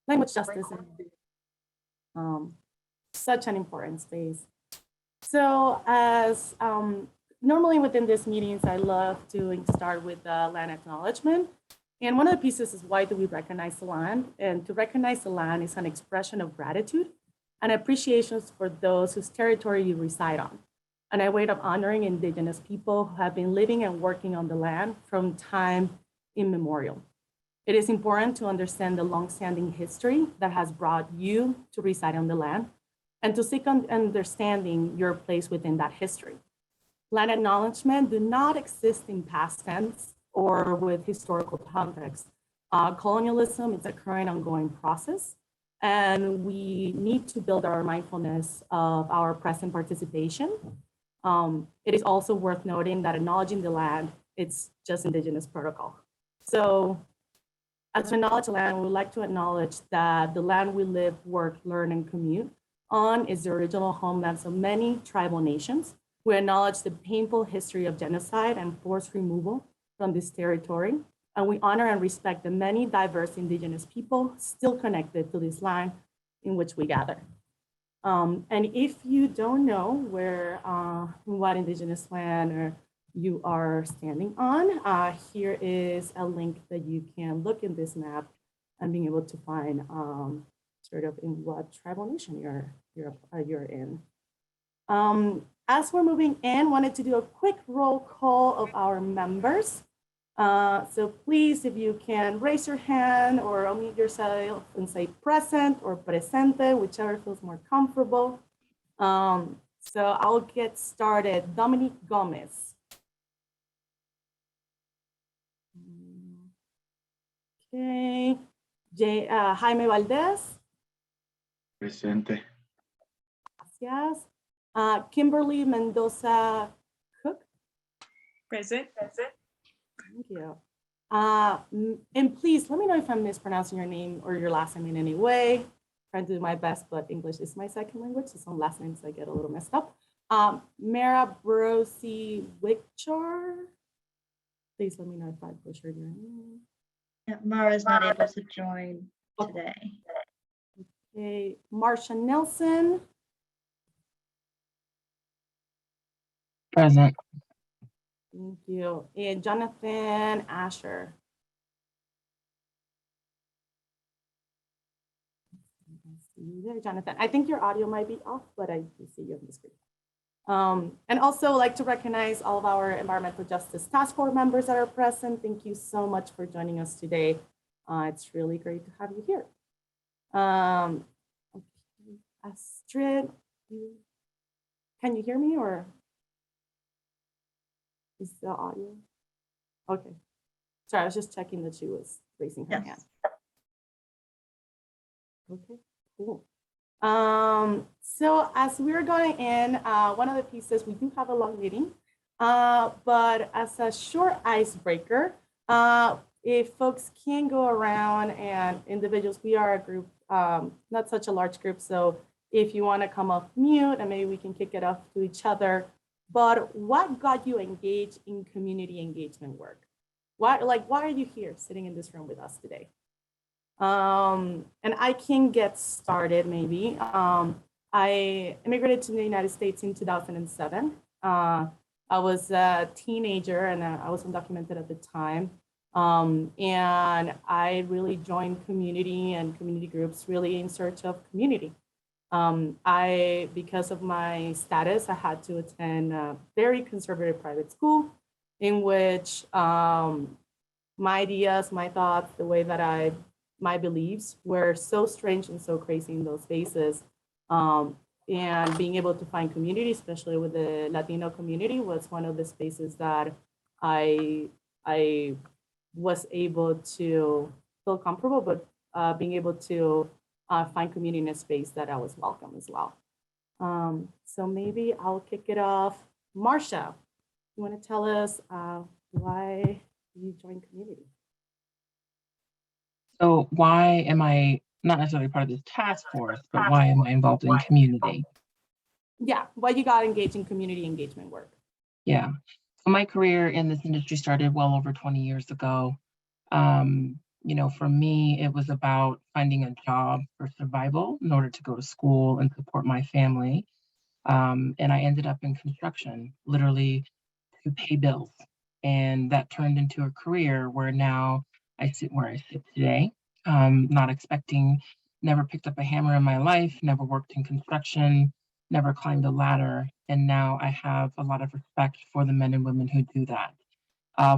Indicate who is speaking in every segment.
Speaker 1: language justice in such an important space. So as normally within these meetings, I love to start with the land acknowledgement. And one of the pieces is why do we recognize the land? And to recognize the land is an expression of gratitude and appreciation for those whose territory you reside on. And a way of honoring Indigenous people who have been living and working on the land from time immemorial. It is important to understand the longstanding history that has brought you to reside on the land and to seek understanding your place within that history. Land acknowledgement do not exist in past tense or with historical context. Colonialism is a current ongoing process, and we need to build our mindfulness of our present participation. It is also worth noting that acknowledging the land, it's just Indigenous protocol. So as we acknowledge the land, we would like to acknowledge that the land we live, work, learn, and commute on is the original homelands of many tribal nations. We acknowledge the painful history of genocide and forced removal from this territory, and we honor and respect the many diverse Indigenous people still connected to this land in which we gather. And if you don't know where, what Indigenous land or you are standing on, here is a link that you can look in this map and being able to find sort of in what tribal nation you're in. As we're moving in, wanted to do a quick roll call of our members. So please, if you can raise your hand or unmute yourself and say present or presente, whichever feels more comfortable. So I'll get started. Dominique Gomez. Okay. Jaime Valdez.
Speaker 2: Presente.
Speaker 1: Gracias. Kimberly Mendoza Cook.
Speaker 3: Present.
Speaker 1: Thank you. And please let me know if I'm mispronouncing your name or your last name in any way. Trying to do my best, but English is my second language, so some last names I get a little messed up. Mara Brosi Wickchar. Please let me know if I butchered your name.
Speaker 4: Yeah, Mara's not able to join today.
Speaker 1: Okay, Marsha Nelson.
Speaker 5: Present.
Speaker 1: Thank you. And Jonathan Asher. See you there, Jonathan. I think your audio might be off, but I do see you on the screen. And also like to recognize all of our environmental justice task force members that are present. Thank you so much for joining us today. It's really great to have you here. Okay. Astrid, can you hear me or is the audio? Okay. Sorry, I was just checking that she was raising her hand. Okay, cool. So as we're going in, one of the pieces, we do have a long meeting, but as a short icebreaker, if folks can go around and individuals, we are a group, not such a large group. So if you want to come off mute and maybe we can kick it off to each other. But what got you engaged in community engagement work? Why are you here sitting in this room with us today? And I can get started maybe. I immigrated to the United States in 2007. I was a teenager and I was undocumented at the time. And I really joined community and community groups really in search of community. Because of my status, I had to attend a very conservative private school in which my ideas, my thoughts, the way that my beliefs were so strange and so crazy in those spaces. And being able to find community, especially with the Latino community, was one of the spaces that I was able to feel comfortable, but being able to find community in a space that I was welcome as well. So maybe I'll kick it off. Marsha, you want to tell us why you joined community?
Speaker 5: So why am I not necessarily part of this task force, but why am I involved in community?
Speaker 1: Yeah, why you got engaged in community engagement work?
Speaker 5: Yeah, so my career in this industry started well over 20 years ago. For me, it was about finding a job for survival in order to go to school and support my family. And I ended up in construction, literally to pay bills. And that turned into a career where now I sit where I sit today, not expecting, never picked up a hammer in my life, never worked in construction, never climbed a ladder. And now I have a lot of respect for the men and women who do that.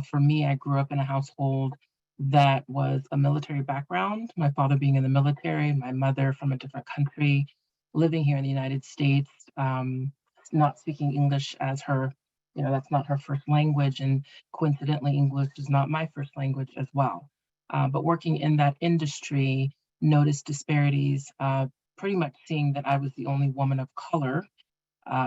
Speaker 5: For me, I grew up in a household that was a military background, my father being in the military, my mother from a different country, living here in the United States, not speaking English as her, that's not her first language. And coincidentally, English is not my first language as well. But working in that industry, noticed disparities, pretty much seeing that I was the only woman of color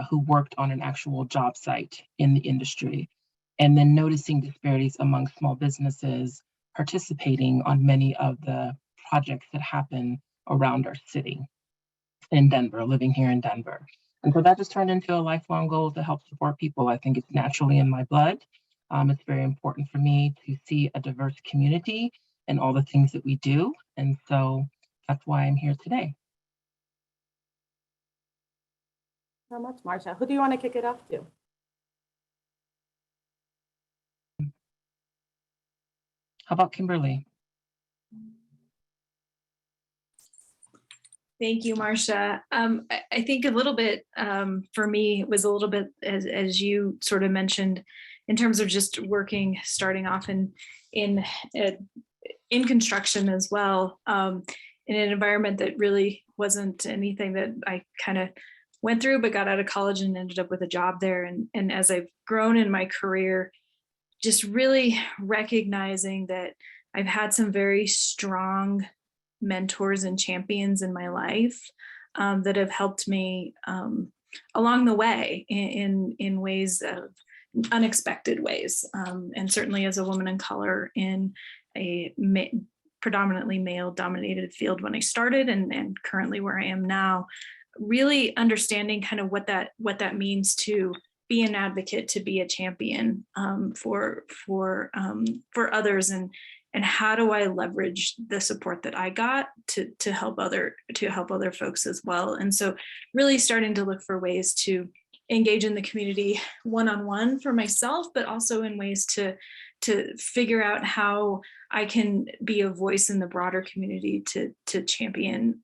Speaker 5: who worked on an actual job site in the industry. And then noticing disparities among small businesses participating on many of the projects that happen around our city in Denver, living here in Denver. And so that just turned into a lifelong goal to help support people. I think it's naturally in my blood. It's very important for me to see a diverse community and all the things that we do. And so that's why I'm here today.
Speaker 1: So much, Marcia. Who do you want to kick it off to?
Speaker 5: How about Kimberly?
Speaker 3: Thank you, Marcia. I think a little bit for me was a little bit as you sort of mentioned, in terms of just working, starting off in construction as well, in an environment that really wasn't anything that I kind of went through, but got out of college and ended up with a job there. And as I've grown in my career, just really recognizing that I've had some very strong mentors and champions in my life that have helped me along the way in ways of unexpected ways. And certainly as a woman of color in a predominantly male dominated field when I started and currently where I am now, really understanding kind of what that means to be an advocate, to be a champion for others, and how do I leverage the support that I got to help other folks as well. And so really starting to look for ways to engage in the community one-on-one for myself, but also in ways to figure out how I can be a voice in the broader community to champion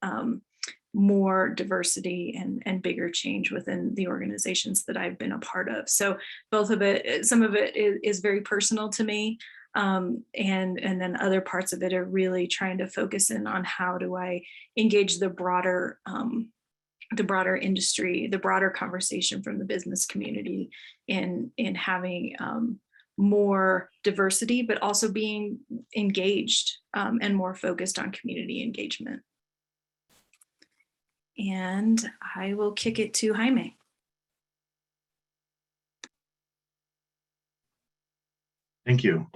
Speaker 3: more diversity and bigger change within the organizations that I've been a part of. So both of it, some of it is very personal to me. And then other parts of it are really trying to focus in on how do I engage the broader industry, the broader conversation from the business community in having more diversity, but also being engaged and more focused on community engagement. And I will kick it to Jaime.
Speaker 2: Thank you.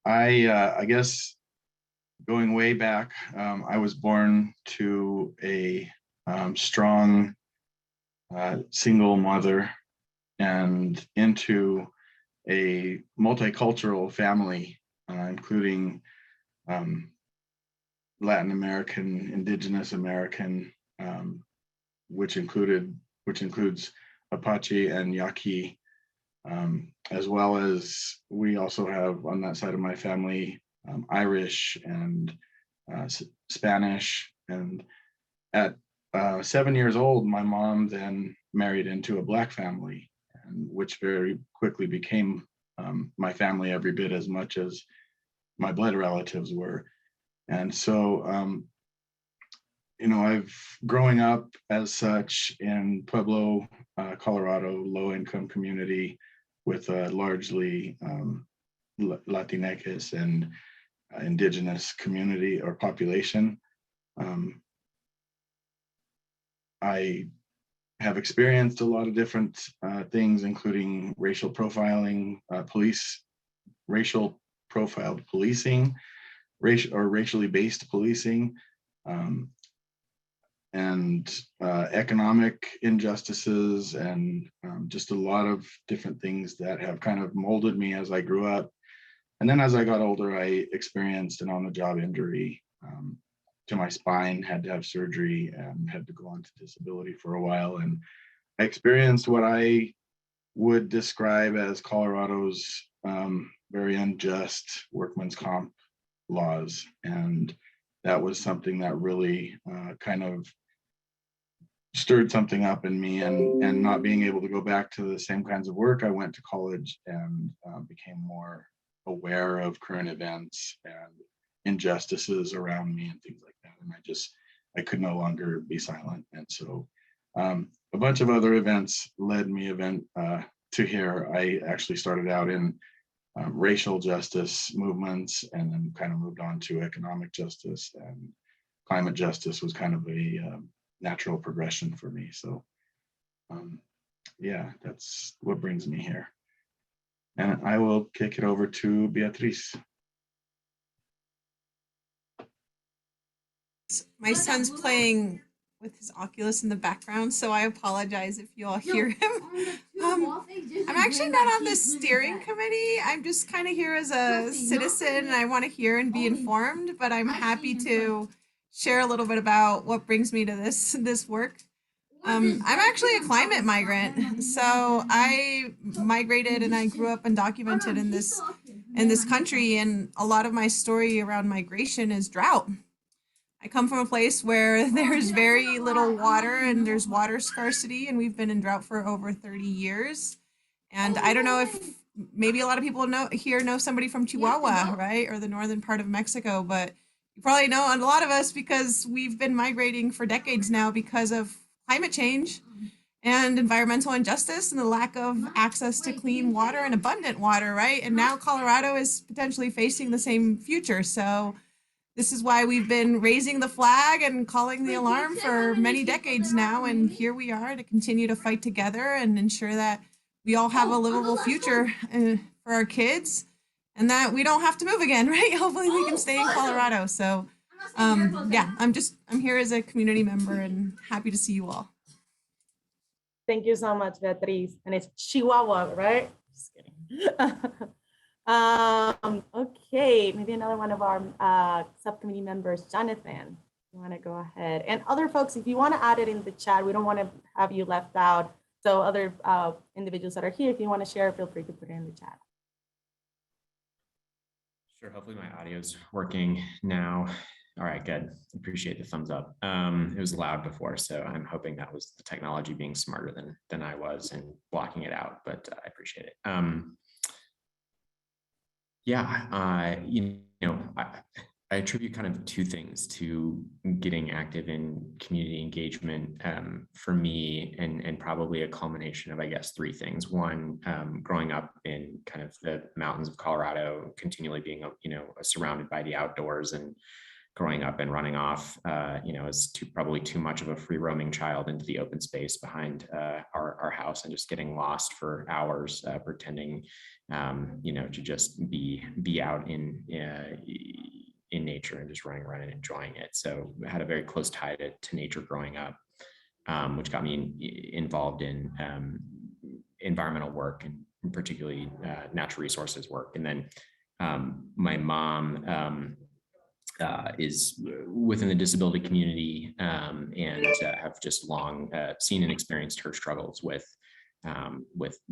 Speaker 2: I guess going way back, I was born to a strong single mother and into a multicultural family, including Latin American, Indigenous American, which includes Apache and Yaqui, as well as we also have on that side of my family Irish and Spanish. And at 7 years old, my mom then married into a Black family, which very quickly became my family every bit as much as my blood relatives were. And so, I've growing up as such in Pueblo, Colorado, low-income community with a largely Latinx and Indigenous community or population. I have experienced a lot of different things, including racial profiling, racial profiled policing, racially based policing, and economic injustices, and just a lot of different things that have kind of molded me as I grew up. And then as I got older, I experienced an on-the-job injury to my spine, had to have surgery and had to go on to disability for a while. And I experienced what I would describe as Colorado's very unjust workman's comp laws. And that was something that really kind of stirred something up in me, and not being able to go back to the same kinds of work. I went to college and became more aware of current events and injustices around me and things like that. And I could no longer be silent. And so a bunch of other events led me to here. I actually started out in racial justice movements, and then kind of moved on to economic justice, and climate justice was kind of a natural progression for me. So yeah, that's what brings me here. And I will kick it over to Beatriz.
Speaker 6: My son's playing with his Oculus in the background, so I apologize if you all hear him. I'm actually not on the steering committee. I'm just kind of here as a citizen, and I want to hear and be informed, but I'm happy to share a little bit about what brings me to this work. I'm actually a climate migrant, so I migrated and I grew up undocumented in this country, and a lot of my story around migration is drought. I come from a place where there's very little water and there's water scarcity, and we've been in drought for over 30 years. And I don't know if maybe a lot of people know somebody from Chihuahua, right? Or the northern part of Mexico, but you probably know a lot of us because we've been migrating for decades now because of climate change and environmental injustice and the lack of access to clean water and abundant water, right? And now Colorado is potentially facing the same future. So this is why we've been raising the flag and calling the alarm for many decades now. And here we are to continue to fight together and ensure that we all have a livable future for our kids, and that we don't have to move again, right? Hopefully we can stay in Colorado. So yeah, I'm here as a community member and happy to see you all.
Speaker 1: Thank you so much, Beatriz. And it's Chihuahua, right? Just kidding. Okay, maybe another one of our subcommittee members, Jonathan, you want to go ahead. And other folks, if you want to add it in the chat, we don't want to have you left out. So other individuals that are here, if you want to share, feel free to put it in the chat.
Speaker 7: Sure, hopefully my audio is working now. All right, good. Appreciate the thumbs up. It was loud before, so I'm hoping that was the technology being smarter than I was and blocking it out, but I appreciate it. Yeah, I attribute kind of two things to getting active in community engagement for me, and probably a culmination of, I guess, three things. One, growing up in kind of the mountains of Colorado, continually being, surrounded by the outdoors, and growing up and running off, as probably too much of a free roaming child into the open space behind our house, and just getting lost for hours, pretending, to just be out in nature and just running around and enjoying it. So I had a very close tie to nature growing up, which got me involved in environmental work, and particularly natural resources work. And then my mom is within the disability community, and have just long seen and experienced her struggles with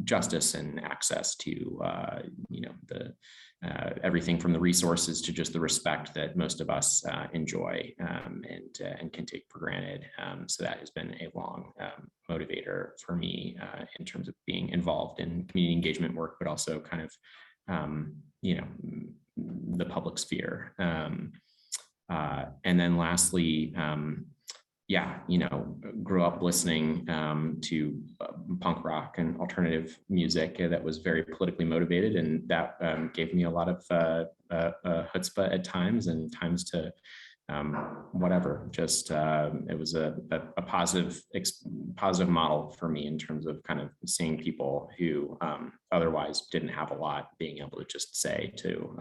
Speaker 7: justice and access to everything from the resources to just the respect that most of us enjoy and can take for granted. So that has been a long motivator for me in terms of being involved in community engagement work, but also kind of the public sphere. And then lastly, grew up listening to punk rock and alternative music that was very politically motivated, and that gave me a lot of chutzpah at times, and times to whatever. Just it was a positive model for me in terms of kind of seeing people who otherwise didn't have a lot, being able to just say to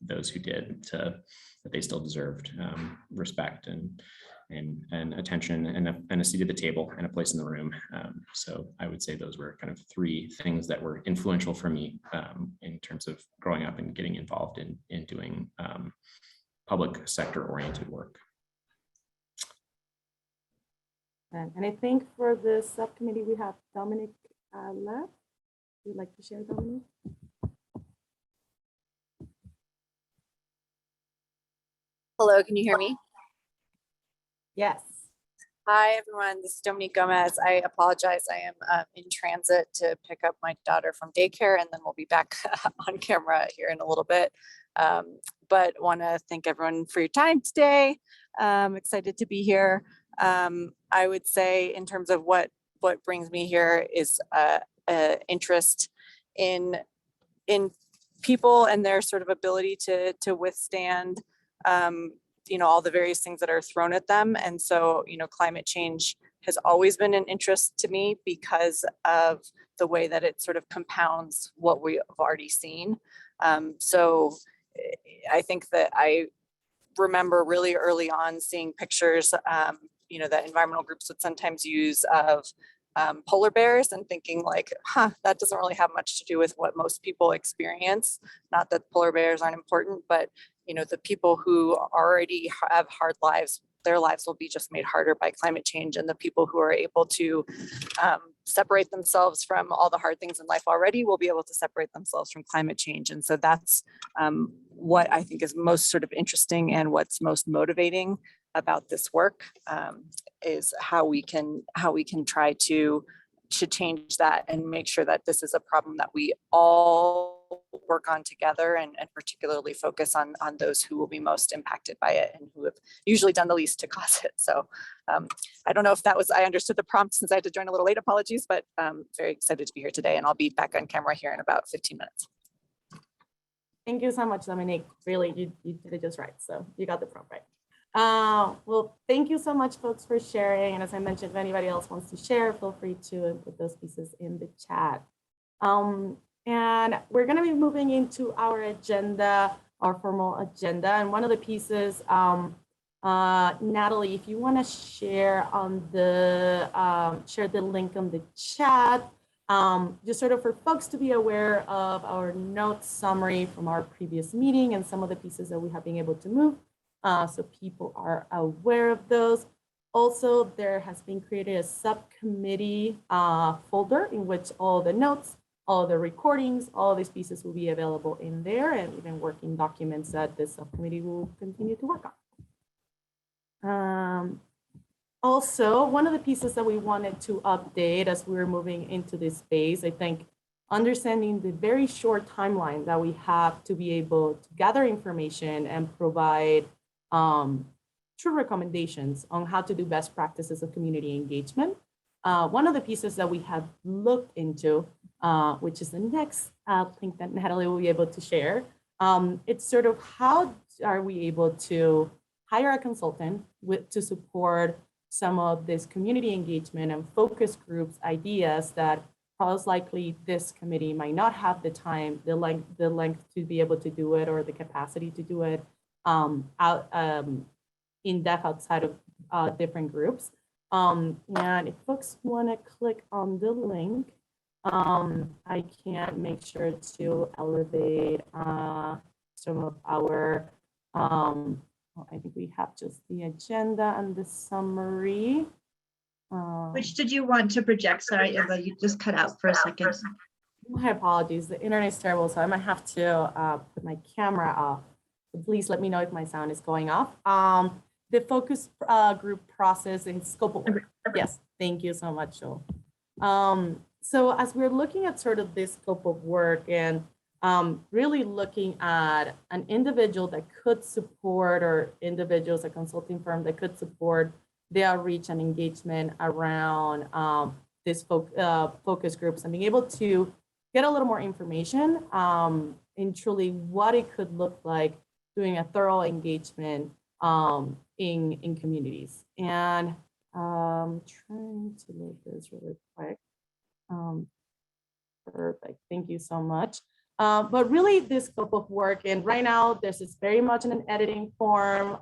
Speaker 7: those who did, that they still deserved respect and and attention and a seat at the table and a place in the room. So I would say those were kind of three things that were influential for me in terms of growing up and getting involved in doing public sector oriented work.
Speaker 1: And I think for the subcommittee, we have Dominic left. Would you like to share, Dominic?
Speaker 8: Hello, can you hear me?
Speaker 1: Yes.
Speaker 8: Hi, everyone. This is Dominique Gomez. I apologize. I am in transit to pick up my daughter from daycare, and then we'll be back on camera here in a little bit. But want to thank everyone for your time today. I'm excited to be here. I would say in terms of what brings me here is interest in people and their sort of ability to withstand all the various things that are thrown at them. And so, climate change has always been an interest to me because of the way that it sort of compounds what we have already seen. So I think that I remember really early on seeing pictures, that environmental groups would sometimes use of polar bears and thinking like, that doesn't really have much to do with what most people experience. Not that polar bears aren't important, but the people who already have hard lives, their lives will be just made harder by climate change. And the people who are able to separate themselves from all the hard things in life already will be able to separate themselves from climate change. And so that's what I think is most sort of interesting and what's most motivating about this work is how we can try to change that and make sure that this is a problem that we all work on together and particularly focus on those who will be most impacted by it and who have usually done the least to cause it. So I don't know if I understood the prompt since I had to join a little late, apologies, but very excited to be here today, and I'll be back on camera here in about 15 minutes.
Speaker 1: Thank you so much, Dominique. Really, you did it just right. So you got the prompt right. Well, thank you so much, folks, for sharing. And as I mentioned, if anybody else wants to share, feel free to put those pieces in the chat. And we're going to be moving into our agenda, our formal agenda. And one of the pieces, Natalie, if you want to share on share the link on the chat, just sort of for folks to be aware of our notes summary from our previous meeting and some of the pieces that we have been able to move. So people are aware of those. Also, there has been created a subcommittee folder in which all the notes, all the recordings, all these pieces will be available in there, and even working documents that this subcommittee will continue to work on. Also, one of the pieces that we wanted to update as we were moving into this phase, I think, understanding the very short timeline that we have to be able to gather information and provide true recommendations on how to do best practices of community engagement. One of the pieces that we have looked into, which is the next link that Natalie will be able to share, it's sort of how are we able to hire a consultant to support some of this community engagement and focus groups ideas that most likely this committee might not have the time, the length to be able to do it or the capacity to do it in depth outside of different groups. And if folks want to click on the link, I can make sure to elevate some of our, I think we have just the agenda and the summary.
Speaker 4: Which did you want to project? Sorry, Eva, you just cut out for a second.
Speaker 1: My apologies, the internet is terrible, so I might have to put my camera off. So please let me know if my sound is going off. The focus group process and scope of work. Yes, thank you so much, Joel. So as we're looking at sort of this scope of work and really looking at an individual that could support, or individuals, a consulting firm that could support the outreach and engagement around this focus groups and being able to get a little more information in truly what it could look like doing a thorough engagement in communities. And trying to load this really quick. Perfect, thank you so much. But really this scope of work, and right now this is very much in an editing form.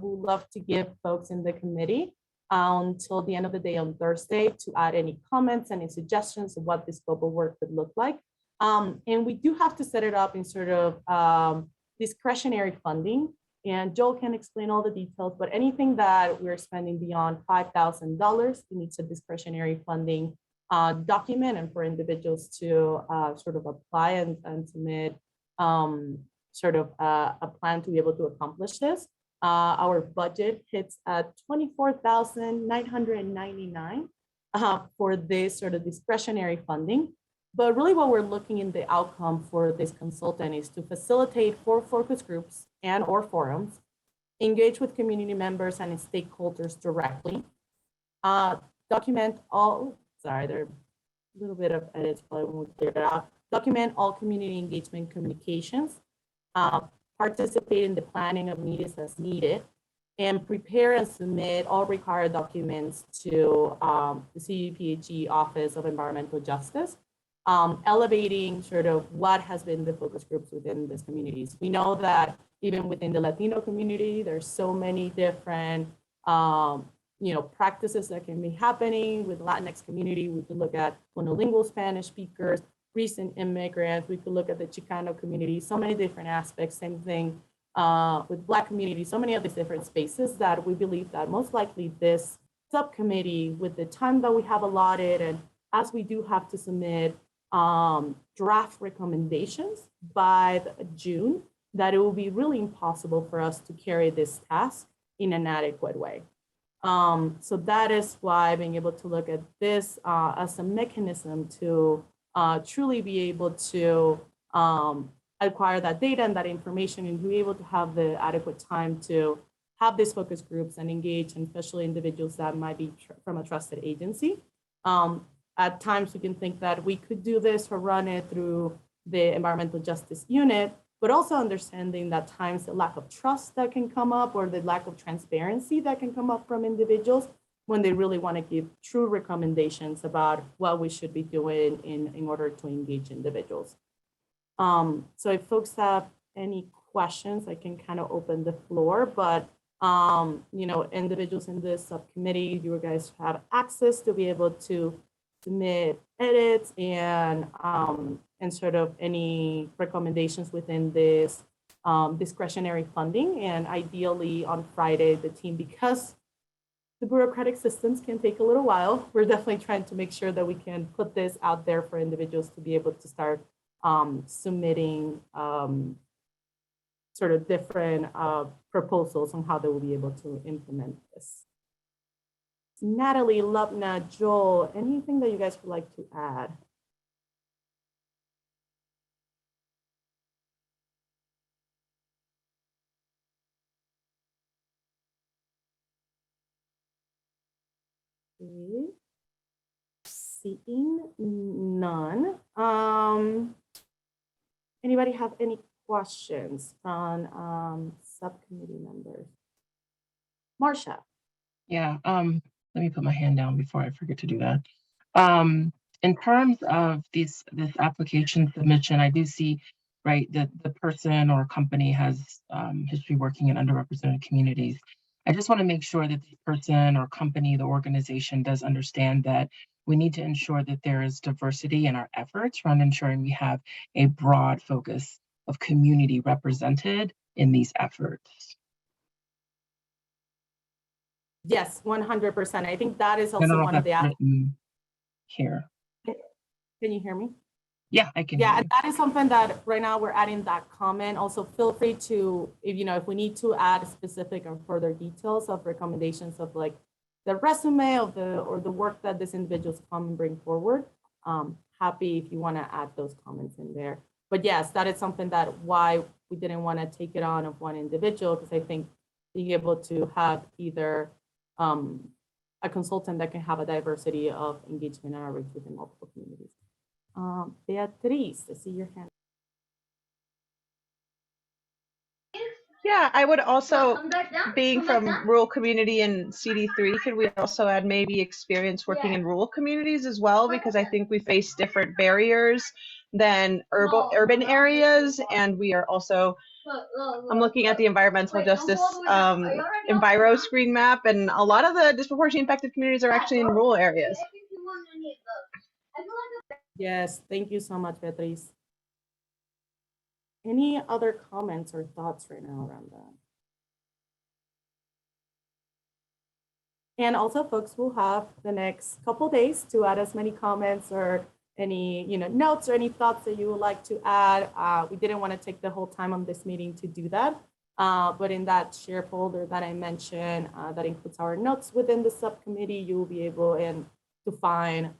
Speaker 1: We would love to give folks in the committee until the end of the day on Thursday to add any comments, any suggestions of what this scope of work could look like. And we do have to set it up in sort of discretionary funding. And Joel can explain all the details, but anything that we're spending beyond $5,000, it needs a discretionary funding document, and for individuals to sort of apply and submit sort of a plan to be able to accomplish this. Our budget hits at $24,999 for this sort of discretionary funding. But really what we're looking in the outcome for this consultant is to facilitate 4 focus groups and or forums, engage with community members and stakeholders directly, document all, sorry, there are a little bit of edits, but I won't clear it out. Document all community engagement communications, participate in the planning of meetings as needed, and prepare and submit all required documents to the CDPHE Office of Environmental Justice, elevating sort of what has been the focus groups within these communities. We know that even within the Latino community, there's so many different practices that can be happening with Latinx community. We could look at monolingual Spanish speakers, recent immigrants. We could look at the Chicano community, so many different aspects. Same thing with Black community, so many of these different spaces that we believe that most likely this subcommittee, with the time that we have allotted, and as we do have to submit draft recommendations by June, that it will be really impossible for us to carry this task in an adequate way. So that is why being able to look at this as a mechanism to truly be able to acquire that data and that information and be able to have the adequate time to have these focus groups and engage, and especially individuals that might be from a trusted agency. At times we can think that we could do this or run it through the Environmental Justice Unit, but also understanding that times the lack of trust that can come up or the lack of transparency that can come up from individuals when they really want to give true recommendations about what we should be doing in order to engage individuals. So if folks have any questions, I can kind of open the floor, but individuals in this subcommittee, you guys have access to be able to submit edits and sort of any recommendations within this discretionary funding. And ideally on Friday, the team, because the bureaucratic systems can take a little while, we're definitely trying to make sure that we can put this out there for individuals to be able to start submitting sort of different proposals on how they will be able to implement this. Natalie, Lubna, Joel, anything that you guys would like to add? Okay. Seeing none. Anybody have any questions on subcommittee members? Marcia.
Speaker 5: Yeah, let me put my hand down before I forget to do that. In terms of this application submission, I do see, right, that the person or company has history working in underrepresented communities. I just want to make sure that the person or company, the organization, does understand that we need to ensure that there is diversity in our efforts around ensuring we have a broad focus of community represented in these efforts.
Speaker 1: Yes, 100%. I think that is also one of the
Speaker 5: here.
Speaker 1: Can you hear me?
Speaker 5: Yeah, I can.
Speaker 1: Yeah, that is something that right now we're adding that comment. Also, feel free to, if we need to add specific or further details of recommendations of like the resume of the work that these individuals come and bring forward. Happy if you want to add those comments in there. But yes, that is something that why we didn't want to take it on of one individual, because I think being able to have either a consultant that can have a diversity of engagement and outreach within multiple communities. Beatriz, I see your hand.
Speaker 9: Yeah, I would also, being from rural community and CD3, could we also add maybe experience working in rural communities as well? Because I think we face different barriers than urban areas. And we are also, I'm looking at the environmental justice Enviro screen map, and a lot of the disproportionately impacted communities are actually in rural areas.
Speaker 1: Yes, thank you so much, Beatriz. Any other comments or thoughts right now around that? And also, folks will have the next couple days to add as many comments or any notes or any thoughts that you would like to add. We didn't want to take the whole time on this meeting to do that. But in that share folder that I mentioned, that includes our notes within the subcommittee, you will be able to find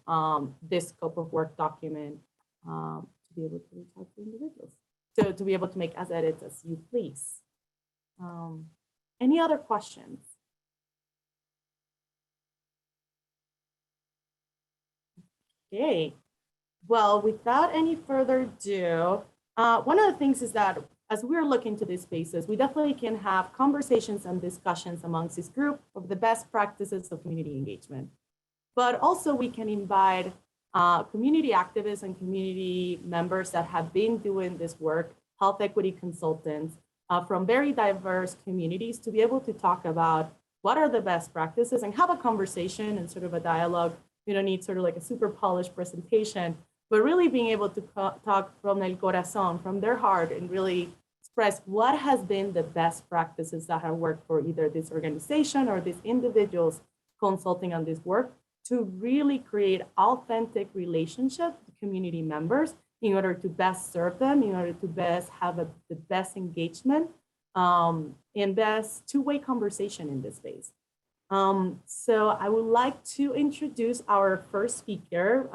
Speaker 1: this scope of work document to be able to reach out to individuals. So to be able to make as edits as you please. Any other questions? Okay, well, without any further ado, one of the things is that as we're looking to these spaces, we definitely can have conversations and discussions amongst this group of the best practices of community engagement. But also we can invite community activists and community members that have been doing this work, health equity consultants from very diverse communities, to be able to talk about what are the best practices and have a conversation and sort of a dialogue. We don't need sort of like a super polished presentation, but really being able to talk from el corazón, from their heart, and really express what has been the best practices that have worked for either this organization or these individuals consulting on this work, to really create authentic relationships with community members in order to best serve them, in order to best have the best engagement and best two-way conversation in this space. So I would like to introduce our first speaker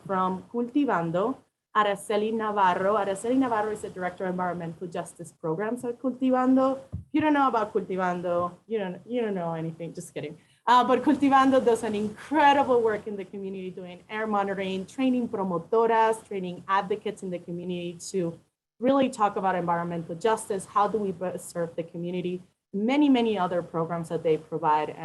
Speaker 1: from Cultivando, Araceli Navarro. Araceli Navarro is the Director of Environmental Justice Programs at Cultivando. If you don't know about Cultivando, you don't know anything, just kidding. But Cultivando does an incredible work in the community doing air monitoring, training promotoras, training advocates in the community to really talk about environmental justice. How do we best serve the community? Many, many other programs that they provide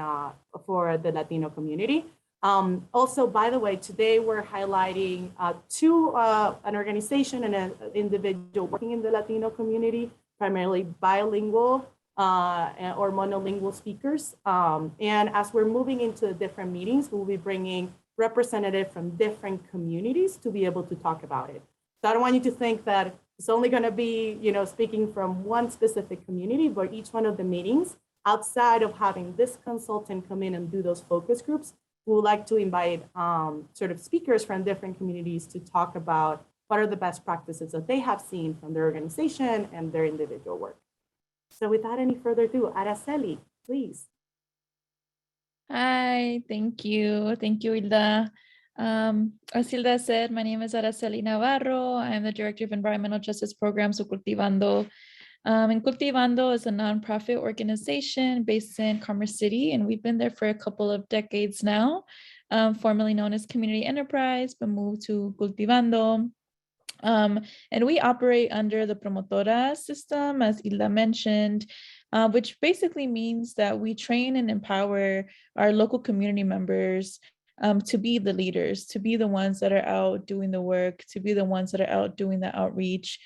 Speaker 1: for the Latino community. Also, by the way, today we're highlighting an organization and an individual working in the Latino community, primarily bilingual or monolingual speakers. And as we're moving into the different meetings, we'll be bringing representatives from different communities to be able to talk about it. So I don't want you to think that it's only going to be, speaking from one specific community, but each one of the meetings, outside of having this consultant come in and do those focus groups, we would like to invite sort of speakers from different communities to talk about what are the best practices that they have seen from their organization and their individual work. So without any further ado, Araceli, please.
Speaker 10: Hi, thank you. Thank you, Hilda. As Hilda said, my name is Araceli Navarro. I'm the Director of Environmental Justice Programs of Cultivando. And Cultivando is a nonprofit organization based in Commerce City, and we've been there for a couple of decades now, formerly known as Community Enterprise, but moved to Cultivando. And we operate under the promotora system, as Hilda mentioned, which basically means that we train and empower our local community members to be the leaders, to be the ones that are out doing the work, to be the ones that are out doing the outreach.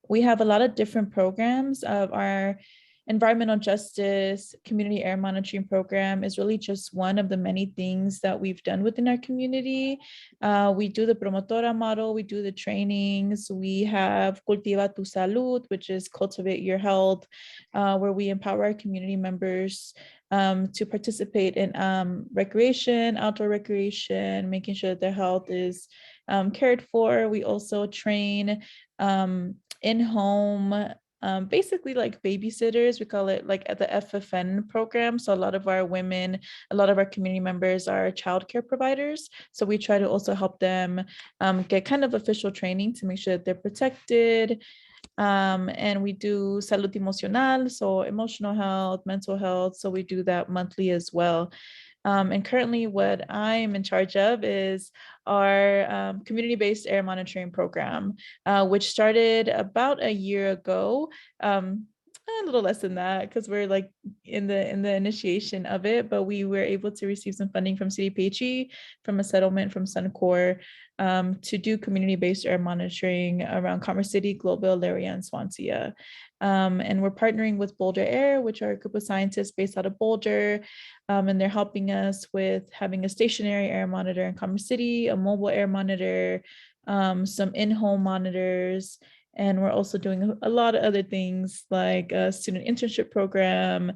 Speaker 10: We have a lot of different programs. Of our environmental justice community air monitoring program is really just one of the many things that we've done within our community. We do the promotora model, we do the trainings, we have Cultiva tu Salud, which is cultivate your health, where we empower our community members to participate in recreation, outdoor recreation, making sure that their health is cared for. We also train in-home, basically like babysitters. We call it like at the FFN program. So a lot of our women, a lot of our community members are childcare providers. So we try to also help them get kind of official training to make sure that they're protected. And we do salud emocional, so emotional health, mental health. So we do that monthly as well. And currently what I'm in charge of is our community-based air monitoring program, which started about a year ago. a little less than that because we're like in the initiation of it, but we were able to receive some funding from CDPHE, from a settlement from Suncor, to do community-based air monitoring around Commerce City, Globeville, Elyria, and Swansea. And we're partnering with Boulder Air, which are a group of scientists based out of Boulder, and they're helping us with having a stationary air monitor in Commerce City, a mobile air monitor, some in-home monitors, and we're also doing a lot of other things like a student internship program,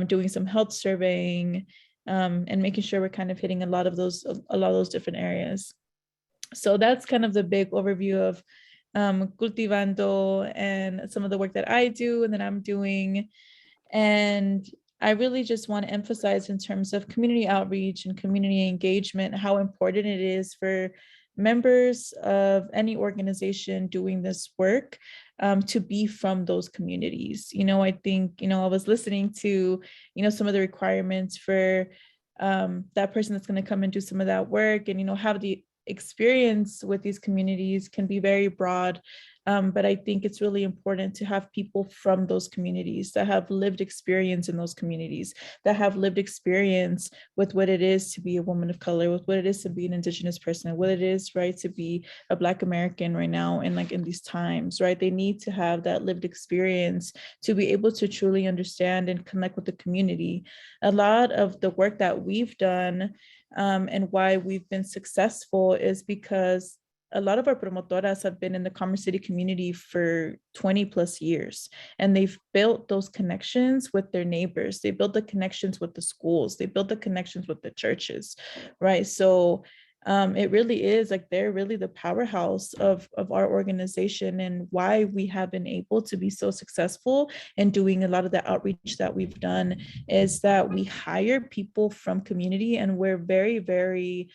Speaker 10: doing some health surveying, and making sure we're kind of hitting a lot of those different areas. So that's kind of the big overview of Cultivando and some of the work that I do and that I'm doing. And I really just want to emphasize in terms of community outreach and community engagement, how important it is for members of any organization doing this work to be from those communities. I think, I was listening to, some of the requirements for that person that's going to come and do some of that work, and, have the experience with these communities can be very broad. But I think it's really important to have people from those communities that have lived experience in those communities, that have lived experience with what it is to be a woman of color, with what it is to be an Indigenous person, what it is, right, to be a Black American right now and like in these times, right? They need to have that lived experience to be able to truly understand and connect with the community. A lot of the work that we've done and why we've been successful is because a lot of our promotoras have been in the Commerce City community for 20 plus years, and they've built those connections with their neighbors. They built the connections with the schools. They built the connections with the churches, right? So it really is like they're really the powerhouse of our organization, and why we have been able to be so successful in doing a lot of the outreach that we've done is that we hire people from community, and we're very, very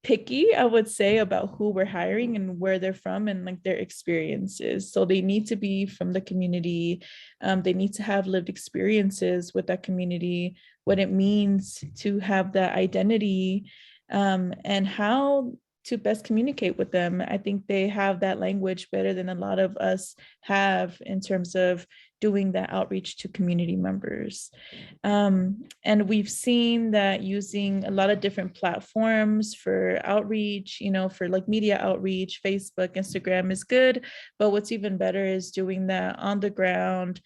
Speaker 10: picky, I would say, about who we're hiring and where they're from and like their experiences. So they need to be from the community. They need to have lived experiences with that community, what it means to have that identity, and how to best communicate with them. I think they have that language better than a lot of us have in terms of doing that outreach to community members. And we've seen that using a lot of different platforms for outreach, for like media outreach, Facebook, Instagram is good, but what's even better is doing that on the ground,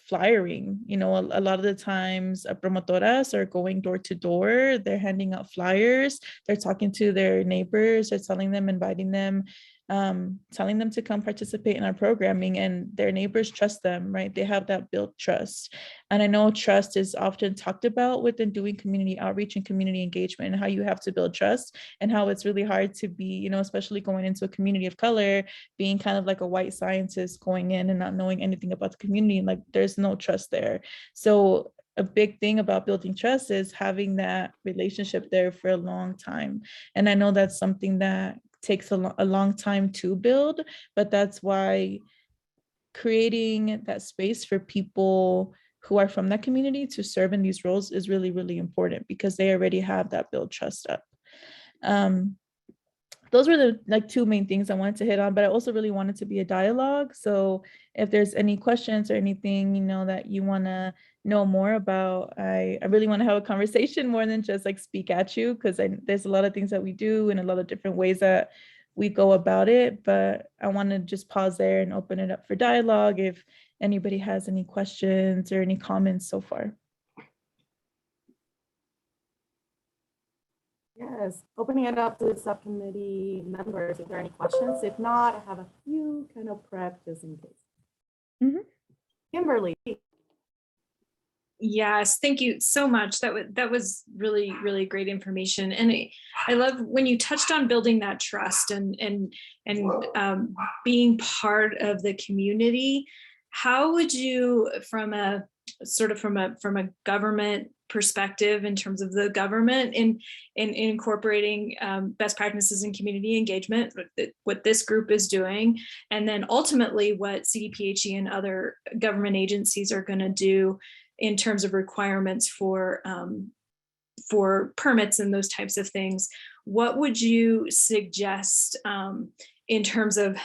Speaker 10: flyering. A lot of the times promotoras are going door to door, they're handing out flyers, they're talking to their neighbors, they're telling them, inviting them, telling them to come participate in our programming, and their neighbors trust them, right? They have that built trust. And I know trust is often talked about within doing community outreach and community engagement, and how you have to build trust, and how it's really hard to be, especially going into a community of color, being kind of like a white scientist going in and not knowing anything about the community, like there's no trust there. So a big thing about building trust is having that relationship there for a long time. And I know that's something that takes a long time to build, but that's why creating that space for people who are from that community to serve in these roles is really, really important, because they already have that build trust up. Those were the two main things I wanted to hit on, but I also really wanted to be a dialogue. So if there's any questions or anything, that you want to know more about, I really want to have a conversation more than just like speak at you, because there's a lot of things that we do and a lot of different ways that we go about it, but I want to just pause there and open it up for dialogue if anybody has any questions or any comments so far.
Speaker 1: Yes, opening it up to the subcommittee members, if there are any questions. If not, I have a few kind of prep just in case. Kimberly.
Speaker 3: Yes, thank you so much. That was really, really great information. And I love when you touched on building that trust and being part of the community. How would you, from a government perspective, in terms of the government in incorporating best practices in community engagement, what this group is doing, and then ultimately what CDPHE and other government agencies are going to do in terms of requirements for permits and those types of things, what would you suggest in terms of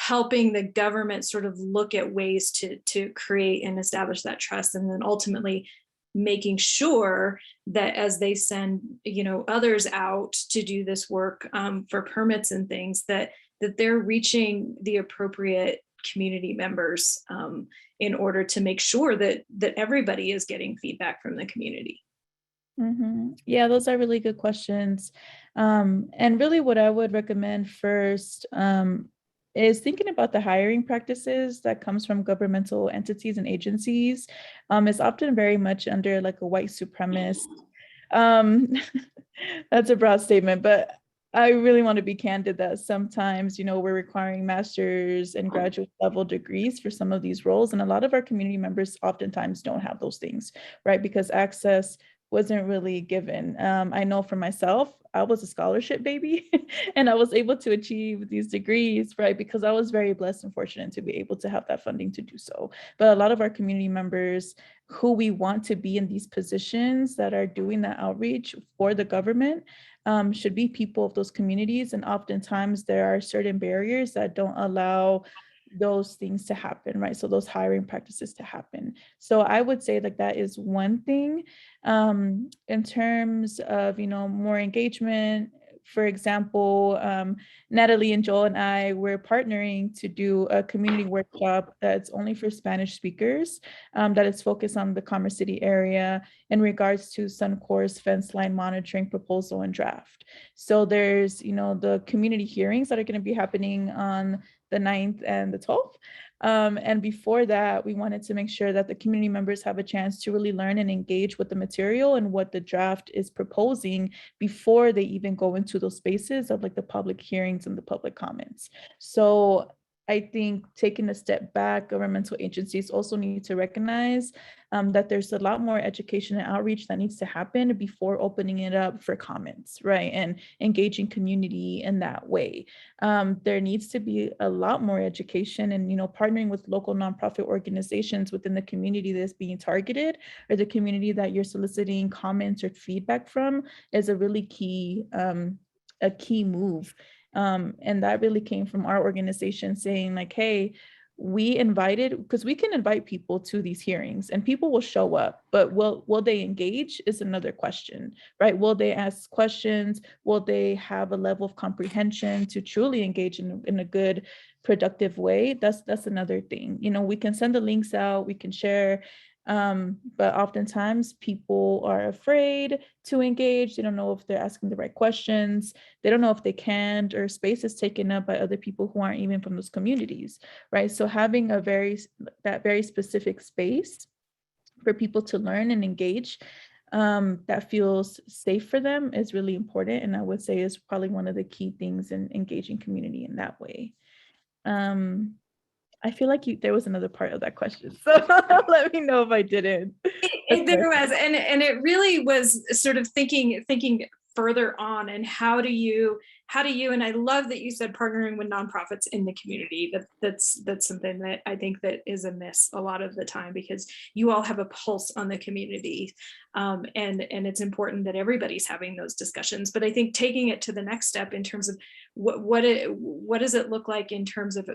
Speaker 3: helping the government sort of look at ways to create and establish that trust, and then ultimately making sure that as they send, others out to do this work for permits and things, that they're reaching the appropriate community members in order to make sure that everybody is getting feedback from the community.
Speaker 10: Yeah, those are really good questions. And really what I would recommend first is thinking about the hiring practices that comes from governmental entities and agencies. It's often very much under like a white supremacist. That's a broad statement, but I really want to be candid that sometimes, we're requiring master's and graduate level degrees for some of these roles. And a lot of our community members oftentimes don't have those things, right? Because access wasn't really given. I know for myself, I was a scholarship baby and I was able to achieve these degrees, right? Because I was very blessed and fortunate to be able to have that funding to do so. But a lot of our community members who we want to be in these positions that are doing that outreach for the government should be people of those communities. And oftentimes there are certain barriers that don't allow those things to happen, right? So those hiring practices to happen. So I would say like that is one thing. In terms of, more engagement, for example, Natalie and Joel and I were partnering to do a community workshop that's only for Spanish speakers, that is focused on the Commerce City area in regards to Suncor's fence line monitoring proposal and draft. So there's, the community hearings that are going to be happening on the 9th and the 12th. And before that, we wanted to make sure that the community members have a chance to really learn and engage with the material and what the draft is proposing before they even go into those spaces of like the public hearings and the public comments. So I think taking a step back, governmental agencies also need to recognize that there's a lot more education and outreach that needs to happen before opening it up for comments, right? And engaging community in that way. There needs to be a lot more education and, partnering with local nonprofit organizations within the community that's being targeted or the community that you're soliciting comments or feedback from is a really key, a key move. And that really came from our organization saying like, hey, we invited, because we can invite people to these hearings and people will show up, but will they engage is another question, right? Will they ask questions? Will they have a level of comprehension to truly engage in a good, productive way? That's another thing. We can send the links out, we can share, but oftentimes people are afraid to engage. They don't know if they're asking the right questions. They don't know if they can, or space is taken up by other people who aren't even from those communities, right? So having that very specific space for people to learn and engage that feels safe for them is really important. And I would say is probably one of the key things in engaging community in that way. I feel like there was another part of that question, so let me know if I didn't.
Speaker 3: There was, and it really was sort of thinking further on, and how do you, and I love that you said partnering with nonprofits in the community. That's something that I think that is a miss a lot of the time, because you all have a pulse on the community, and it's important that everybody's having those discussions. But I think taking it to the next step in terms of what does it look like in terms of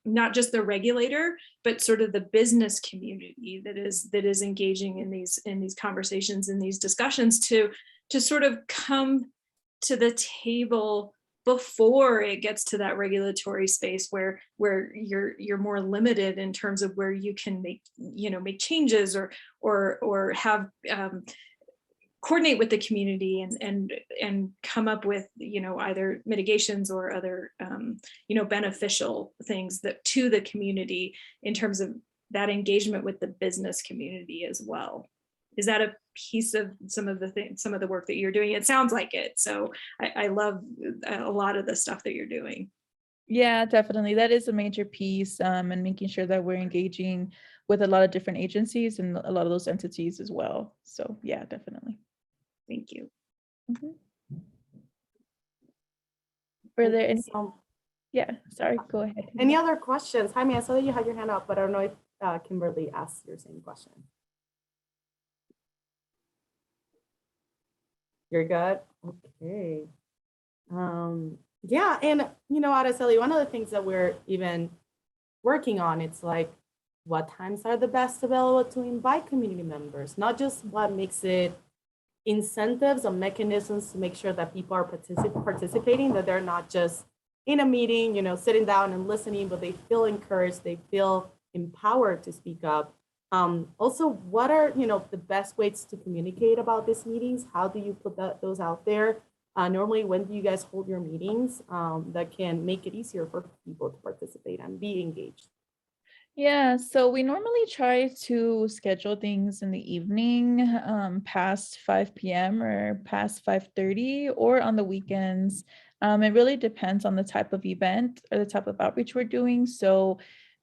Speaker 3: not just the regulator, but sort of the business community that is engaging in these conversations, in these discussions, to sort of come to the table before it gets to that regulatory space where you're more limited in terms of where you can make changes or have coordinate with the community and come up with either mitigations or other beneficial things that to the community in terms of that engagement with the business community as well. Is that a piece of some of the work that you're doing? It sounds like it. So I love a lot of the stuff that you're doing.
Speaker 10: Yeah, definitely. That is a major piece, and making sure that we're engaging with a lot of different agencies and a lot of those entities as well. So yeah, definitely.
Speaker 3: Thank you.
Speaker 10: Were there any? Yeah, sorry, go ahead.
Speaker 1: Any other questions? Jaime, I saw that you had your hand up, but I don't know if Kimberly asked your same question. You're good? Okay. Yeah, and Araceli, one of the things that we're even working on, it's like, what times are the best available to invite community members, not just what makes it incentives or mechanisms to make sure that people are participating, that they're not just in a meeting, sitting down and listening, but they feel encouraged, they feel empowered to speak up. Also, what are the best ways to communicate about these meetings? How do you put those out there? Normally, when do you guys hold your meetings that can make it easier for people to participate and be engaged?
Speaker 10: Yeah, so we normally try to schedule things in the evening, past 5 p.m. or past 5:30, or on the weekends. It really depends on the type of event or the type of outreach we're doing. So,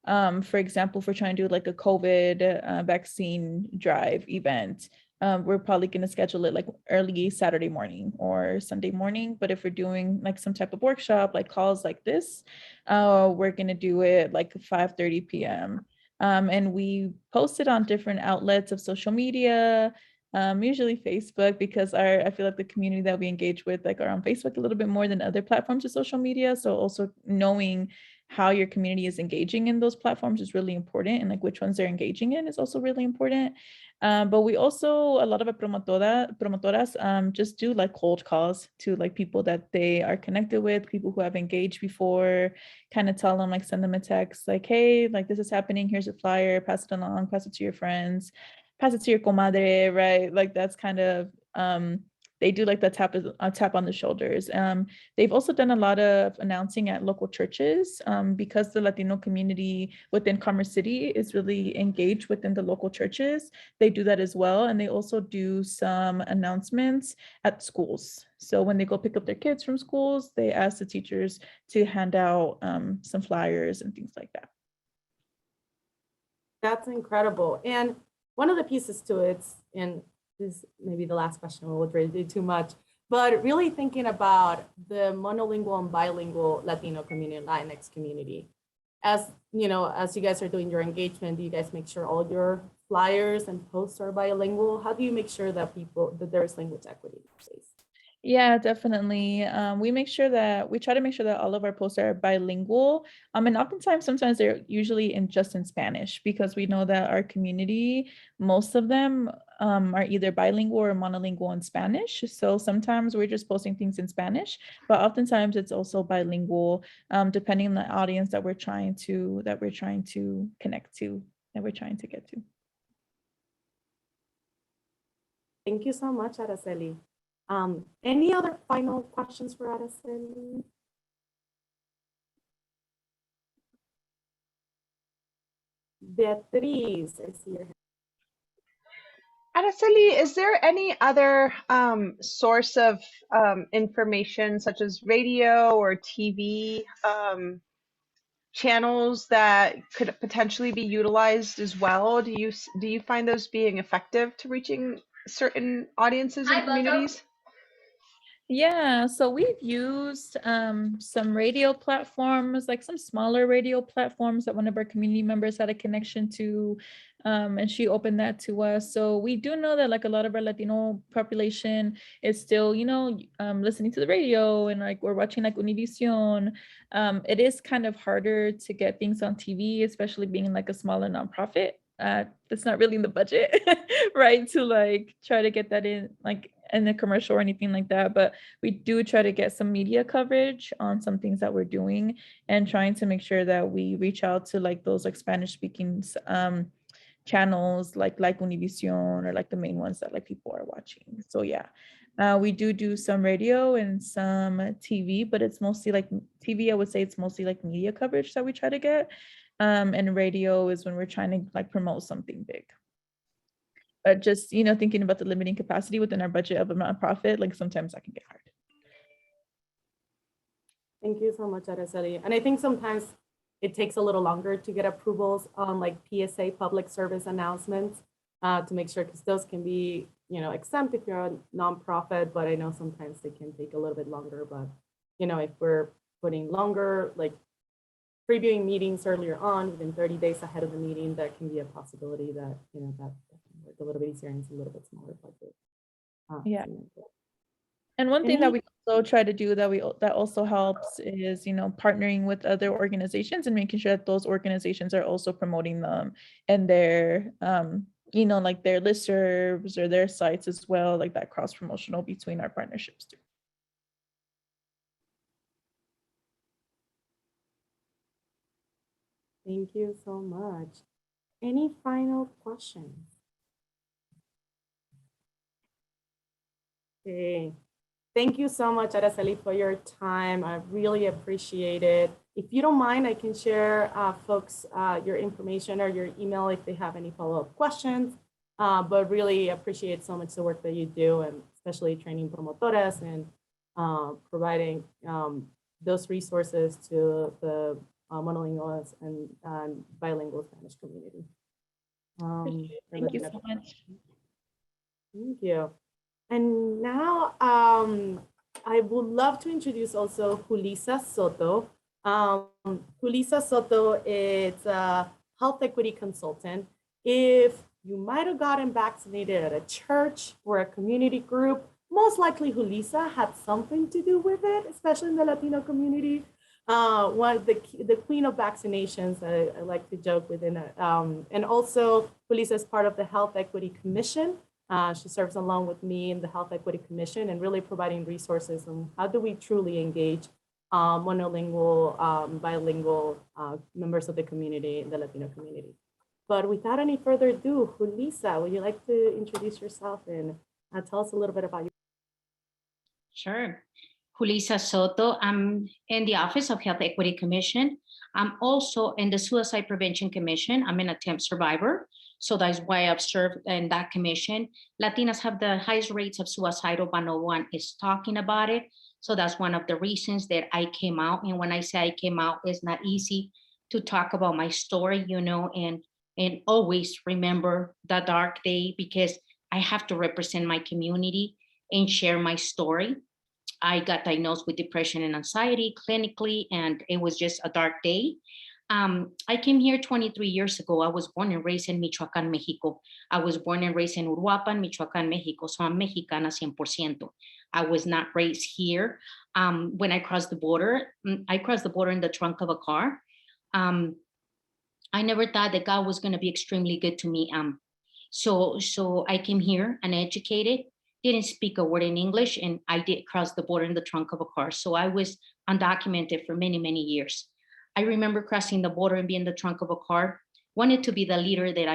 Speaker 10: for example, if we're trying to do like a COVID vaccine drive event, we're probably going to schedule it like early Saturday morning or Sunday morning. But if we're doing like some type of workshop, like calls like this, we're going to do it like 5:30 p.m. And we post it on different outlets of social media, usually Facebook, because I feel like the community that we engage with like are on Facebook a little bit more than other platforms of social media. So also knowing how your community is engaging in those platforms is really important, and like which ones they're engaging in is also really important. But we also, a lot of promotoras just do like cold calls to like people that they are connected with, people who have engaged before, kind of tell them, like send them a text like, hey, like this is happening, here's a flyer, pass it along, pass it to your friends, pass it to your comadre, right? Like that's kind of, they do like the tap on the shoulders. They've also done a lot of announcing at local churches, because the Latino community within Commerce City is really engaged within the local churches. They do that as well. And they also do some announcements at schools. So when they go pick up their kids from schools, they ask the teachers to hand out some flyers and things like that.
Speaker 1: That's incredible. And one of the pieces to it, and this may be the last question, we won't really do too much, but really thinking about the monolingual and bilingual Latino community, Latinx community. As you guys are doing your engagement, do you guys make sure all your flyers and posts are bilingual? How do you make sure that there's language equity in place?
Speaker 10: Yeah, definitely. We try to make sure that all of our posts are bilingual. And oftentimes, sometimes they're usually just in Spanish, because we know that our community, most of them are either bilingual or monolingual in Spanish. So sometimes we're just posting things in Spanish, but oftentimes it's also bilingual, depending on the audience that we're trying to connect to, that we're trying to get to.
Speaker 1: Thank you so much, Araceli. Any other final questions for Araceli? Beatriz, I see your hand.
Speaker 9: Araceli, is there any other source of information, such as radio or TV channels, that could potentially be utilized as well? Do you find those being effective to reaching certain audiences and communities?
Speaker 10: Yeah, so we've used some radio platforms, like some smaller radio platforms that one of our community members had a connection to, and she opened that to us. So we do know that like a lot of our Latino population is still, listening to the radio, and like we're watching like Univision. It is kind of harder to get things on TV, especially being like a smaller nonprofit. That's not really in the budget, right? To like try to get that in, like in a commercial or anything like that. But we do try to get some media coverage on some things that we're doing, and trying to make sure that we reach out to like those like Spanish speaking channels, like Univision, or like the main ones that like people are watching. So yeah, we do some radio and some TV, but it's mostly like TV. I would say it's mostly like media coverage that we try to get. And radio is when we're trying to like promote something big. But just, thinking about the limiting capacity within our budget of a nonprofit, like sometimes that can get hard.
Speaker 1: Thank you so much, Araceli. And I think sometimes it takes a little longer to get approvals on like PSA, public service announcements, to make sure, because those can be, exempt if you're a nonprofit, but I know sometimes they can take a little bit longer. But, if we're putting longer, like previewing meetings earlier on, within 30 days ahead of the meeting, that can be a possibility that, that can work a little bit easier and it's a little bit smaller budget.
Speaker 10: Yeah. And one thing that
Speaker 1: Any-
Speaker 10: we also try to do that also helps is, partnering with other organizations and making sure that those organizations are also promoting them and their, like their listservs or their sites as well, like that cross promotional between our partnerships too.
Speaker 1: Thank you so much. Any final questions? Okay. Thank you so much, Araceli, for your time. I really appreciate it. If you don't mind, I can share folks your information or your email if they have any follow-up questions. But really appreciate so much the work that you do, and especially training promotoras and providing those resources to the monolinguals and bilingual Spanish community.
Speaker 10: Thank you so much.
Speaker 1: Thank you. And now I would love to introduce also Julissa Soto. Julissa Soto is a health equity consultant. If you might have gotten vaccinated at a church or a community group, most likely Julissa had something to do with it, especially in the Latino community. The queen of vaccinations, I like to joke within it. And also Julissa is part of the Health Equity Commission. She serves along with me in the Health Equity Commission and really providing resources on how do we truly engage monolingual, bilingual members of the community, the Latino community. But without any further ado, Julissa, would you like to introduce yourself and tell us a little bit about you?
Speaker 11: Sure. Julissa Soto. I'm in the Office of Health Equity Commission. I'm also in the Suicide Prevention Commission. I'm an attempt survivor. So that's why I've served in that commission. Latinas have the highest rates of suicidal, but no one is talking about it. So that's one of the reasons that I came out. And when I say I came out, it's not easy to talk about my story, and always remember the dark day, because I have to represent my community and share my story. I got diagnosed with depression and anxiety clinically, and it was just a dark day. I came here 23 years ago. I was born and raised in Michoacán, Mexico. I was born and raised in Uruapan, Michoacán, Mexico. So I'm Mexicana 100%. I was not raised here. When I crossed the border in the trunk of a car. I never thought that God was going to be extremely good to me. So I came here uneducated, didn't speak a word in English, and I did cross the border in the trunk of a car. So I was undocumented for many, many years. I remember crossing the border and being in the trunk of a car, wanted to be the leader that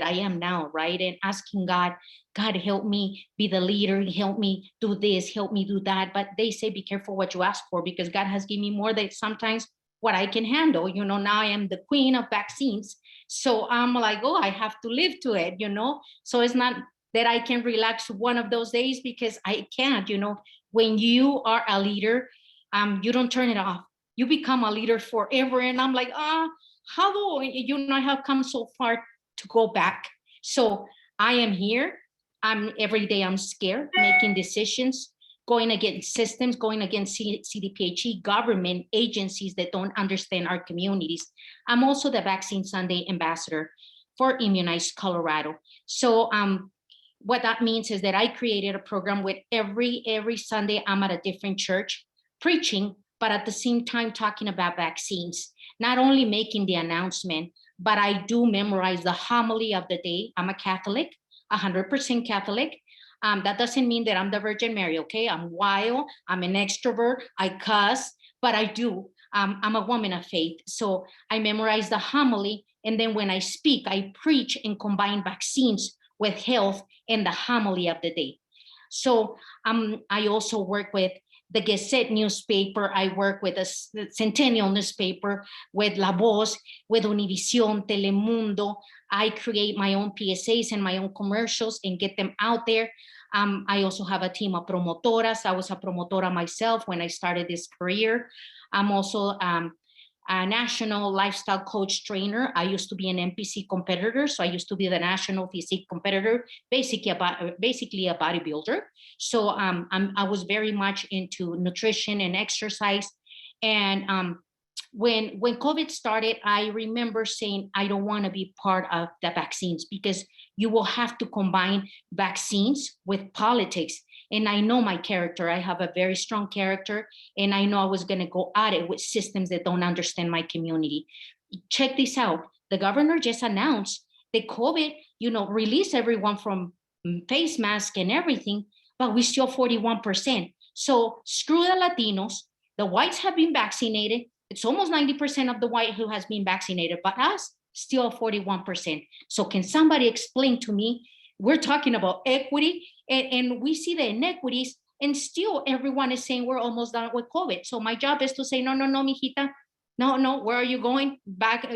Speaker 11: I am now, right? And asking God, help me be the leader, help me do this, help me do that. But they say, be careful what you ask for, because God has given me more than sometimes what I can handle. Now I am the queen of vaccines. So I'm like, oh, I have to live to it, So it's not that I can relax one of those days, because I can't, when you are a leader, you don't turn it off. You become a leader forever. And I'm like, how do I have come so far to go back? So I am here. Every day I'm scared, making decisions, going against systems, going against CDPHE, government agencies that don't understand our communities. I'm also the Vaccine Sunday ambassador for Immunize Colorado. So what that means is that I created a program with every Sunday I'm at a different church preaching, but at the same time talking about vaccines, not only making the announcement, but I do memorize the homily of the day. I'm a Catholic, 100% Catholic. That doesn't mean that I'm the Virgin Mary, okay? I'm wild, I'm an extrovert, I cuss, but I do. I'm a woman of faith. So I memorize the homily, and then when I speak, I preach and combine vaccines with health and the homily of the day. So I also work with the Gazette newspaper. I work with the Centennial newspaper, with La Voz, with Univision, Telemundo. I create my own PSAs and my own commercials and get them out there. I also have a team of promotoras. I was a promotora myself when I started this career. I'm also a national lifestyle coach trainer. I used to be an NPC competitor. So I used to be the national physique competitor, basically a bodybuilder. So I was very much into nutrition and exercise. And when COVID started, I remember saying, I don't want to be part of the vaccines because you will have to combine vaccines with politics. And I know my character. I have a very strong character, and I know I was going to go at it with systems that don't understand my community. Check this out. The governor just announced that COVID, release everyone from face mask and everything, but we still 41%. So screw the Latinos. The whites have been vaccinated. It's almost 90% of the white who has been vaccinated, but us still 41%. So can somebody explain to me, we're talking about equity and we see the inequities and still everyone is saying we're almost done with COVID. So my job is to say, no, mijita, no, where are you going? Back,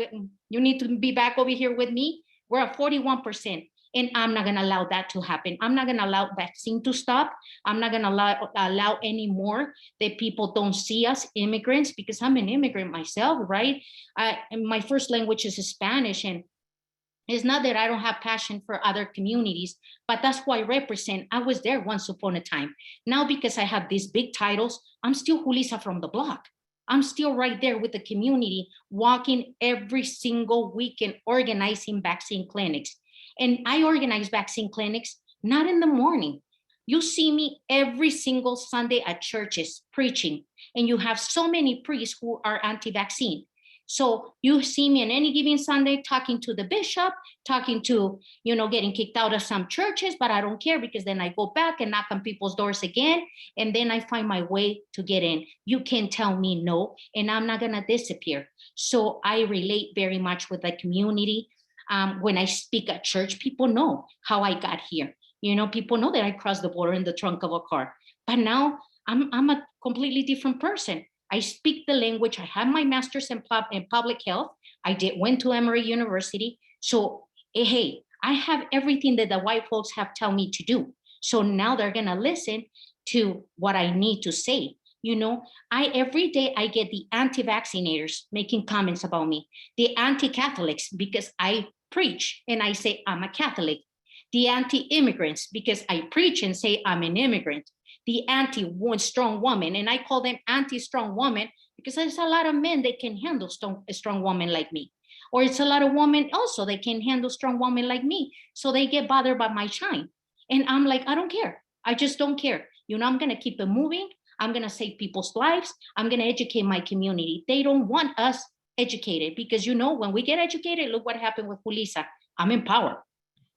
Speaker 11: you need to be back over here with me. We're at 41%. And I'm not going to allow that to happen. I'm not going to allow vaccine to stop. I'm not going to allow anymore that people don't see us immigrants, because I'm an immigrant myself, right? And my first language is Spanish, and it's not that I don't have passion for other communities, but that's who I represent. I was there once upon a time. Now, because I have these big titles, I'm still Julissa from the block. I'm still right there with the community, walking every single weekend, organizing vaccine clinics. And I organize vaccine clinics, not in the morning. You see me every single Sunday at churches preaching, and you have so many priests who are anti-vaccine. So you see me on any given Sunday talking to the bishop, talking to, getting kicked out of some churches, but I don't care, because then I go back and knock on people's doors again, and then I find my way to get in. You can't tell me no, and I'm not gonna disappear. So I relate very much with the community. When I speak at church, people know how I got here. People know that I crossed the border in the trunk of a car. But now I'm a completely different person. I speak the language. I have my master's in public health. Went to Emory University. So, hey, I have everything that the white folks have tell me to do. So now they're gonna listen to what I need to say. Every day I get the anti-vaccinators making comments about me, the anti-Catholics, because I preach and I say I'm a Catholic, the anti-immigrants, because I preach and say I'm an immigrant, the anti-strong woman, and I call them anti-strong woman because there's a lot of men that can handle a strong woman like me, or it's a lot of women also that can handle strong women like me, so they get bothered by my shine. And I'm like, I don't care. I just don't care. I'm gonna keep it moving. I'm gonna save people's lives. I'm gonna educate my community. They don't want us educated, because when we get educated, look what happened with Julissa. I'm in power.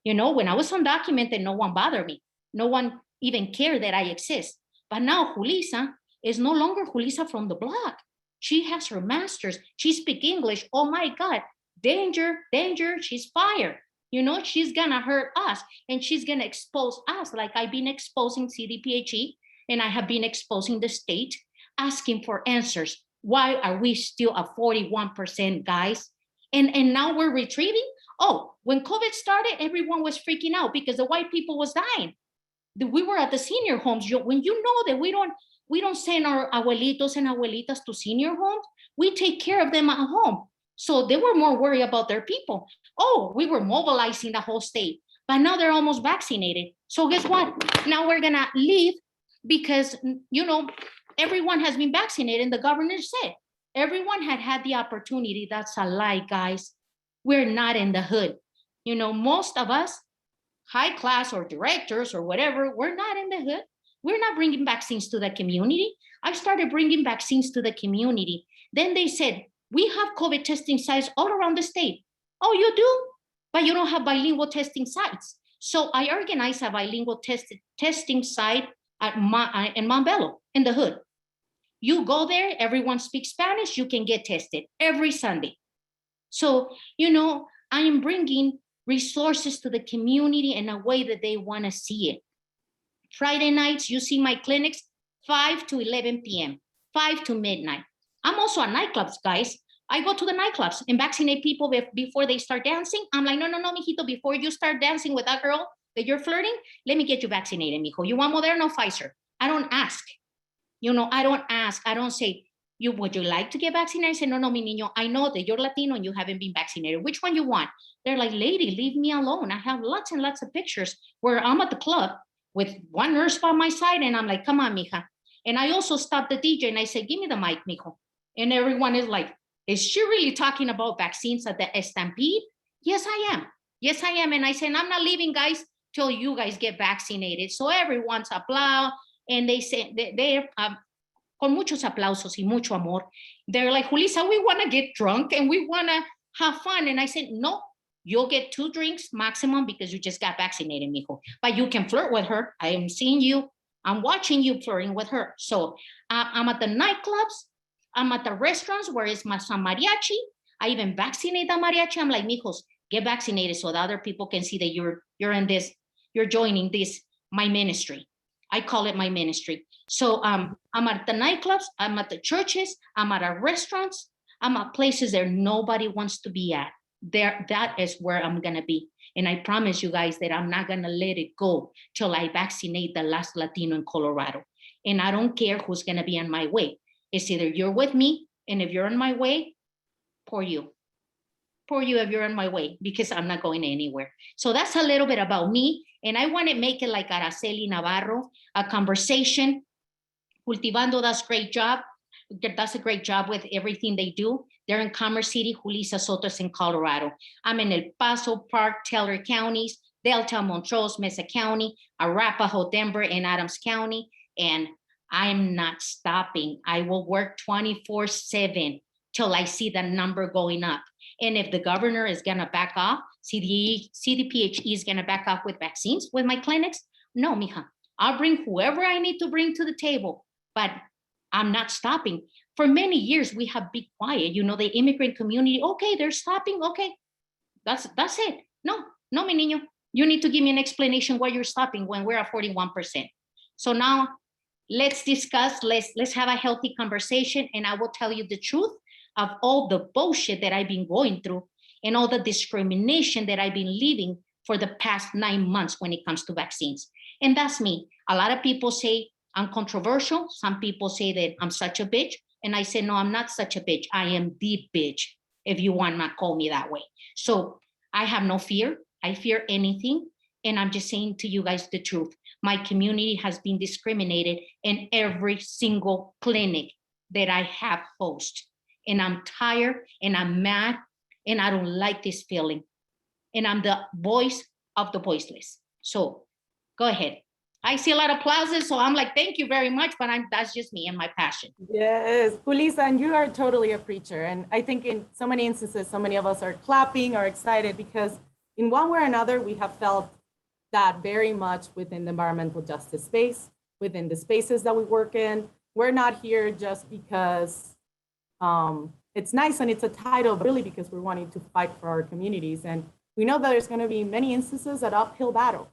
Speaker 11: When I was undocumented, no one bothered me. No one even cared that I exist. But now Julissa is no longer Julissa from the block. She has her master's. She speaks English. Oh my God, danger, danger. She's fired. She's gonna hurt us, and she's gonna expose us like I've been exposing CDPHE, and I have been exposing the state, asking for answers. Why are we still at 41%, guys? And now we're retrieving? Oh, when COVID started, everyone was freaking out because the white people was dying. We were at the senior homes. When that we don't send our abuelitos and abuelitas to senior homes, we take care of them at home. So they were more worried about their people. Oh, we were mobilizing the whole state, but now they're almost vaccinated. So guess what? Now we're gonna leave because, everyone has been vaccinated, and the governor said everyone had the opportunity. That's a lie, guys. We're not in the hood. Most of us, high class or directors or whatever, we're not in the hood. We're not bringing vaccines to the community. I started bringing vaccines to the community. Then they said, we have COVID testing sites all around the state. Oh, you do? But you don't have bilingual testing sites. So I organized a bilingual testing site in Montbello, in the hood. You go there, everyone speaks Spanish, you can get tested every Sunday. So, I am bringing resources to the community in a way that they want to see it. Friday nights, you see my clinics, 5 to 11 p.m., 5 to midnight. I'm also at nightclubs, guys. I go to the nightclubs and vaccinate people before they start dancing. I'm like, no, mijito, before you start dancing with that girl that you're flirting, let me get you vaccinated, mijo. You want Moderna or Pfizer? I don't ask. I don't ask. I don't say, would you like to get vaccinated? I say, no, mi niño, I know that you're Latino and you haven't been vaccinated. Which one you want? They're like, lady, leave me alone. I have lots and lots of pictures where I'm at the club with one nurse by my side, and I'm like, come on, mija. And I also stopped the DJ and I said, give me the mic, mijo. And everyone is like, is she really talking about vaccines at the Stampede? Yes, I am. Yes, I am. And I said, I'm not leaving, guys, till you guys get vaccinated. So everyone's applaud. And they say, they're con muchos aplausos y mucho amor. They're like, Julissa, we want to get drunk and we want to have fun. And I said, no, you'll get 2 drinks maximum because you just got vaccinated, mijo. But you can flirt with her. I am seeing you. I'm watching you flirting with her. So I'm at the nightclubs. I'm at the restaurants where it's some mariachi. I even vaccinate the mariachi. I'm like, mijos, get vaccinated so the other people can see that you're in this, you're joining this, my ministry. I call it my ministry. So I'm at the nightclubs, I'm at the churches, I'm at our restaurants, I'm at places that nobody wants to be at. There, that is where I'm gonna be. And I promise you guys that I'm not gonna let it go till I vaccinate the last Latino in Colorado. And I don't care who's gonna be on my way. It's either you're with me, and if you're on my way, poor you if you're on my way, because I'm not going anywhere. So that's a little bit about me. And I want to make it like Araceli Navarro, a conversation. Cultivando does great job. Does a great job with everything they do. They're in Commerce City. Julissa Soto is in Colorado. I'm in El Paso, Park, Teller counties, Delta, Montrose, Mesa County, Arapahoe, Denver, and Adams County. And I'm not stopping. I will work 24/7 till I see the number going up. And if the governor is gonna back off, CDPHE is gonna back off with vaccines with my clinics, no, mija. I'll bring whoever I need to bring to the table, but I'm not stopping. For many years, we have been quiet. You know, the immigrant community, okay, they're stopping, okay. That's it. No, mi niño. You need to give me an explanation why you're stopping when we're at 41%. So now let's discuss, let's have a healthy conversation, and I will tell you the truth of all the bullshit that I've been going through and all the discrimination that I've been living for the past 9 months when it comes to vaccines. And that's me. A lot of people say I'm controversial. Some people say that I'm such a bitch. And I say, no, I'm not such a bitch. I am the bitch, if you want to call me that way. So I have no fear. I fear anything. And I'm just saying to you guys the truth. My community has been discriminated in every single clinic that I have hosted. And I'm tired and I'm mad and I don't like this feeling. And I'm the voice of the voiceless. So go ahead. I see a lot of applauses, so I'm like, thank you very much, but that's just me and my passion.
Speaker 1: Yes, Julissa, and you are totally a preacher. And I think in so many instances, so many of us are clapping or excited because in one way or another, we have felt that very much within the environmental justice space, within the spaces that we work in. We're not here just because it's nice and it's a title, but really because we're wanting to fight for our communities. And we know that there's going to be many instances of uphill battle.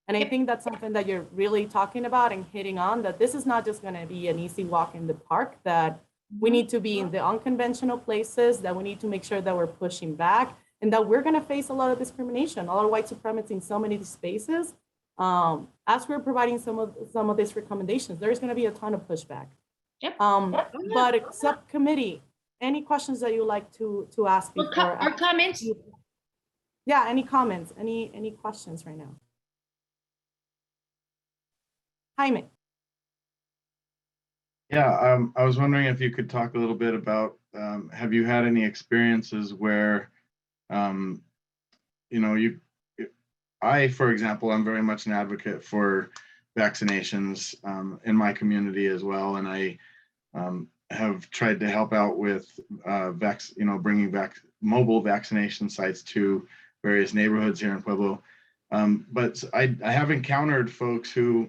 Speaker 1: And I think that's something that you're really talking about and hitting on, that this is not just going to be an easy walk in the park, that we need to be in the unconventional places, that we need to make sure that we're pushing back, and that we're going to face a lot of discrimination, a lot of white supremacy in so many spaces. As we're providing some of these recommendations, there's going to be a ton of pushback.
Speaker 11: Yep.
Speaker 1: But subcommittee, any questions that you like to ask before?
Speaker 11: Or comments?
Speaker 1: Yeah, any comments, any questions right now? Jaime.
Speaker 2: Yeah, I was wondering if you could talk a little bit about, have you had any experiences where, I, for example, I'm very much an advocate for vaccinations in my community as well. And I have tried to help out with bringing back mobile vaccination sites to various neighborhoods here in Pueblo. But I have encountered folks who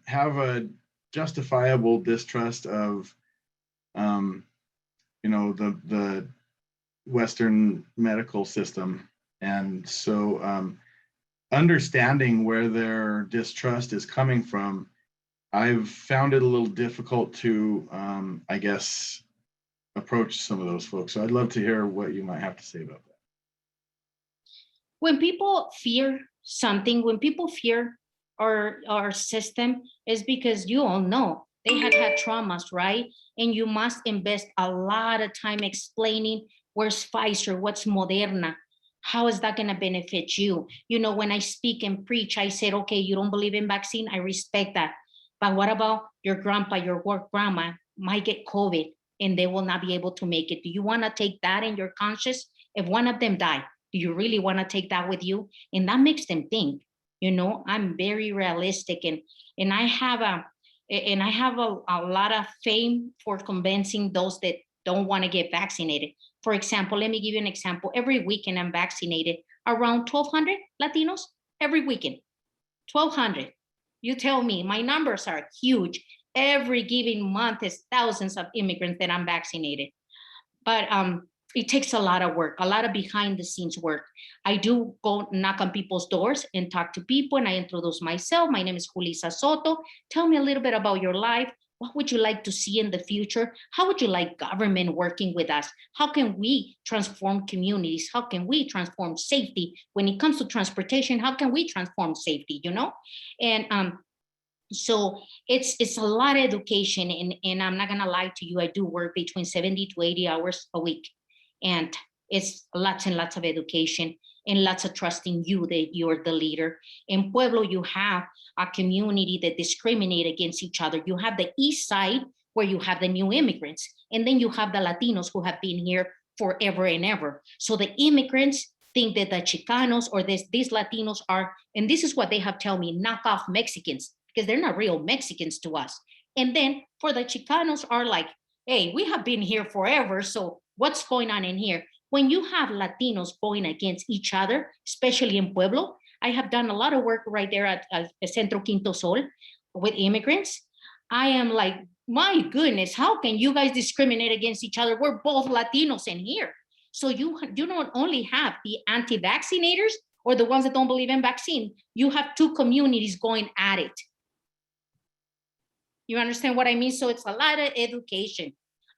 Speaker 2: have a justifiable distrust of, the Western medical system. And so understanding where their distrust is coming from, I've found it a little difficult to, approach some of those folks. So I'd love to hear what you might have to say about that.
Speaker 11: When people fear something, when people fear our system, is because you all know they have had traumas, right? And you must invest a lot of time explaining where's Pfizer, what's Moderna, how is that going to benefit you? You know, when I speak and preach, I said, okay, you don't believe in vaccine, I respect that. But what about your grandpa, your work grandma, might get COVID and they will not be able to make it. Do you want to take that in your conscience? If one of them died, do you really want to take that with you? And that makes them think. You know, I'm very realistic, and I have a lot of fame for convincing those that don't want to get vaccinated. For example, let me give you an example. Every weekend I'm vaccinated around 1,200 Latinos every weekend. 1,200. You tell me, my numbers are huge. Every given month is thousands of immigrants that I'm vaccinated. But it takes a lot of work, a lot of behind the scenes work. I do go knock on people's doors and talk to people, and I introduce myself. My name is Julissa Soto. Tell me a little bit about your life. What would you like to see in the future? How would you like government working with us? How can we transform communities? How can we transform safety? When it comes to transportation, how can we transform safety, you know? And so it's a lot of education, and I'm not gonna lie to you, I do work between 70 to 80 hours a week. And it's lots and lots of education and lots of trusting you that you're the leader. In Pueblo, you have a community that discriminate against each other. You have the east side where you have the new immigrants, and then you have the Latinos who have been here forever and ever. So the immigrants think that the Chicanos or these Latinos are, and this is what they have told me, knockoff Mexicans, because they're not real Mexicans to us. And then for the Chicanos are like, hey, we have been here forever, so what's going on in here? When you have Latinos going against each other, especially in Pueblo, I have done a lot of work right there at Centro Quinto Sol with immigrants. I am like, my goodness, how can you guys discriminate against each other? We're both Latinos in here. So you not only have the anti-vaccinators or the ones that don't believe in vaccine, you have two communities going at it. You understand what I mean? So it's a lot of education,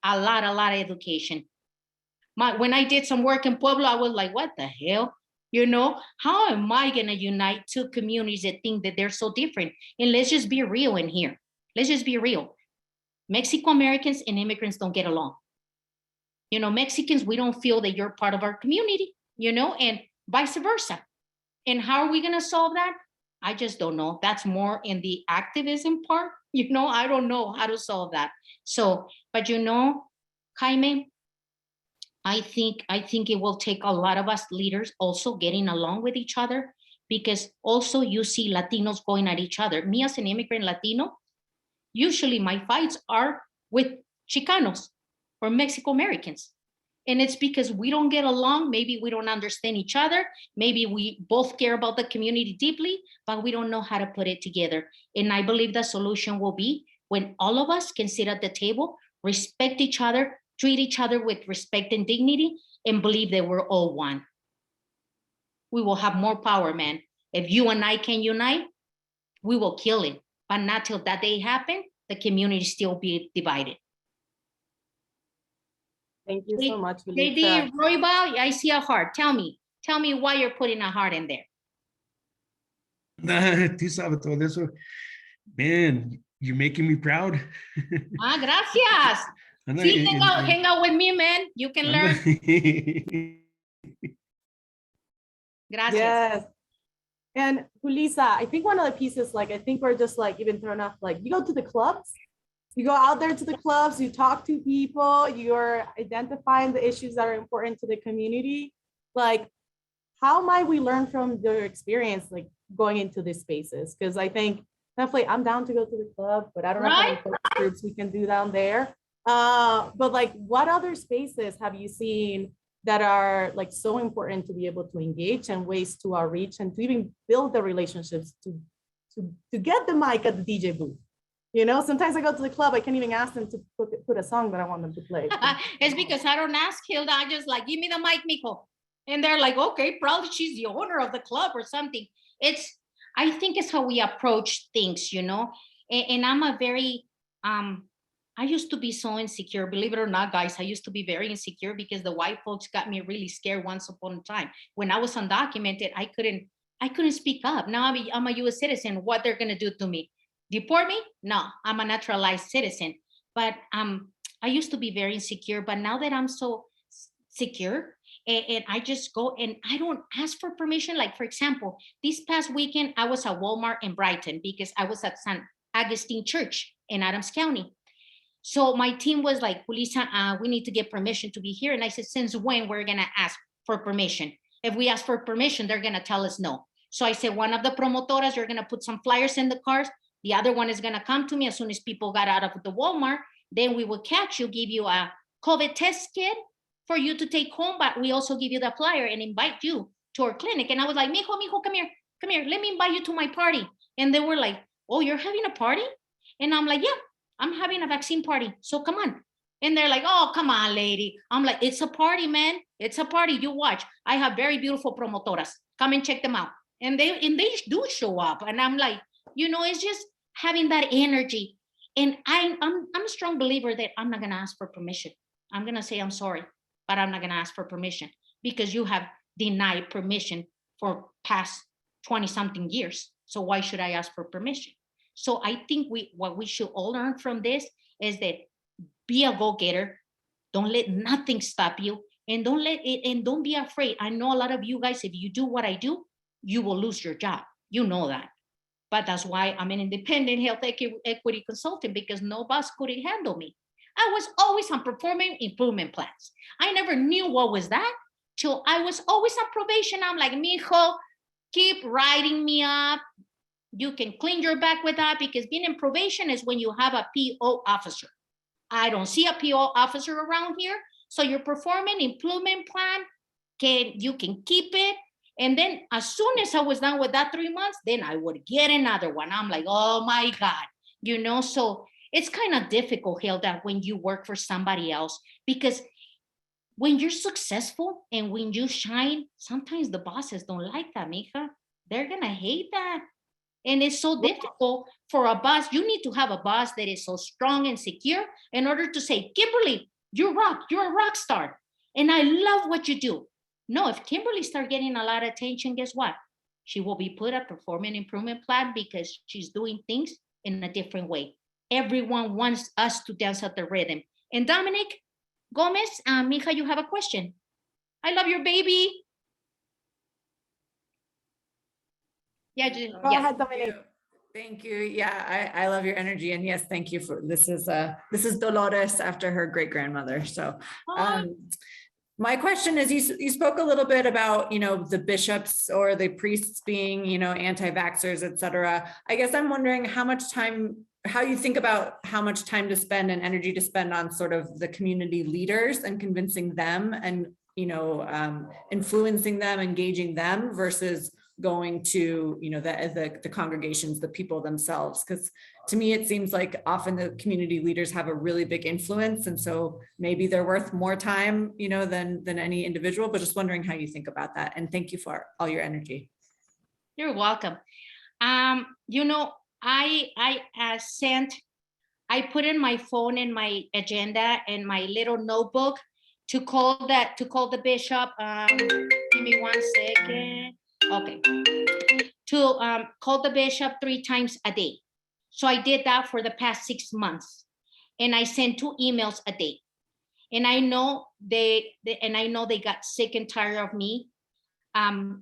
Speaker 11: a lot of education. When I did some work in Pueblo, I was like, what the hell? You know, how am I gonna unite two communities that think that they're so different? And let's just be real in here. Let's just be real. Mexico Americans and immigrants don't get along. You know, Mexicans, we don't feel that you're part of our community, you know, and vice versa. And how are we gonna solve that? I just don't know. That's more in the activism part. You know, I don't know how to solve that. So, but you know, Jaime, I think it will take a lot of us leaders also getting along with each other, because also you see Latinos going at each other. Me as an immigrant Latino, usually my fights are with Chicanos or Mexico Americans. And it's because we don't get along. Maybe we don't understand each other. Maybe we both care about the community deeply, but we don't know how to put it together. And I believe the solution will be when all of us can sit at the table, respect each other, treat each other with respect and dignity, and believe that we're all one. We will have more power, man. If you and I can unite, we will kill it. But not till that day happen, the community still be divided.
Speaker 1: Thank you so much,
Speaker 11: JD Roybal, I see a heart. Tell me why you're putting a heart in there.
Speaker 12: Tú sabes todo eso. Man, you're making me proud.
Speaker 11: Gracias. See, hang out with me, man. You can learn. Gracias.
Speaker 1: Yes. And Julissa, I think one of the pieces, like, I think we're just like even thrown off, like you go to the clubs, you go out there to the clubs, you talk to people, you're identifying the issues that are important to the community. Like, how might we learn from your experience, like going into these spaces? Because I think definitely I'm down to go to the club, but I don't know how many focus groups we can do down there. But like, what other spaces have you seen that are like so important to be able to engage and ways to outreach and to even build the relationships to get the mic at the DJ booth? You know, sometimes I go to the club, I can't even ask them to put a song that I want them to play.
Speaker 11: It's because I don't ask Hilda. I just like, give me the mic, Miko. And they're like, okay, probably she's the owner of the club or something. I think it's how we approach things, you know. And I'm a very, I used to be so insecure, believe it or not, guys. I used to be very insecure because the white folks got me really scared once upon a time. When I was undocumented, I couldn't speak up. Now I'm a US citizen. What they're gonna do to me? Deport me? No, I'm a naturalized citizen. But I used to be very insecure, but now that I'm so secure, and I just go and I don't ask for permission. Like, for example, this past weekend, I was at Walmart in Brighton because I was at San Augustine Church in Adams County. So my team was like, Julissa, we need to get permission to be here. And I said, since when we're gonna ask for permission? If we ask for permission, they're gonna tell us no. So I said, one of the promotoras, you're gonna put some flyers in the cars. The other one is gonna come to me as soon as people got out of the Walmart. Then we will catch you, give you a COVID test kit for you to take home, but we also give you the flyer and invite you to our clinic. And I was like, mijo, come here, let me invite you to my party. And they were like, oh, you're having a party? And I'm like, yeah, I'm having a vaccine party, so come on. And they're like, oh, come on, lady. I'm like, it's a party, man. It's a party. You watch. I have very beautiful promotoras. Come and check them out. And they do show up. And I'm like, it's just having that energy. And I'm a strong believer that I'm not gonna ask for permission. I'm gonna say I'm sorry, but I'm not gonna ask for permission because you have denied permission for past 20-something years. So why should I ask for permission? So I think what we should all learn from this is that be a go-getter. Don't let nothing stop you, and don't be afraid. I know a lot of you guys, if you do what I do, you will lose your job. You know that. But that's why I'm an independent health equity consultant, because no boss could handle me. I was always on performance improvement plans. I never knew what was that till I was always on probation. I'm like, mijo, keep writing me up. You can clean your back with that, because being in probation is when you have a PO officer. I don't see a PO officer around here. So your performance improvement plan, you can keep it. And then as soon as I was done with that 3 months, then I would get another one. I'm like, oh my God, so it's kind of difficult, Hilda, when you work for somebody else, because when you're successful and when you shine, sometimes the bosses don't like that, mija. They're gonna hate that. And it's so difficult for a boss. You need to have a boss that is so strong and secure in order to say, Kimberly, you're a rock star. And I love what you do. No, if Kimberly starts getting a lot of attention, guess what? She will be put a performance improvement plan because she's doing things in a different way. Everyone wants us to dance at the rhythm. And Dominic Gomez, mija, you have a question. I love your baby. Yeah,
Speaker 1: Go ahead, Dominic.
Speaker 13: Thank you. Yeah, I love your energy. And yes, thank you for this is Dolores after her great grandmother. So my question is, you spoke a little bit about, the bishops or the priests being, anti-vaxxers, et cetera. I guess I'm wondering how you think about how much time to spend and energy to spend on sort of the community leaders and convincing them and, influencing them, engaging them versus going to, the congregations, the people themselves. Because to me, it seems like often the community leaders have a really big influence. And so maybe they're worth more time, than any individual, but just wondering how you think about that. And thank you for all your energy.
Speaker 11: You're welcome. I put in my phone in my agenda and my little notebook to call the bishop. Give me 1 second. Okay. To call the bishop 3 times a day. So I did that for the past 6 months, and I sent 2 emails a day. And I know they got sick and tired of me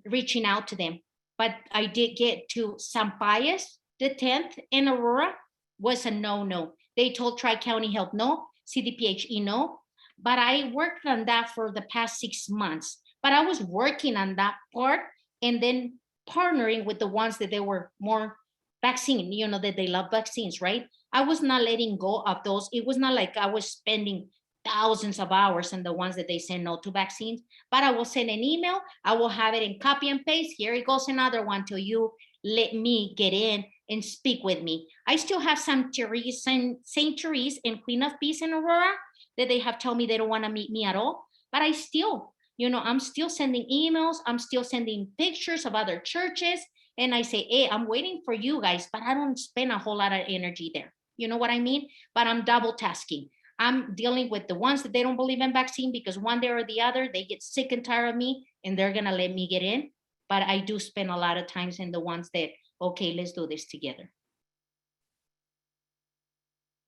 Speaker 11: reaching out to them. But I did get to San Pius, the 10th in Aurora, was a no. They told Tri-County Health no, CDPHE no. But I worked on that for the past 6 months. But I was working on that part and then partnering with the ones that they were more vaccine, that they love vaccines, right? I was not letting go of those. It was not like I was spending thousands of hours on the ones that they say no to vaccines, but I will send an email. I will have it in copy and paste. Here it goes, another one till you let me get in and speak with me. I still have some St. Therese and Queen of Peace in Aurora that they have told me they don't want to meet me at all, but I still, I'm still sending emails. I'm still sending pictures of other churches. And I say, hey, I'm waiting for you guys, but I don't spend a whole lot of energy there. You know what I mean? But I'm double tasking. I'm dealing with the ones that they don't believe in vaccine because one day or the other, they get sick and tired of me and they're going to let me get in. But I do spend a lot of times in the ones that, okay, let's do this together.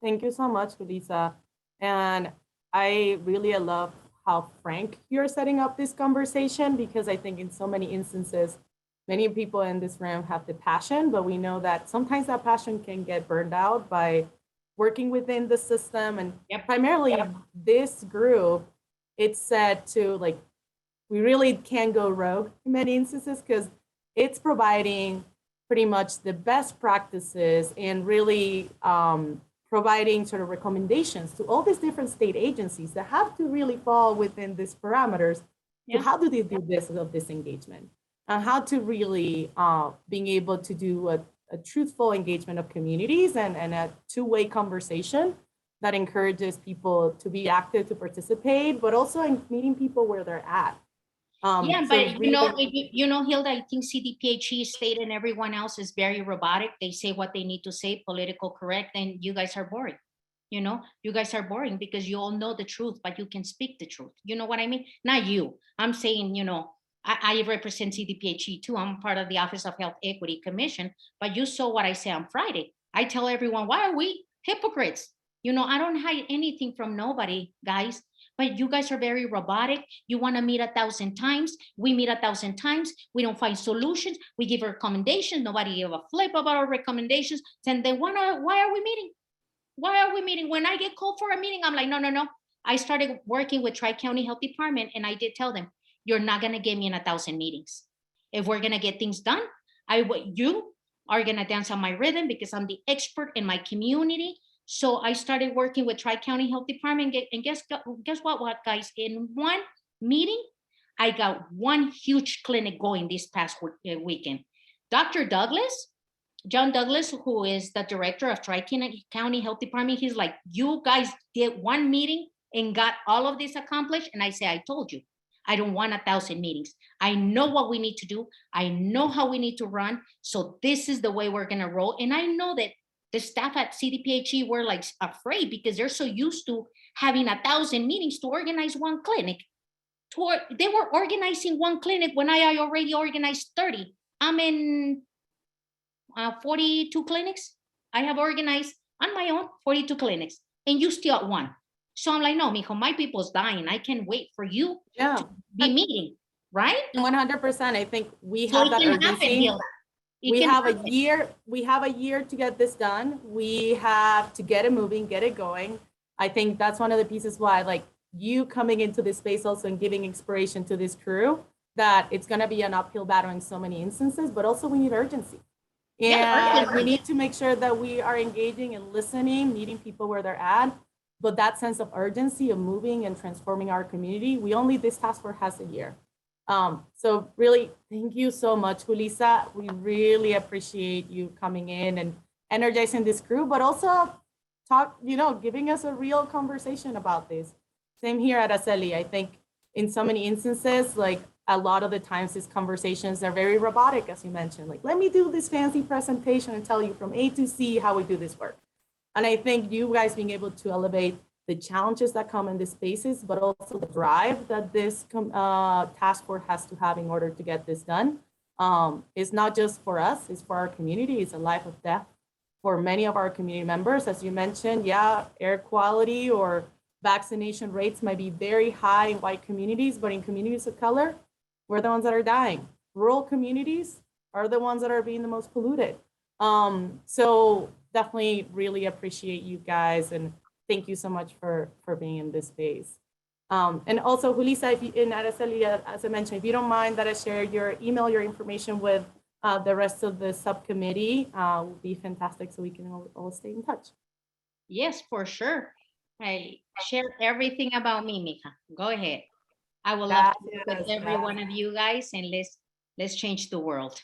Speaker 1: Thank you so much, Julissa. And I really love how frank you're setting up this conversation, because I think in so many instances, many people in this room have the passion, but we know that sometimes that passion can get burned out by working within the system. And
Speaker 11: Yep.
Speaker 1: primarily this group, it's said to like, we really can go rogue in many instances because it's providing pretty much the best practices and really providing sort of recommendations to all these different state agencies that have to really fall within these parameters.
Speaker 11: Yeah.
Speaker 1: So how do they do this of this engagement? And how to really being able to do a truthful engagement of communities and a two-way conversation that encourages people to be active, to participate, but also in meeting people where they're at.
Speaker 11: Yeah,
Speaker 1: So
Speaker 11: but
Speaker 1: really-
Speaker 11: you know, Hilda, I think CDPHE state and everyone else is very robotic. They say what they need to say, political correct, and you guys are boring. You know, you guys are boring because you all know the truth, but you can speak the truth. You know what I mean? Not you. I'm saying, you know, I represent CDPHE too. I'm part of the Office of Health Equity Commission, but you saw what I say on Friday. I tell everyone, why are we hypocrites? You know, I don't hide anything from nobody, guys. But you guys are very robotic. You want to meet 1,000 times. We meet 1,000 times. We don't find solutions. We give recommendations. Nobody give a flip about our recommendations. And then why are we meeting? Why are we meeting? When I get called for a meeting, I'm like, no. I started working with Tri-County Health Department, and I did tell them, you're not going to get me in 1,000 meetings. If we're going to get things done, you are going to dance on my rhythm because I'm the expert in my community. So I started working with Tri-County Health Department, and guess what, guys? In one meeting, I got one huge clinic going this past weekend. Dr. John Douglas, who is the director of Tri-County Health Department, he's like, you guys did one meeting and got all of this accomplished. And I say, I told you, I don't want 1,000 meetings. I know what we need to do. I know how we need to run. So this is the way we're going to roll. And I know that the staff at CDPHE were like afraid because they're so used to having 1,000 meetings to organize one clinic. They were organizing one clinic when I already organized 30. I'm in 42 clinics. I have organized on my own 42 clinics, and you still at one. So I'm like, no, mijo, my people's dying. I can't wait for you to be meeting, right?
Speaker 1: 100%. I think we
Speaker 11: So
Speaker 1: have that urgency. We have a year to get this done. We have to get it moving, get it going. I think that's one of the pieces why, like, you coming into this space also and giving inspiration to this crew, that it's going to be an uphill battle in so many instances, but also we need urgency. And we need to make sure that we are engaging and listening, meeting people where they're at. But that sense of urgency of moving and transforming our community, this task force has a year. So really, thank you so much, Julissa. We really appreciate you coming in and energizing this crew, but also giving us a real conversation about this. Same here at Araceli. I think in so many instances, like a lot of the times these conversations are very robotic, as you mentioned, like, let me do this fancy presentation and tell you from A to C how we do this work. And I think you guys being able to elevate the challenges that come in these spaces, but also the drive that this task force has to have in order to get this done. It's not just for us, it's for our community. It's a life or death for many of our community members. As you mentioned, air quality or vaccination rates might be very high in white communities, but in communities of color, we're the ones that are dying. Rural communities are the ones that are being the most polluted. So definitely really appreciate you guys, and thank you so much for being in this space. And also, Julissa, in Araceli, as I mentioned, if you don't mind that I share your email, your information with the rest of the subcommittee, would be fantastic so we can all stay in touch.
Speaker 11: Yes, for sure. I share everything about me, mija. Go ahead. I will love to work with every one of you guys, and let's change the world.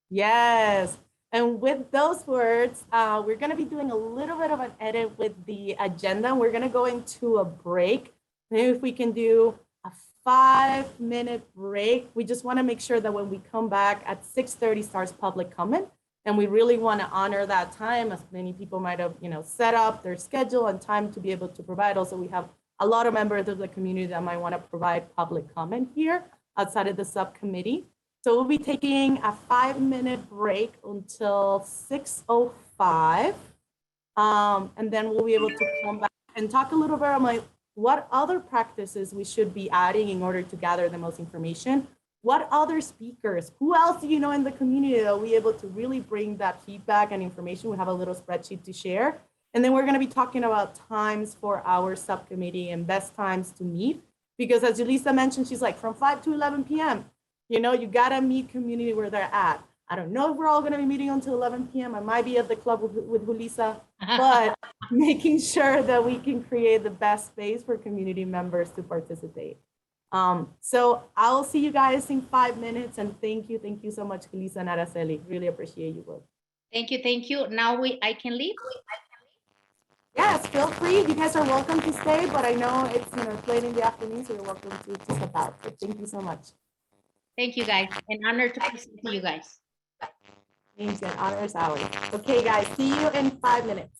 Speaker 1: Yes. And with those words, we're going to be doing a little bit of an edit with the agenda. We're going to go into a break. Maybe if we can do a 5-minute break. We just want to make sure that when we come back at 6:30 starts public comment. And we really want to honor that time, as many people might have, set up their schedule and time to be able to provide. Also, we have a lot of members of the community that might want to provide public comment here outside of the subcommittee. So we'll be taking a 5-minute break until 6:05. And then we'll be able to come back and talk a little bit about what other practices we should be adding in order to gather the most information. What other speakers, who else do you know in the community that will be able to really bring that feedback and information? We have a little spreadsheet to share. And then we're going to be talking about times for our subcommittee and best times to meet. Because as Julissa mentioned, she's like from 5 to 11 p.m. You know, you got to meet community where they're at. I don't know if we're all going to be meeting until 11 p.m. I might be at the club with Julissa, but making sure that we can create the best space for community members to participate. So I'll see you guys in 5 minutes. And thank you so much, Julissa and Araceli. Really appreciate you both.
Speaker 11: Thank you, thank you. Now I can leave?
Speaker 1: Yes, feel free. You guys are welcome to stay, but I know it's late in the afternoon, so you're welcome to step out. But thank you so much.
Speaker 11: Thank you, guys. An honor to present to you guys.
Speaker 1: Thanks, and honor is ours. Okay, guys, see you in 5 minutes.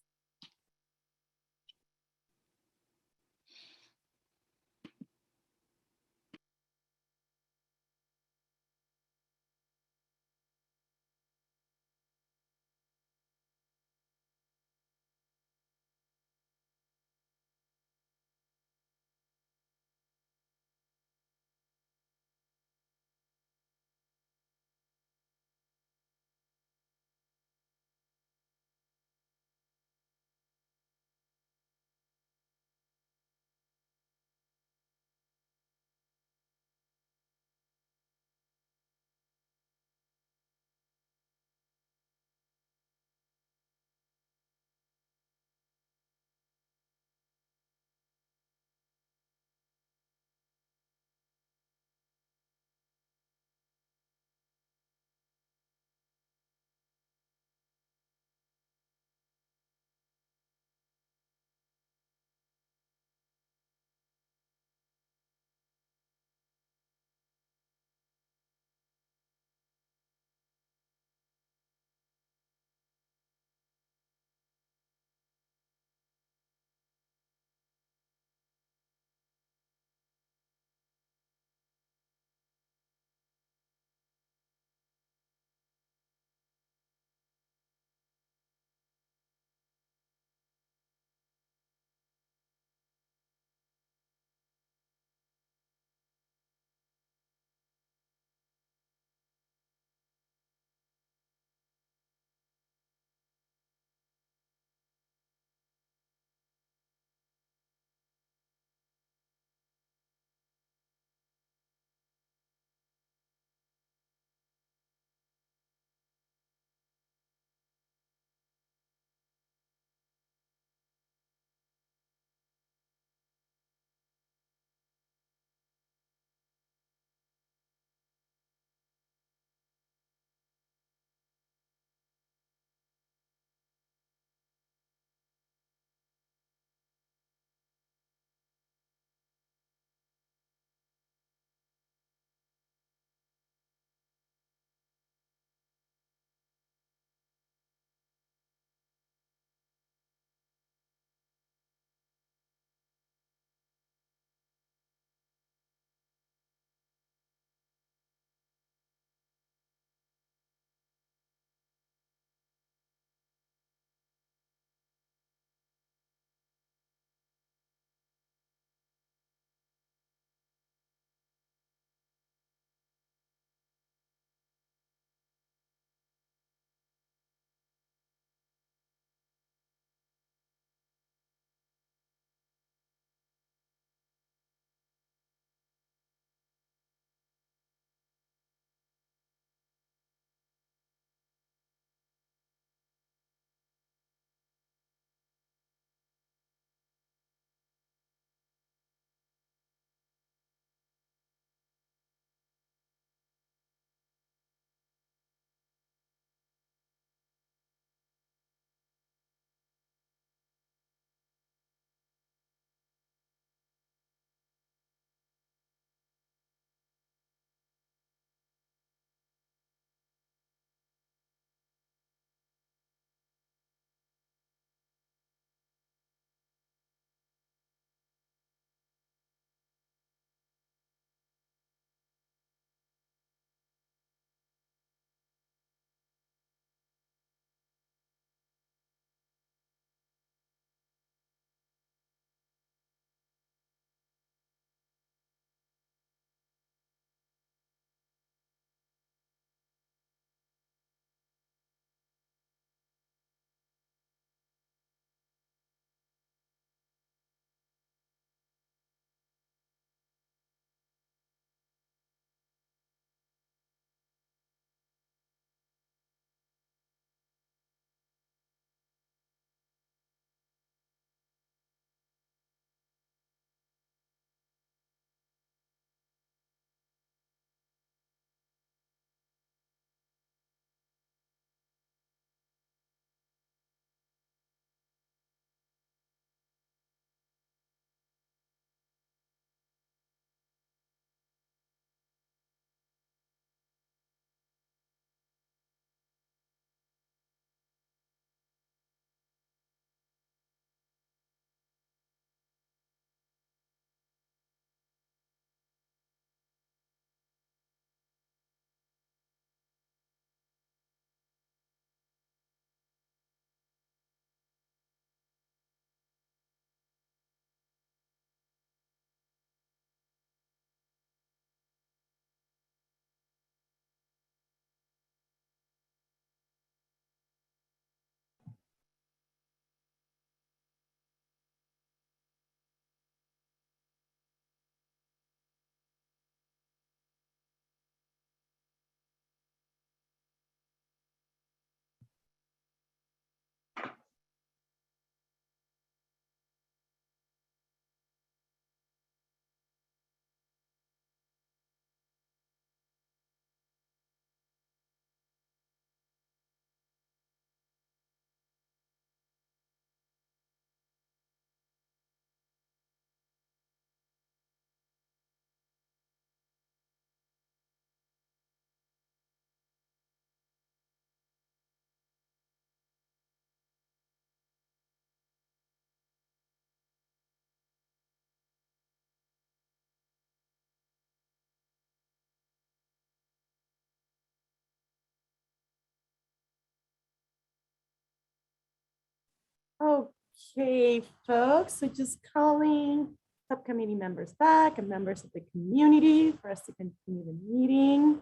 Speaker 1: Okay, folks, so just calling subcommittee members back and members of the community for us to continue the meeting.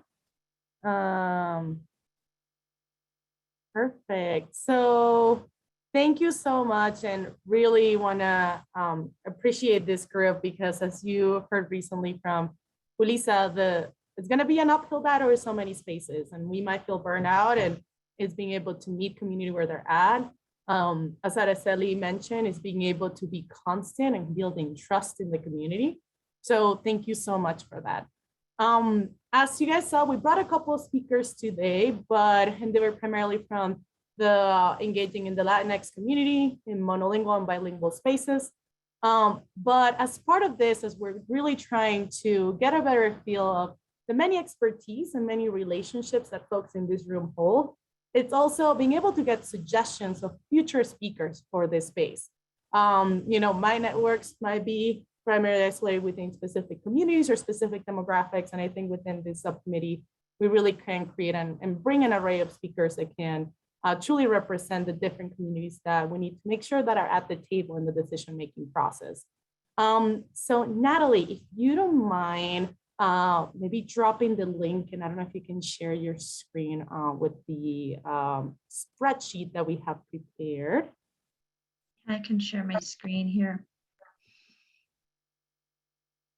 Speaker 1: Perfect. So thank you so much, and really want to appreciate this group, because as you heard recently from Julissa, it's going to be an uphill battle in so many spaces, and we might feel burnout, and it's being able to meet community where they're at. As Araceli mentioned, is being able to be constant and building trust in the community. So thank you so much for that. As you guys saw, we brought a couple of speakers today, and they were primarily from the engaging in the Latinx community in monolingual and bilingual spaces. But as part of this, as we're really trying to get a better feel of the many expertise and many relationships that folks in this room hold, it's also being able to get suggestions of future speakers for this space. My networks might be primarily isolated within specific communities or specific demographics. And I think within this subcommittee, we really can create and bring an array of speakers that can truly represent the different communities that we need to make sure that are at the table in the decision-making process. So Natalie, if you don't mind, maybe dropping the link, and I don't know if you can share your screen with the spreadsheet that we have prepared.
Speaker 4: I can share my screen here.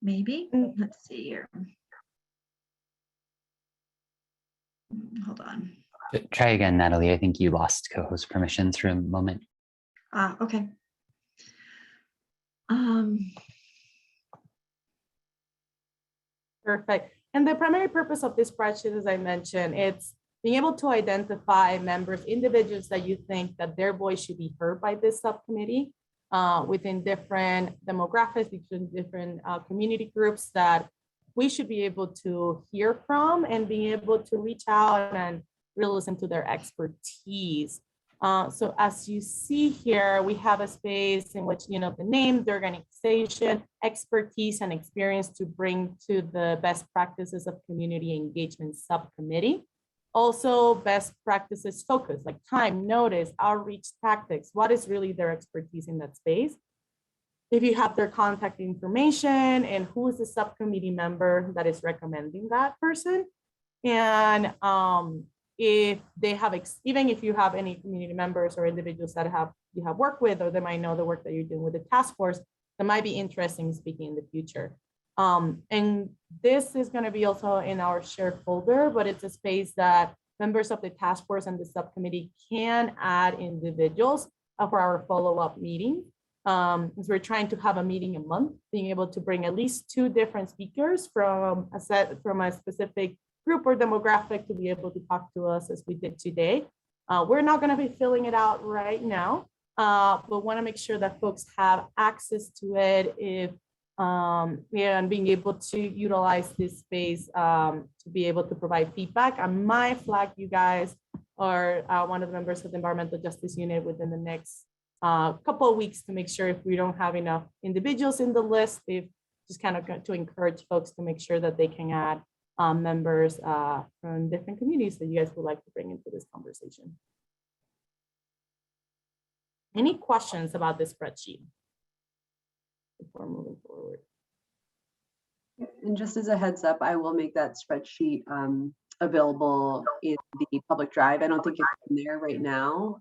Speaker 4: Maybe, let's see here. Hold on.
Speaker 14: Try again, Natalie. I think you lost co-host permissions for a moment.
Speaker 4: Okay.
Speaker 1: Perfect. And the primary purpose of this spreadsheet, as I mentioned, it's being able to identify members, individuals that you think that their voice should be heard by this subcommittee within different demographics, between different community groups that we should be able to hear from, and being able to reach out and really listen to their expertise. So as you see here, we have a space in which, the name, the organization, expertise, and experience to bring to the best practices of community engagement subcommittee. Also, best practices focus, like time, notice, outreach tactics. What is really their expertise in that space? If you have their contact information, and who is the subcommittee member that is recommending that person. And if they have, even if you have any community members or individuals that you have worked with, or they might know the work that you're doing with the task force, that might be interesting in speaking in the future. And this is going to be also in our shared folder, but it's a space that members of the task force and the subcommittee can add individuals for our follow-up meeting. Because we're trying to have a meeting a month, being able to bring at least 2 different speakers from a specific group or demographic to be able to talk to us as we did today. We're not going to be filling it out right now, but want to make sure that folks have access to it and being able to utilize this space to be able to provide feedback. I might flag you guys or one of the members of the Environmental Justice Unit within the next couple of weeks to make sure if we don't have enough individuals in the list, if just kind of to encourage folks to make sure that they can add members from different communities that you guys would like to bring into this conversation. Any questions about this spreadsheet before moving forward?
Speaker 15: And just as a heads up, I will make that spreadsheet available in the public drive. I don't think it's in there right now.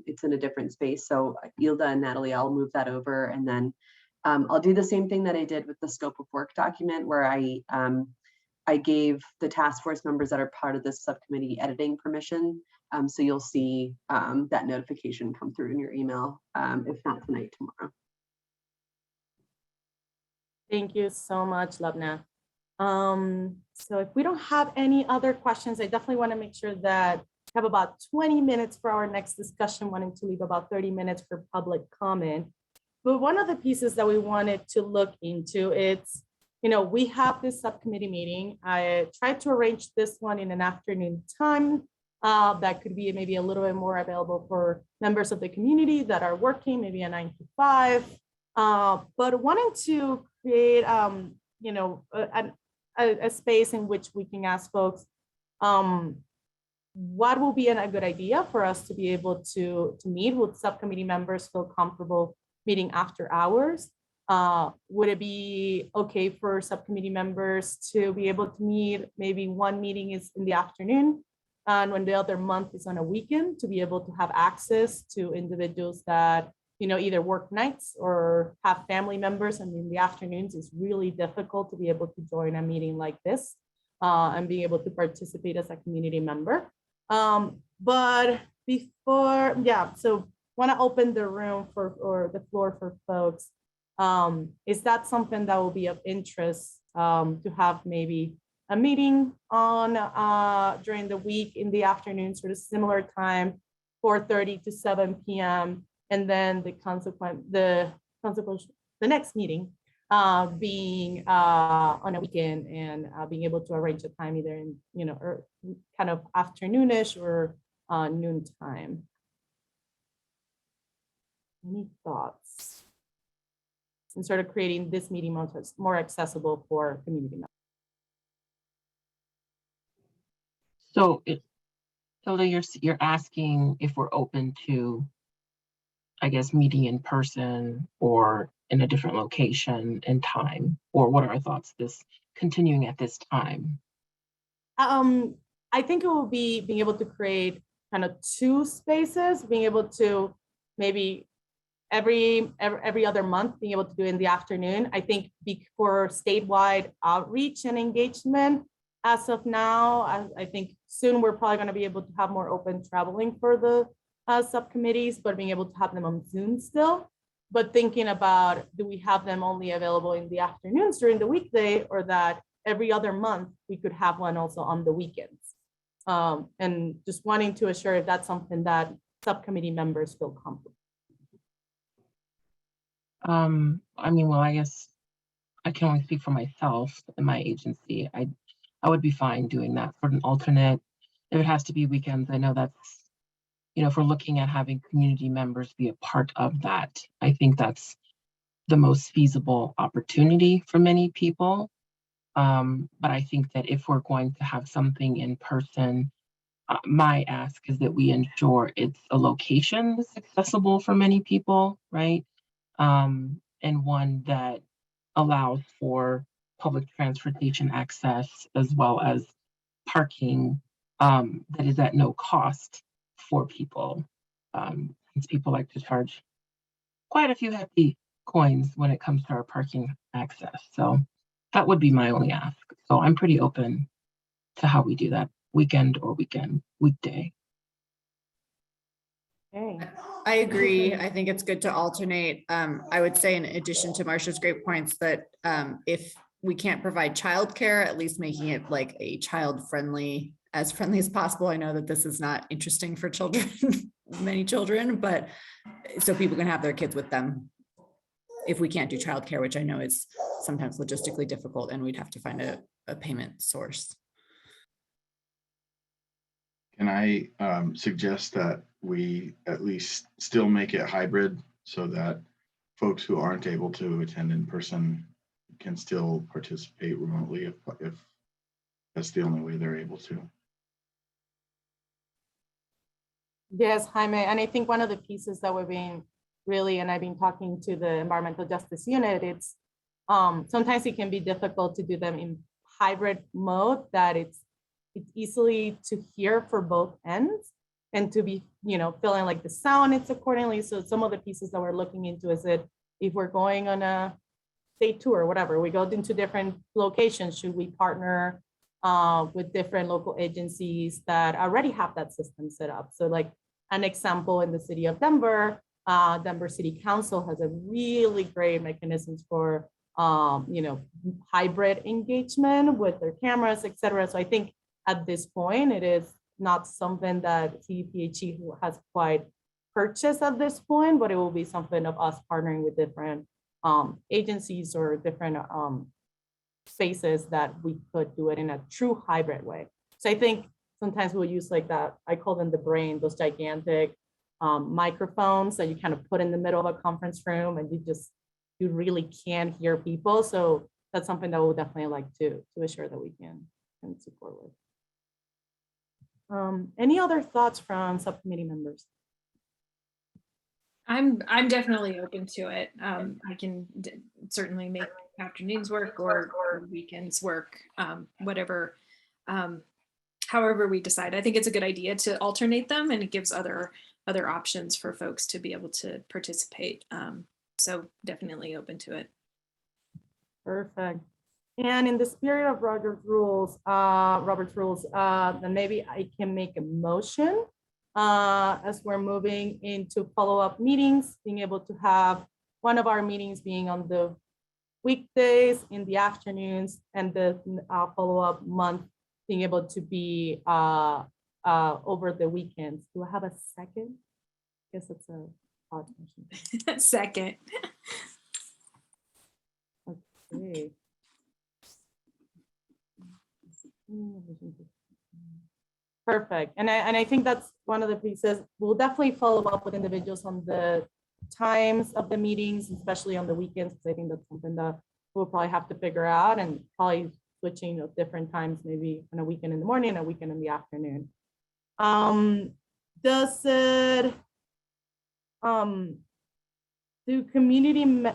Speaker 15: It's in a different space. So Ilda and Natalie, I'll move that over, and then I'll do the same thing that I did with the scope of work document, where I gave the task force members that are part of this subcommittee editing permission. So you'll see that notification come through in your email, if not tonight, tomorrow.
Speaker 1: Thank you so much, Labna. So if we don't have any other questions, I definitely want to make sure that we have about 20 minutes for our next discussion, wanting to leave about 30 minutes for public comment. But one of the pieces that we wanted to look into, it's, we have this subcommittee meeting. I tried to arrange this one in an afternoon time that could be maybe a little bit more available for members of the community that are working, maybe a 9 to 5, but wanting to create, a space in which we can ask folks what will be a good idea for us to be able to meet? Would subcommittee members feel comfortable meeting after hours? Would it be okay for subcommittee members to be able to meet, maybe one meeting is in the afternoon and when the other month is on a weekend, to be able to have access to individuals that, you know, either work nights or have family members, and in the afternoons it's really difficult to be able to join a meeting like this and being able to participate as a community member. But before, yeah, so want to open the room for, or the floor for folks. Is that something that will be of interest to have maybe a meeting on during the week in the afternoon, sort of similar time, 4:30 to 7 p.m. And then the next meeting being on a weekend, and being able to arrange a time either in, you know, or kind of afternoonish or noon time. Any thoughts? And sort of creating this meeting more accessible for community members.
Speaker 5: So you're asking if we're open to, I guess, meeting in person or in a different location and time, or what are our thoughts this continuing at this time?
Speaker 1: I think it will be being able to create kind of two spaces, being able to maybe every other month, being able to do it in the afternoon. I think for statewide outreach and engagement, as of now, I think soon we're probably going to be able to have more open traveling for the subcommittees, but being able to have them on Zoom still. But thinking about, do we have them only available in the afternoons during the weekday, or that every other month we could have one also on the weekends? And just wanting to assure if that's something that subcommittee members feel comfortable.
Speaker 5: I mean, well, I guess I can only speak for myself and my agency. I would be fine doing that for an alternate. If it has to be weekends, I know that's, you know, if we're looking at having community members be a part of that, I think that's the most feasible opportunity for many people. But I think that if we're going to have something in person, my ask is that we ensure it's a location that's accessible for many people, right? And one that allows for public transportation access, as well as parking that is at no cost for people. Since people like to charge quite a few hefty coins when it comes to our parking access. So that would be my only ask. So I'm pretty open to how we do that, weekend or weekday.
Speaker 1: Okay.
Speaker 13: I agree. I think it's good to alternate. I would say, in addition to Marcia's great points, that if we can't provide childcare, at least making it like a child-friendly, as friendly as possible. I know that this is not interesting for children, many children, but so people can have their kids with them. If we can't do childcare, which I know is sometimes logistically difficult, and we'd have to find a payment source.
Speaker 2: Can I suggest that we at least still make it hybrid, so that folks who aren't able to attend in person can still participate remotely if that's the only way they're able to?
Speaker 1: Yes, Jaime, and I think one of the pieces that we've been really, and I've been talking to the Environmental Justice Unit, it's sometimes it can be difficult to do them in hybrid mode, that it's easily to hear for both ends and to be, you know, feeling like the sound it's accordingly. So some of the pieces that we're looking into is that if we're going on a state tour or whatever, we go into different locations, should we partner with different local agencies that already have that system set up? So like an example, in the city of Denver, Denver City Council has a really great mechanisms for you know, hybrid engagement with their cameras, et cetera. So I think at this point, it is not something that CDPHE has quite purchased at this point, but it will be something of us partnering with different agencies or different spaces that we could do it in a true hybrid way. So I think sometimes we'll use like that, I call them the brain, those gigantic microphones that you kind of put in the middle of a conference room, and you really can hear people. So that's something that we'll definitely like to assure that we can support with. Any other thoughts from subcommittee members?
Speaker 3: I'm definitely open to it. I can certainly make afternoons work or weekends work, whatever, however we decide. I think it's a good idea to alternate them, and it gives other options for folks to be able to participate. So definitely open to it.
Speaker 1: Perfect. And in the spirit of Robert's rules, then maybe I can make a motion as we're moving into follow-up meetings, being able to have one of our meetings being on the weekdays in the afternoons, and the follow-up month being able to be over the weekends. Do I have a second? I guess it's a odd motion.
Speaker 3: Second.
Speaker 1: Okay. Perfect. And I think that's one of the pieces. We'll definitely follow up with individuals on the times of the meetings, especially on the weekends, because I think that's something that we'll probably have to figure out, and probably switching at different times, maybe on a weekend in the morning and a weekend in the afternoon. Do community,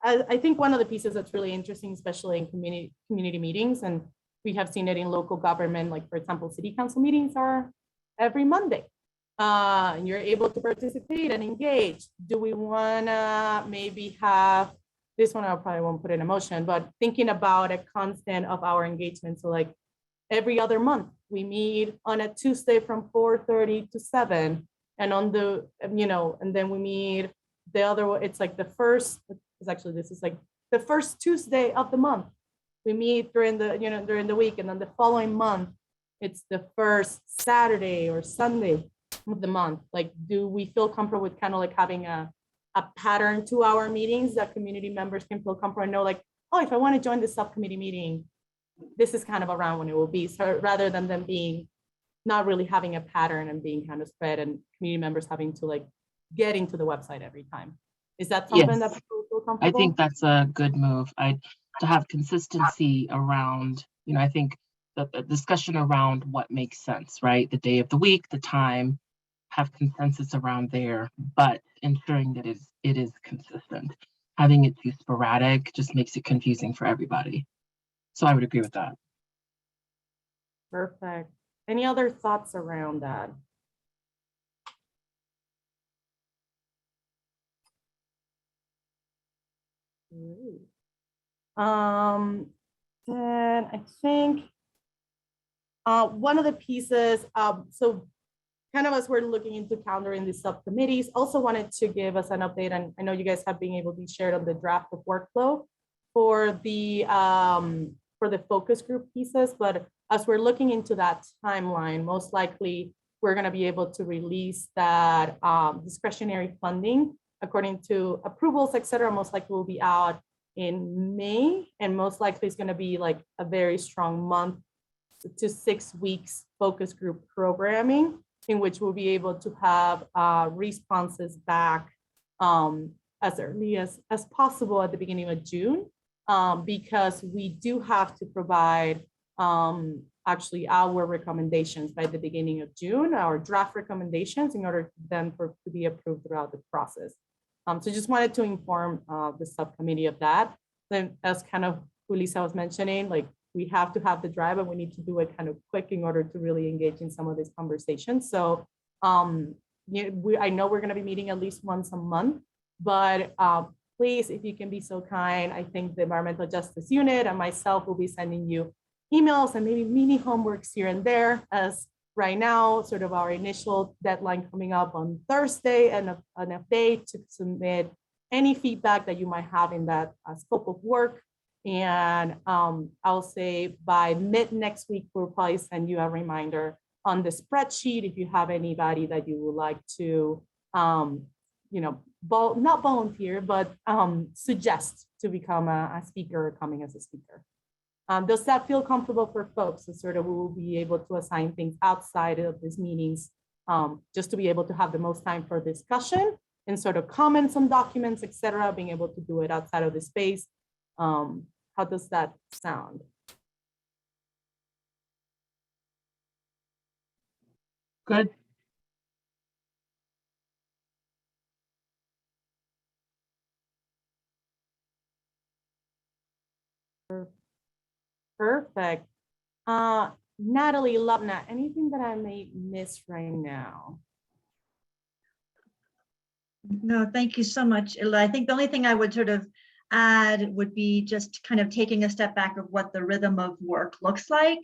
Speaker 1: I think one of the pieces that's really interesting, especially in community meetings, and we have seen it in local government, like for example, city council meetings are every Monday. And you're able to participate and engage. Do we wanna maybe have, this one I probably won't put in a motion, but thinking about a constant of our engagement. So like every other month, we meet on a Tuesday from 4:30 to 7. And on the, and then we meet the other, it's like the first, this is like the first Tuesday of the month. We meet during the week, and then the following month, it's the first Saturday or Sunday of the month. Like, do we feel comfortable with kind of like having a pattern to our meetings that community members can feel comfortable and know, like, oh, if I want to join the subcommittee meeting, this is kind of around when it will be. So rather than them being not really having a pattern and being kind of spread, and community members having to like get into the website every time. Is that something that people feel comfortable?
Speaker 5: I think that's a good move. To have consistency around, I think the discussion around what makes sense, right? The day of the week, the time, have consensus around there, but ensuring that it is consistent. Having it too sporadic just makes it confusing for everybody. So I would agree with that.
Speaker 1: Perfect. Any other thoughts around that? Great. Then I think one of the pieces, so kind of as we're looking into calendaring these subcommittees, also wanted to give us an update. And I know you guys have been able to be shared on the draft of workflow for the focus group pieces, but as we're looking into that timeline, most likely we're going to be able to release that discretionary funding according to approvals, et cetera. Most likely will be out in May, and most likely it's going to be like a very strong month to 6 weeks focus group programming, in which we'll be able to have responses back as early as possible at the beginning of June, because we do have to provide actually our recommendations by the beginning of June, our draft recommendations, in order for them to be approved throughout the process. So just wanted to inform the subcommittee of that. Then, as kind of Julissa was mentioning, like we have to have the drive, and we need to do it kind of quick in order to really engage in some of these conversations. So I know we're going to be meeting at least once a month, but please, if you can be so kind, I think the Environmental Justice Unit and myself will be sending you emails and maybe mini homeworks here and there, as right now, sort of our initial deadline coming up on Thursday, and an update to submit any feedback that you might have in that scope of work. And I'll say by mid next week, we'll probably send you a reminder on the spreadsheet if you have anybody that you would like to, not volunteer, but suggest to become a speaker or coming as a speaker. Does that feel comfortable for folks? So sort of we will be able to assign things outside of these meetings, just to be able to have the most time for discussion and sort of comments on documents, et cetera, being able to do it outside of the space. How does that sound?
Speaker 5: Good.
Speaker 1: Perfect. Natalie, Lubna, anything that I may miss right now?
Speaker 4: No, thank you so much, Ilda. I think the only thing I would sort of add would be just kind of taking a step back of what the rhythm of work looks like.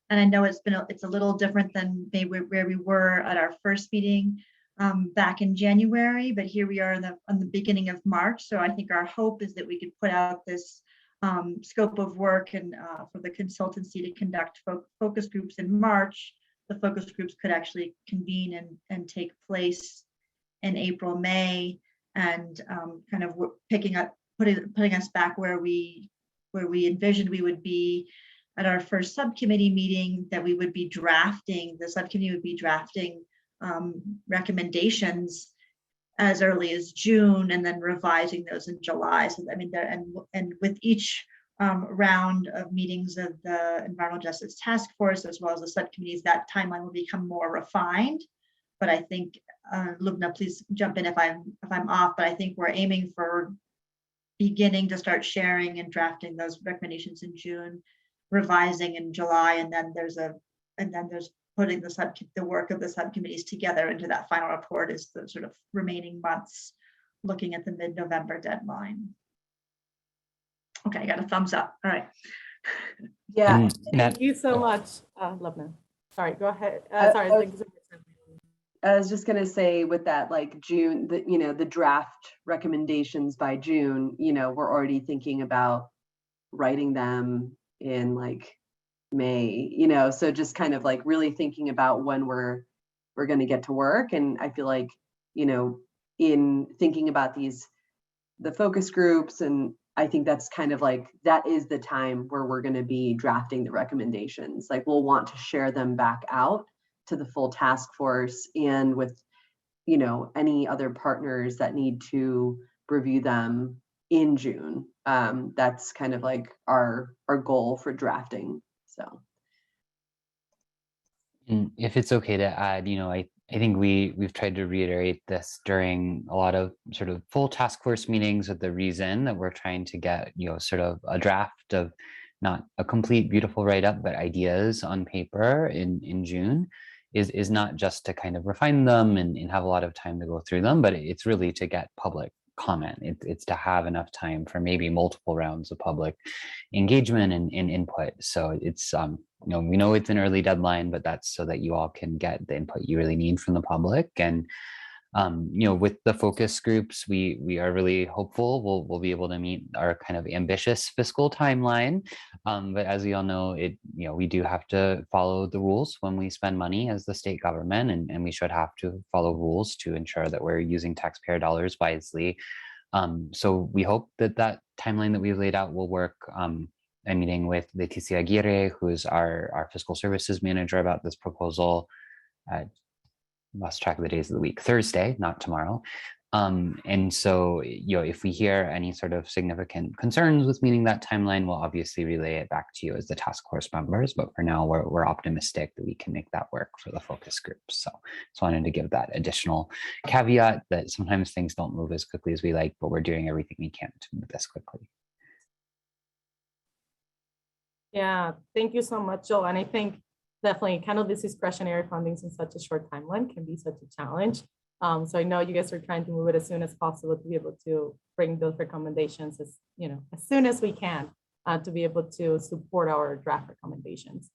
Speaker 4: And I know it's a little different than maybe where we were at our first meeting back in January, but here we are on the beginning of March. So I think our hope is that we could put out this scope of work and for the consultancy to conduct focus groups in March. The focus groups could actually convene and take place in April, May, and kind of putting us back where we envisioned we would be at our first subcommittee meeting, that we would be drafting, the subcommittee would be drafting recommendations as early as June and then revising those in July. So I mean, and with each round of meetings of the Environmental Justice Task Force, as well as the subcommittees, that timeline will become more refined. But I think, Lubna, please jump in if I'm off, but I think we're aiming for beginning to start sharing and drafting those recommendations in June, revising in July, and then there's putting the work of the subcommittees together into that final report is the sort of remaining months, looking at the mid-November deadline. Okay, I got a thumbs up. All right.
Speaker 15: Yeah.
Speaker 1: Thank you so much, Lubna. Sorry, go ahead. Sorry, thank you so much.
Speaker 15: I was just gonna say with that, like June, the draft recommendations by June, we're already thinking about writing them in like May, so just kind of like really thinking about when we're going to get to work. And I feel like, in thinking about the focus groups, and I think that's kind of like, that is the time where we're going to be drafting the recommendations. Like we'll want to share them back out to the full task force and with, any other partners that need to review them in June. That's kind of like our goal for drafting. So.
Speaker 14: And if it's okay to add, I think we've tried to reiterate this during a lot of sort of full task force meetings, with the reason that we're trying to get, sort of a draft of not a complete beautiful write-up, but ideas on paper in June is not just to kind of refine them and have a lot of time to go through them, but it's really to get public comment. It's to have enough time for maybe multiple rounds of public engagement and input. So it's, we know it's an early deadline, but that's so that you all can get the input you really need from the public. And with the focus groups, we are really hopeful we'll be able to meet our kind of ambitious fiscal timeline. But as we all know, we do have to follow the rules when we spend money as the state government, and we should have to follow rules to ensure that we're using taxpayer dollars wisely. So we hope that timeline that we've laid out will work. I'm meeting with Leticia Aguirre, who's our fiscal services manager, about this proposal. Lost track of the days of the week, Thursday, not tomorrow. And so, if we hear any sort of significant concerns with meeting that timeline, we'll obviously relay it back to you as the task force members. But for now, we're optimistic that we can make that work for the focus groups. So just wanted to give that additional caveat that sometimes things don't move as quickly as we like, but we're doing everything we can to move this quickly.
Speaker 1: Yeah, thank you so much, Joel. And I think definitely kind of this discretionary funding in such a short timeline can be such a challenge. So I know you guys are trying to move it as soon as possible to be able to bring those recommendations as soon as we can to be able to support our draft recommendations.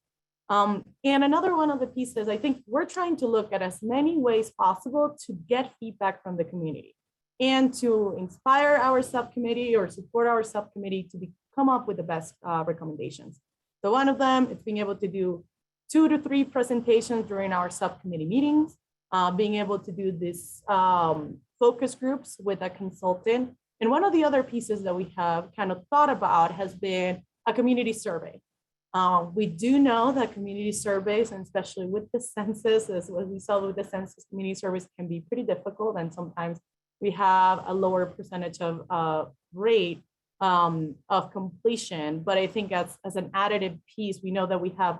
Speaker 1: And another one of the pieces, I think we're trying to look at as many ways possible to get feedback from the community and to inspire our subcommittee or support our subcommittee to come up with the best recommendations. So one of them is being able to do 2 to 3 presentations during our subcommittee meetings, being able to do this focus groups with a consultant. And one of the other pieces that we have kind of thought about has been a community survey. We do know that community surveys, and especially with the census, as what we saw with the census, community surveys can be pretty difficult, and sometimes we have a lower percentage of rate of completion. But I think as an additive piece, we know that we have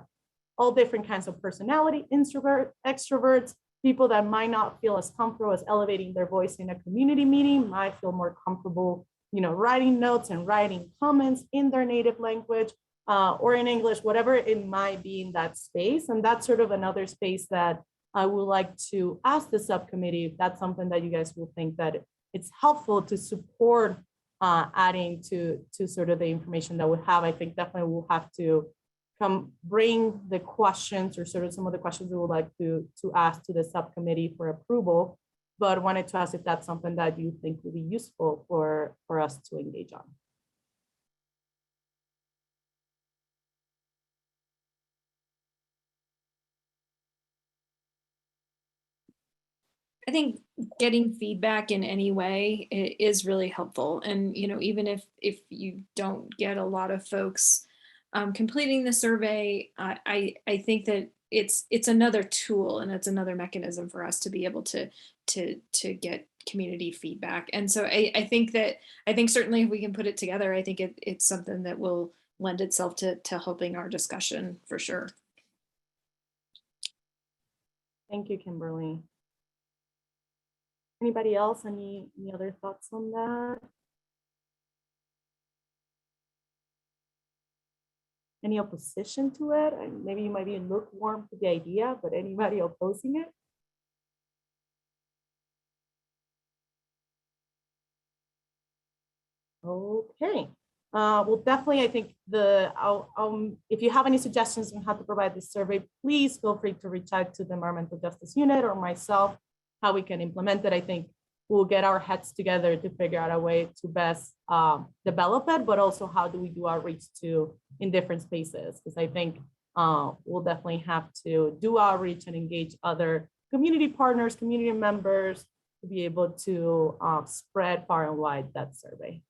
Speaker 1: all different kinds of personality, introvert, extroverts, people that might not feel as comfortable as elevating their voice in a community meeting might feel more comfortable, writing notes and writing comments in their native language or in English, whatever it might be in that space. And that's sort of another space that I would like to ask the subcommittee if that's something that you guys will think that it's helpful to support adding to sort of the information that we have. I think definitely we'll have to bring the questions or sort of some of the questions we would like to ask to the subcommittee for approval, but wanted to ask if that's something that you think would be useful for us to engage on.
Speaker 3: I think getting feedback in any way is really helpful. And, even if you don't get a lot of folks completing the survey, I think that it's another tool and it's another mechanism for us to be able to get community feedback. And so I think certainly if we can put it together, I think it's something that will lend itself to helping our discussion for sure.
Speaker 1: Thank you, Kimberly. Anybody else? Any other thoughts on that? Any opposition to it? And maybe you might be lukewarm to the idea, but anybody opposing it? Okay. Well, definitely, I think if you have any suggestions on how to provide this survey, please feel free to reach out to the Environmental Justice Unit or myself, how we can implement it. I think we'll get our heads together to figure out a way to best develop it, but also how do we do outreach in different spaces? Because I think we'll definitely have to do outreach and engage other community partners, community members to be able to spread far and wide that survey.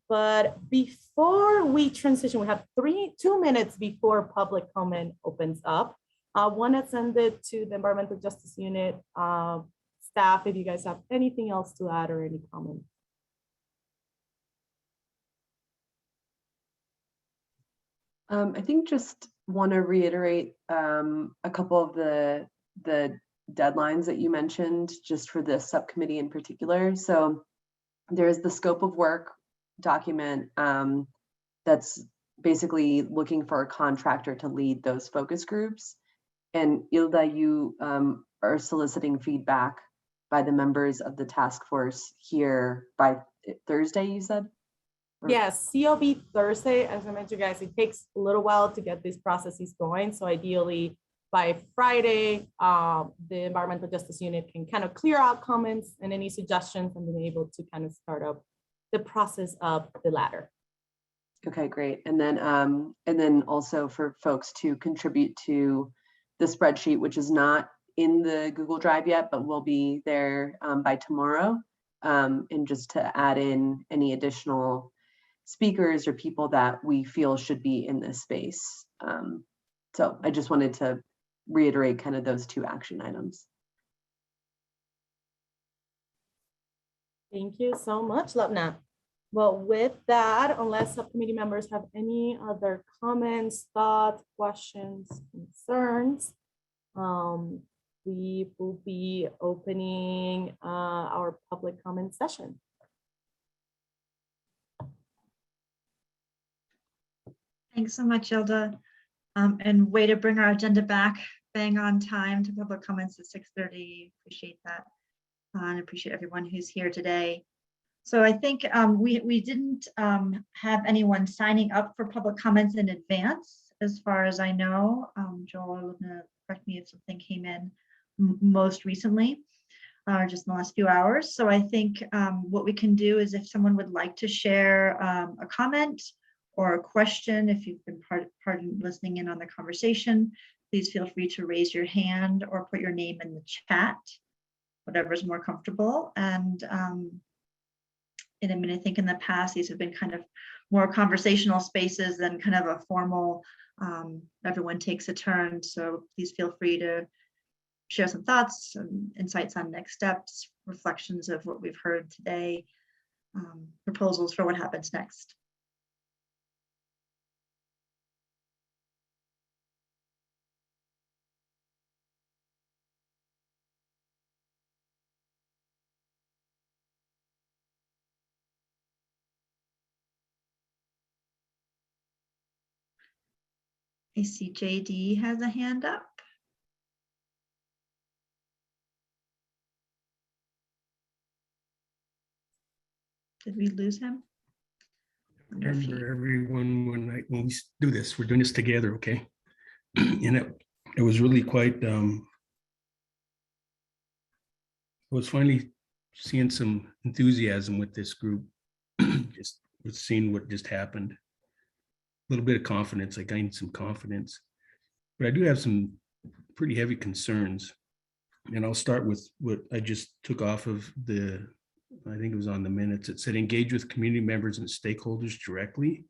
Speaker 1: But before we transition, we have 2 minutes before public comment opens up. I want to send it to the Environmental Justice Unit staff if you guys have anything else to add or any comments.
Speaker 15: I think just want to reiterate a couple of the deadlines that you mentioned just for this subcommittee in particular. So there's the scope of work document that's basically looking for a contractor to lead those focus groups. And Ilda, you are soliciting feedback by the members of the task force here by Thursday, you said?
Speaker 1: Yes, COB Thursday. As I mentioned, guys, it takes a little while to get these processes going. So ideally by Friday, the Environmental Justice Unit can kind of clear out comments and any suggestions and be able to kind of start up the process of the ladder.
Speaker 15: Okay, great. And then also for folks to contribute to the spreadsheet, which is not in the Google Drive yet, but will be there by tomorrow. And just to add in any additional speakers or people that we feel should be in this space. So I just wanted to reiterate kind of those 2 action items.
Speaker 1: Thank you so much, Lubna. Well, with that, unless subcommittee members have any other comments, thoughts, questions, concerns, we will be opening our public comment session.
Speaker 4: Thanks so much, Ilda. And way to bring our agenda back bang on time to public comments at 6:30. Appreciate that. And appreciate everyone who's here today. So I think we didn't have anyone signing up for public comments in advance, as far as I know. Joel, correct me if something came in most recently, just in the last few hours. So I think what we can do is if someone would like to share a comment or a question, if you've been part listening in on the conversation, please feel free to raise your hand or put your name in the chat, whatever's more comfortable. And I mean, I think in the past, these have been kind of more conversational spaces than kind of a formal, everyone takes a turn. So please feel free to share some thoughts and insights on next steps, reflections of what we've heard today, proposals for what happens next. I see JD has a hand up. Did we lose him?
Speaker 12: Remember everyone when we do this, we're doing this together, okay? And it was really quite I was finally seeing some enthusiasm with this group, just with seeing what just happened. A little bit of confidence. I gained some confidence, but I do have some pretty heavy concerns. And I'll start with what I just took off of I think it was on the minutes. It said engage with community members and stakeholders directly.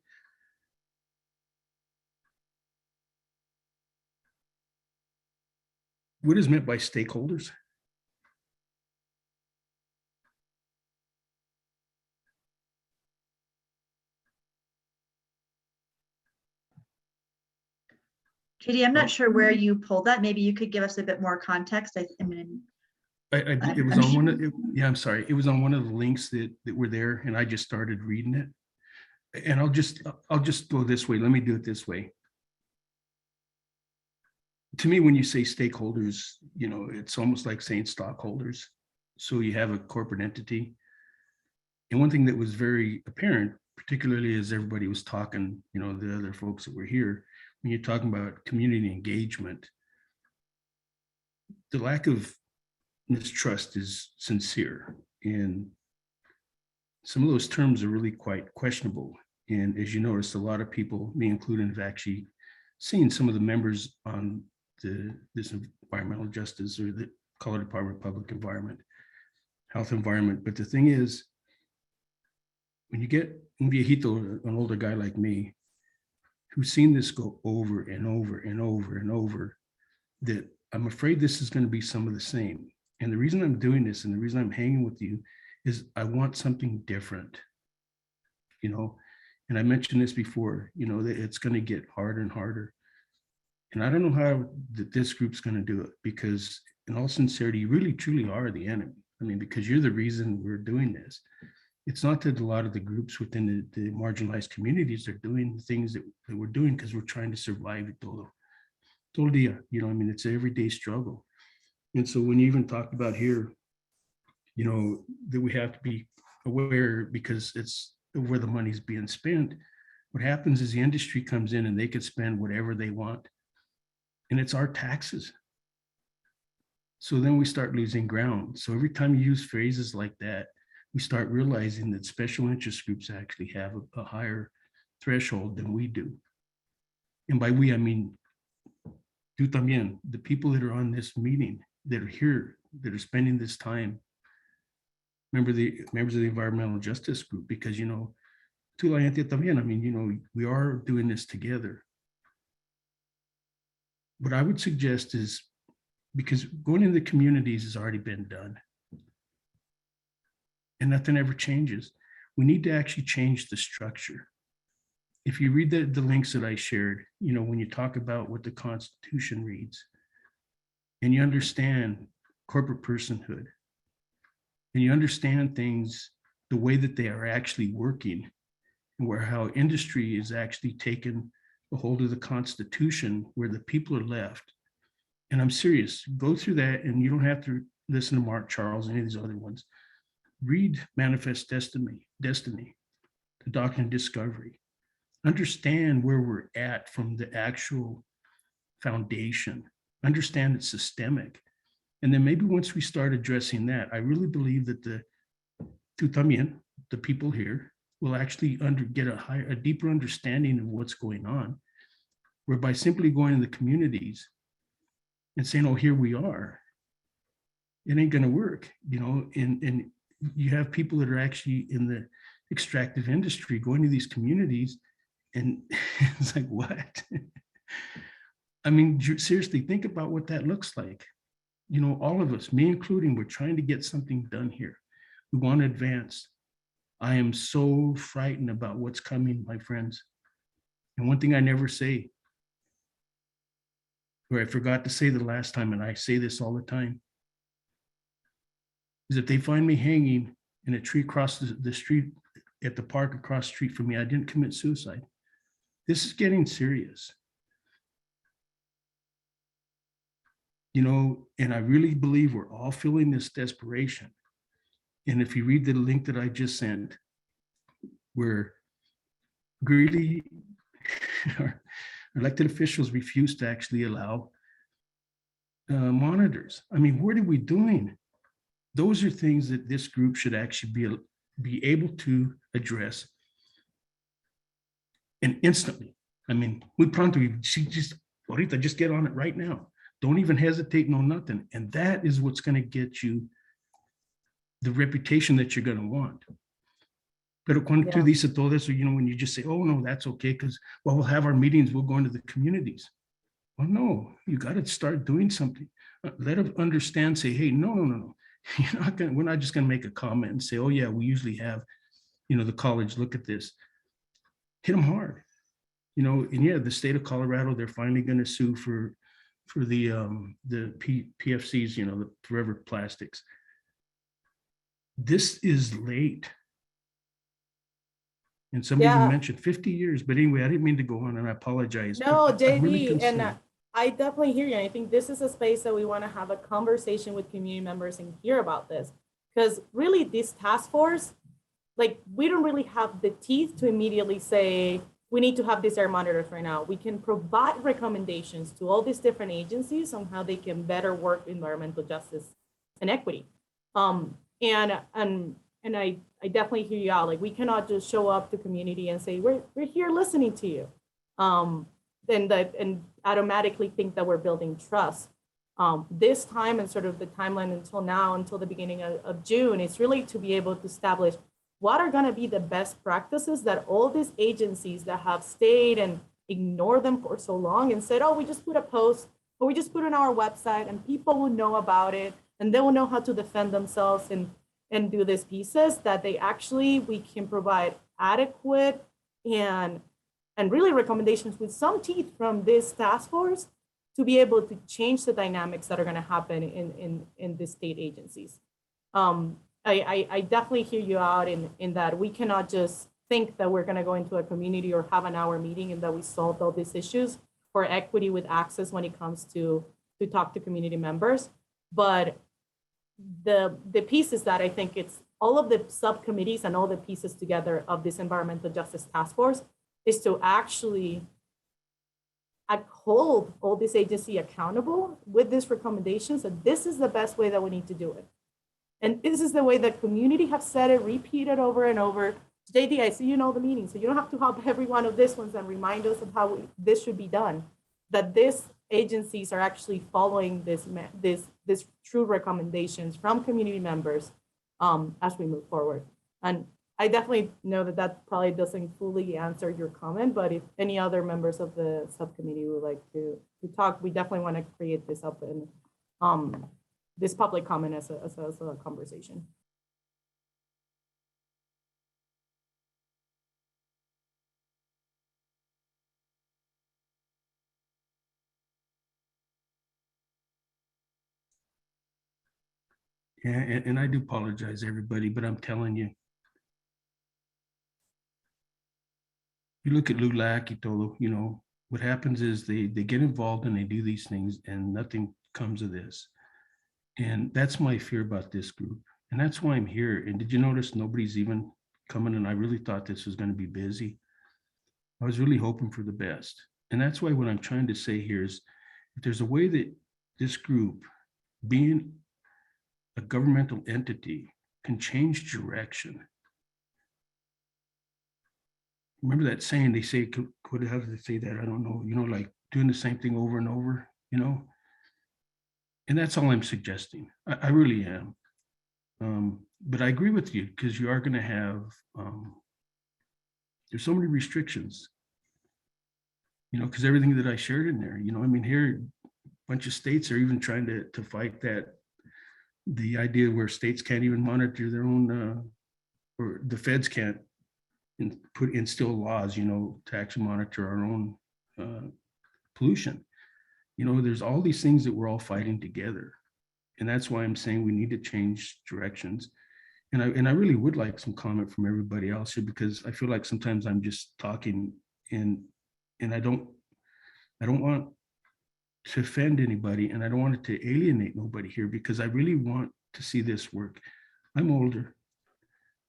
Speaker 12: What is meant by stakeholders?
Speaker 4: JD, I'm not sure where you pulled that. Maybe you could give us a bit more context. I mean,
Speaker 12: It was on one of, yeah, I'm sorry. It was on one of the links that were there, and I just started reading it. And I'll just go this way. Let me do it this way. To me, when you say stakeholders, it's almost like saying stockholders. So you have a corporate entity. And one thing that was very apparent, particularly as everybody was talking, the other folks that were here, when you're talking about community engagement, the lack of mistrust is sincere. And some of those terms are really quite questionable. And as you notice, a lot of people, me included, have actually seen some of the members on this environmental justice or the Colorado Department of Public Environment, Health Environment. But the thing is, when you get un viejito, an older guy like me, who's seen this go over and over and over and over, that I'm afraid this is going to be some of the same. And the reason I'm doing this and the reason I'm hanging with you is I want something different, and I mentioned this before, that it's going to get harder and harder. And I don't know how this group's going to do it, because in all sincerity, you really truly are the enemy. I mean, because you're the reason we're doing this. It's not that a lot of the groups within the marginalized communities are doing the things that we're doing because we're trying to survive it todo dia. It's an everyday struggle. And so when you even talked about here, that we have to be aware because it's where the money's being spent. What happens is the industry comes in and they could spend whatever they want. And it's our taxes. So then we start losing ground. So every time you use phrases like that, we start realizing that special interest groups actually have a higher threshold than we do. And by we, I mean, tú también, the people that are on this meeting, that are here, that are spending this time, members of the environmental justice group, because, tú la gente también, I mean, we are doing this together. What I would suggest is, because going into the communities has already been done and nothing ever changes, we need to actually change the structure. If you read the links that I shared, when you talk about what the Constitution reads and you understand corporate personhood and you understand things the way that they are actually working, and how industry is actually taken a hold of the Constitution, where the people are left. And I'm serious, go through that, and you don't have to listen to Mark Charles, any of these other ones. Read Manifest Destiny, the Doctrine of Discovery. Understand where we're at from the actual foundation. Understand it's systemic. And then maybe once we start addressing that, I really believe that tú también, the people here, will actually get a deeper understanding of what's going on, whereby simply going to the communities and saying, oh, here we are, it ain't gonna work, and you have people that are actually in the extractive industry going to these communities, and it's like, what? I mean, seriously, think about what that looks like. All of us, me including, we're trying to get something done here. We want to advance. I am so frightened about what's coming, my friends. And one thing I never say, or I forgot to say the last time, and I say this all the time, is if they find me hanging in a tree across the street at the park across the street from me, I didn't commit suicide. This is getting serious. you know, and I really believe we're all feeling this desperation. And if you read the link that I just sent, where greedy our elected officials refuse to actually allow monitors. I mean, what are we doing? Those are things that this group should actually be able to address, and instantly. I mean, we pronto, ahorita, just get on it right now. Don't even hesitate, no nothing. And that is what's going to get you the reputation that you're going to want. Pero cuando tú dices todo eso, you know, when you just say, oh, no, that's okay, because, well, we'll have our meetings, we'll go into the communities. Well, no, you got to start doing something. Let them understand, say, hey, no. You're not going to, we're not just going to make a comment and say, oh, yeah, we usually have, you know, the college look at this. Hit them hard. You know, and yeah, the state of Colorado, they're finally going to sue for the PFCs, you know, the forever plastics. This is late. And somebody even mentioned 50 years, but anyway, I didn't mean to go on, and I apologize.
Speaker 1: No, JD,
Speaker 12: really
Speaker 1: and I definitely hear you. And I think this is a space that we want to have a conversation with community members and hear about this. Because really this task force, like, we don't really have the teeth to immediately say, we need to have these air monitors right now. We can provide recommendations to all these different agencies on how they can better work environmental justice and equity. And I definitely hear you out. Like, we cannot just show up to community and say, we're here listening to you. And automatically think that we're building trust. This time and sort of the timeline until now, until the beginning of June, is really to be able to establish what are going to be the best practices that all these agencies that have stayed and ignored them for so long and said, oh, we just put a post or we just put it on our website and people will know about it and they will know how to defend themselves and do these pieces, that they actually, we can provide adequate and really recommendations with some teeth from this task force to be able to change the dynamics that are going to happen in the state agencies. I definitely hear you out in that we cannot just think that we're going to go into a community or have an hour meeting and that we solved all these issues for equity with access when it comes to talk to community members. But the piece is that I think it's all of the subcommittees and all the pieces together of this environmental justice task force is to actually hold all this agency accountable with these recommendations. And this is the best way that we need to do it. And this is the way the community have said it, repeated over and over. JD, I see you know the meeting, so you don't have to have every one of these ones and remind us of how this should be done. That these agencies are actually following this true recommendations from community members as we move forward. And I definitely know that probably doesn't fully answer your comment, but if any other members of the subcommittee would like to talk, we definitely want to create this up in this public comment as a conversation.
Speaker 12: Yeah, and I do apologize, everybody, but I'm telling you, you look at LULAC y todo, you know, what happens is they get involved and they do these things and nothing comes of this. And that's my fear about this group. And that's why I'm here. And did you notice nobody's even coming? And I really thought this was going to be busy. I was really hoping for the best. And that's why what I'm trying to say here is, if there's a way that this group, being a governmental entity, can change direction. Remember that saying, they say, how do they say that? I don't know, you know, like doing the same thing over and over, you know? And that's all I'm suggesting. I really am. But I agree with you, because you are going to have, there's so many restrictions, you know, because everything that I shared in there, you know, I mean, here, a bunch of states are even trying to fight that, the idea where states can't even monitor their own, or the feds can't instill laws, you know, to actually monitor our own pollution. You know, there's all these things that we're all fighting together. And that's why I'm saying we need to change directions. And I really would like some comment from everybody else here, because I feel like sometimes I'm just talking and I don't want to offend anybody, and I don't want it to alienate nobody here, because I really want to see this work. I'm older.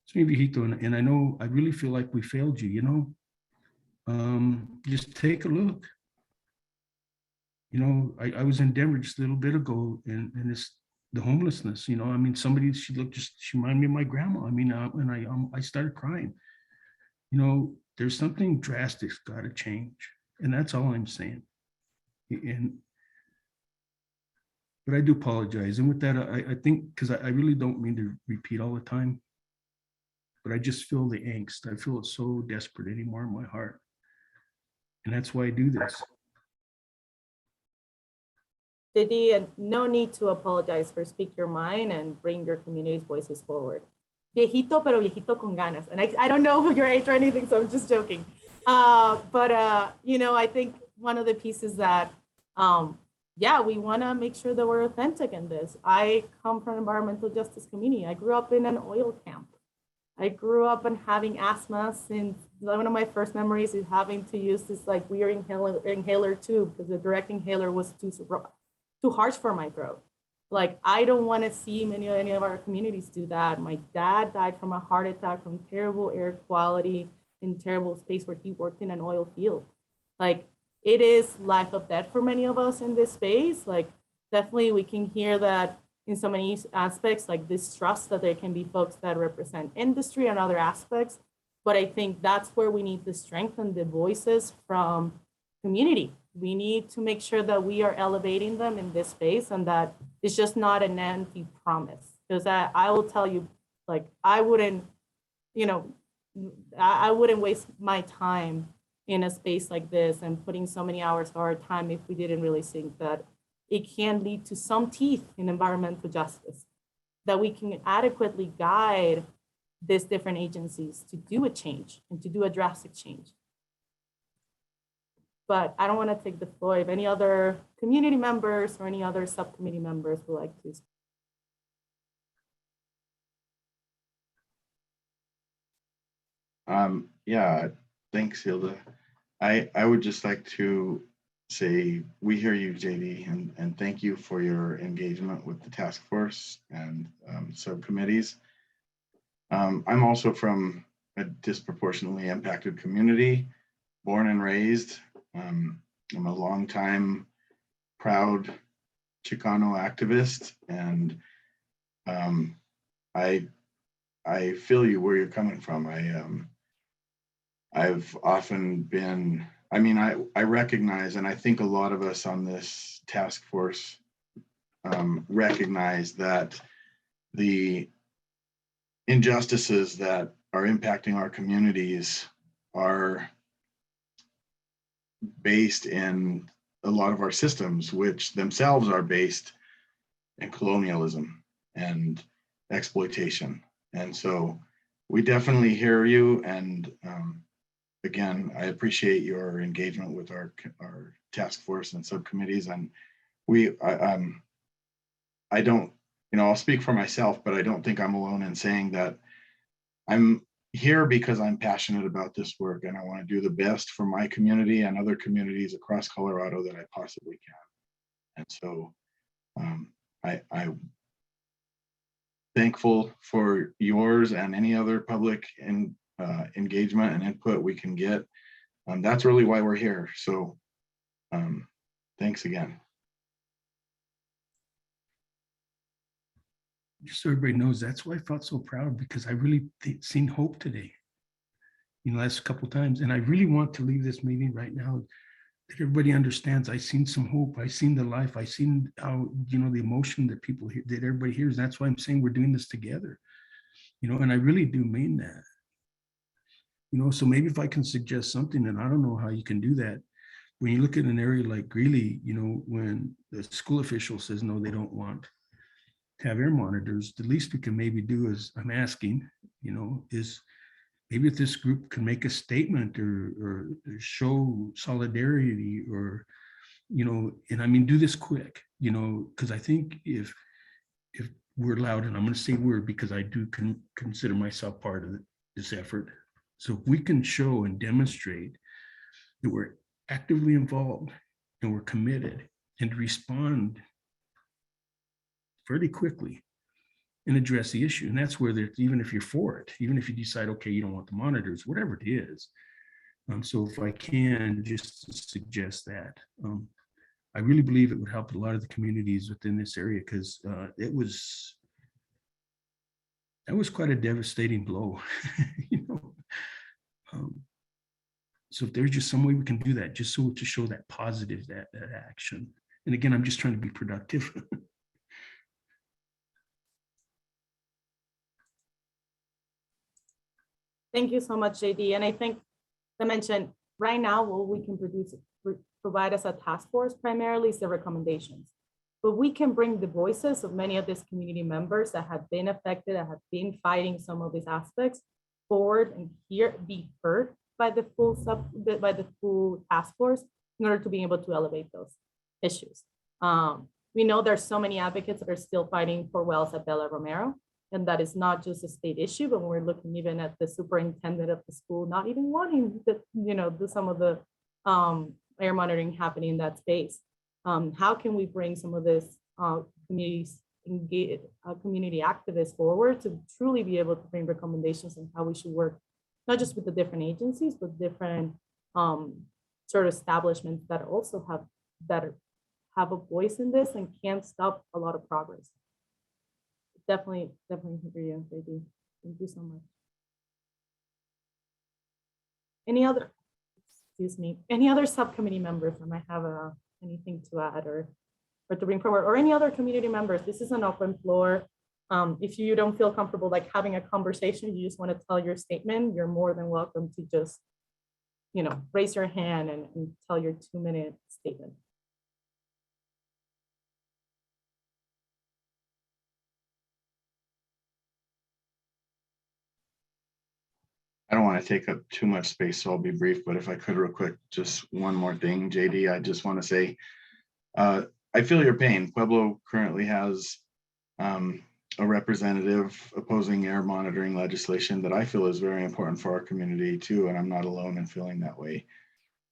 Speaker 12: It's me, viejito, and I know I really feel like we failed you, you know. Just take a look. You know, I was in Denver just a little bit ago, and it's the homelessness, you know. I mean, somebody, she reminded me of my grandma. I mean, and I started crying. You know, there's something drastic's got to change, and that's all I'm saying. But I do apologize. And with that, I think, because I really don't mean to repeat all the time, but I just feel the angst. I feel it so desperate anymore in my heart. And that's why I do this.
Speaker 1: Didi, and no need to apologize for speak your mind and bring your community's voices forward. Viejito, pero viejito con ganas. And I don't know your age or anything, so I'm just joking. You know, I think one of the pieces that, yeah, we want to make sure that we're authentic in this. I come from an environmental justice community. I grew up in an oil camp. I grew up and having asthma since one of my first memories is having to use this like weird inhaler tube because the direct inhaler was too harsh for my throat. Like, I don't want to see any of our communities do that. My dad died from a heart attack from terrible air quality in terrible space where he worked in an oil field. Like, it is life or death for many of us in this space. Like, definitely we can hear that in so many aspects, like distrust that there can be folks that represent industry and other aspects. But I think that's where we need to strengthen the voices from community. We need to make sure that we are elevating them in this space and that it's just not an empty promise. Because I will tell you, like, I wouldn't, you know, I wouldn't waste my time in a space like this and putting so many hours of our time if we didn't really think that it can lead to some teeth in environmental justice, that we can adequately guide these different agencies to do a change and to do a drastic change. But I don't want to take the floor. If any other community members or any other subcommittee members would like to.
Speaker 2: Yeah, thanks, Hilda. I would just like to say, we hear you, JD, and thank you for your engagement with the task force and subcommittees. I'm also from a disproportionately impacted community, born and raised. I'm a longtime proud Chicano activist, and I feel you where you're coming from. I've often been, I mean, I recognize, and I think a lot of us on this task force recognize that the injustices that are impacting our communities are based in a lot of our systems, which themselves are based in colonialism and exploitation. And so we definitely hear you. And again, I appreciate your engagement with our task force and subcommittees. And I don't, you know, I'll speak for myself, but I don't think I'm alone in saying that I'm here because I'm passionate about this work and I want to do the best for my community and other communities across Colorado that I possibly can. And so I'm thankful for yours and any other public engagement and input we can get. That's really why we're here. So thanks again.
Speaker 12: Just so everybody knows, that's why I felt so proud, because I really seen hope today, you know, last couple of times. And I really want to leave this meeting right now that everybody understands. I seen some hope. I seen the life. I seen how, you know, the emotion that people hear, that everybody hears. That's why I'm saying we're doing this together, you know, and I really do mean that. You know, so maybe if I can suggest something, and I don't know how you can do that. When you look at an area like Greeley, you know, when the school official says, no, they don't want to have air monitors, the least we can maybe do is, I'm asking, you know, is maybe if this group can make a statement or show solidarity, or, you know, and I mean, do this quick, you know, because I think if we're allowed, and I'm going to say we're, because I do consider myself part of this effort. So if we can show and demonstrate that we're actively involved and we're committed, and respond fairly quickly and address the issue. And that's where even if you're for it, even if you decide, okay, you don't want the monitors, whatever it is. So if I can just suggest that, I really believe it would help a lot of the communities within this area, because that was quite a devastating blow. You know, so if there's just some way we can do that, just so to show that positive, that action. And again, I'm just trying to be productive.
Speaker 1: Thank you so much, JD. And I think I mentioned right now, what we can provide as a task force primarily is the recommendations. But we can bring the voices of many of these community members that have been affected, that have been fighting some of these aspects forward, and be heard by the full task force in order to be able to elevate those issues. We know there's so many advocates that are still fighting for wells at Bella Romero. And that is not just a state issue, but when we're looking even at the superintendent of the school, not even wanting to, do some of the air monitoring happening in that space. How can we bring some of this community activists forward to truly be able to bring recommendations on how we should work, not just with the different agencies, but different sort of establishments that also have a voice in this and can stop a lot of progress. Definitely hear you, JD. Thank you so much. Any other subcommittee members that might have anything to add or to bring forward, or any other community members? This is an open floor. If you don't feel comfortable like having a conversation, you just want to tell your statement, you're more than welcome to just, raise your hand and tell your 2-minute statement.
Speaker 2: I don't want to take up too much space, so I'll be brief, but if I could real quick, just one more thing, JD, I just want to say, I feel your pain. Pueblo currently has a representative opposing air monitoring legislation that I feel is very important for our community too, and I'm not alone in feeling that way.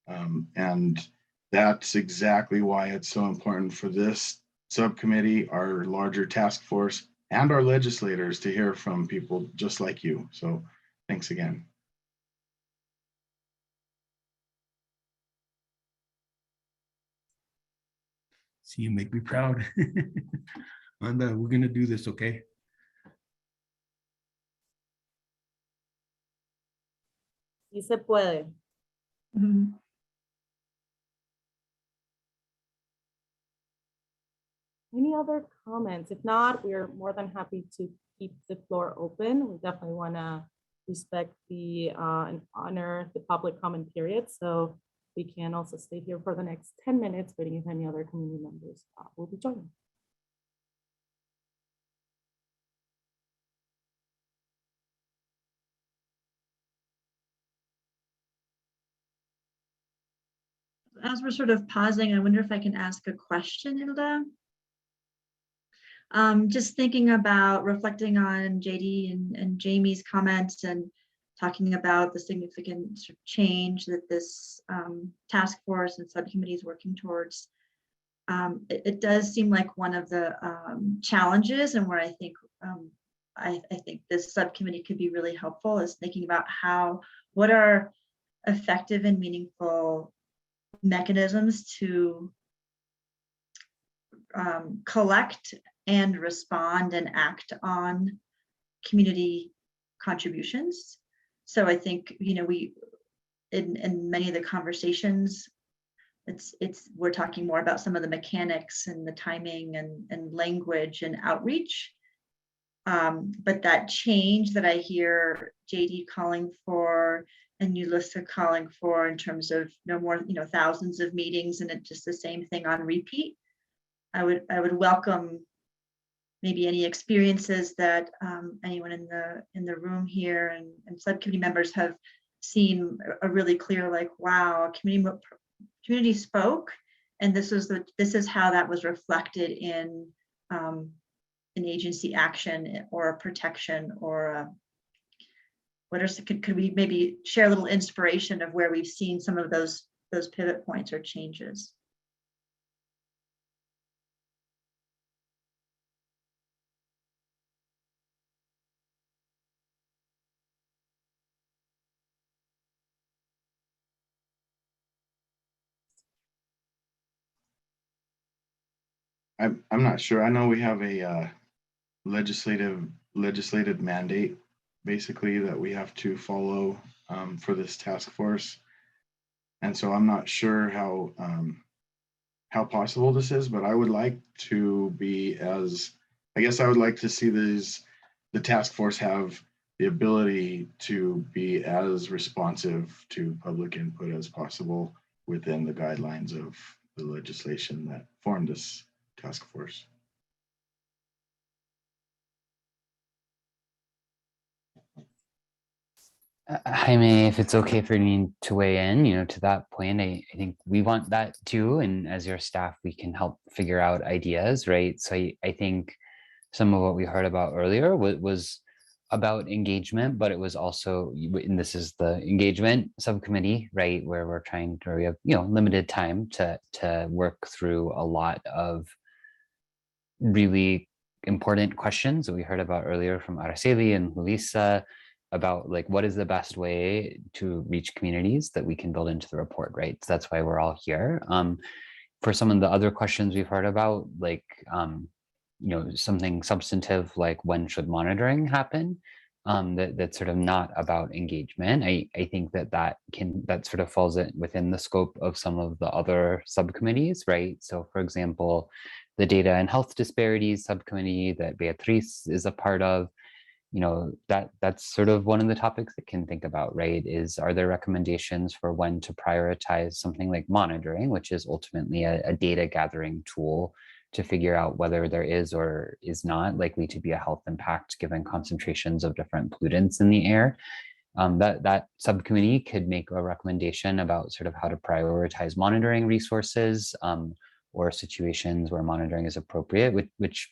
Speaker 2: And that's exactly why it's so important for this subcommittee, our larger task force, and our legislators to hear from people just like you. So thanks again.
Speaker 12: See, you make me proud. And we're going to do this, okay?
Speaker 1: Sí se puede. Any other comments? If not, we are more than happy to keep the floor open. We definitely want to respect and honor the public comment period. So we can also stay here for the next 10 minutes, waiting if any other community members will be joining.
Speaker 4: As we're sort of pausing, I wonder if I can ask a question, Hilda. Just thinking about reflecting on JD and Jamie's comments and talking about the significant change that this task force and subcommittee is working towards. It does seem like one of the challenges, and where I think this subcommittee could be really helpful, is thinking about what are effective and meaningful mechanisms to collect and respond and act on community contributions. So I think, we in many of the conversations, we're talking more about some of the mechanics and the timing and language and outreach. But that change that I hear JD calling for and Yulissa calling for, in terms of no more, thousands of meetings and it's just the same thing on repeat, I would welcome maybe any experiences that anyone in the room here and subcommittee members have seen a really clear, like, wow, community spoke, and this is how that was reflected in an agency action or a protection or could we maybe share a little inspiration of where we've seen some of those pivot points or changes?
Speaker 2: I'm not sure. I know we have a legislative mandate, basically, that we have to follow for this task force. And so I'm not sure how possible this is, but I would like to be as, I guess I would like to see the task force have the ability to be as responsive to public input as possible within the guidelines of the legislation that formed this task force.
Speaker 14: Jaime, if it's okay for me to weigh in, to that point, I think we want that too. And as your staff, we can help figure out ideas, right? So I think some of what we heard about earlier was about engagement, but it was also, and this is the engagement subcommittee, right? Where we have, limited time to work through a lot of really important questions that we heard about earlier from Araceli and Julissa about like what is the best way to reach communities that we can build into the report, right? So that's why we're all here. For some of the other questions we've heard about, like something substantive like when should monitoring happen, that's sort of not about engagement. I think that sort of falls within the scope of some of the other subcommittees, right? So for example, the data and health disparities subcommittee that Beatriz is a part of, that's sort of one of the topics that can think about, right? Are there recommendations for when to prioritize something like monitoring, which is ultimately a data gathering tool to figure out whether there is or is not likely to be a health impact given concentrations of different pollutants in the air. That subcommittee could make a recommendation about sort of how to prioritize monitoring resources, or situations where monitoring is appropriate, which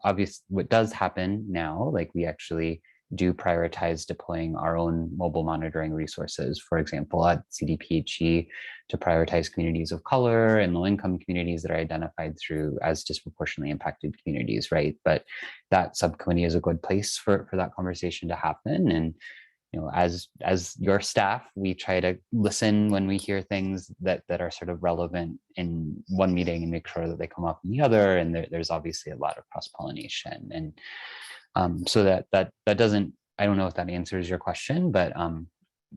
Speaker 14: obviously what does happen now, like we actually do prioritize deploying our own mobile monitoring resources, for example, at CDPHE, to prioritize communities of color and low-income communities that are identified through as disproportionately impacted communities, right? But that subcommittee is a good place for that conversation to happen. And as your staff, we try to listen when we hear things that are sort of relevant in one meeting and make sure that they come up in the other. And there's obviously a lot of cross-pollination. And so that doesn't, I don't know if that answers your question, but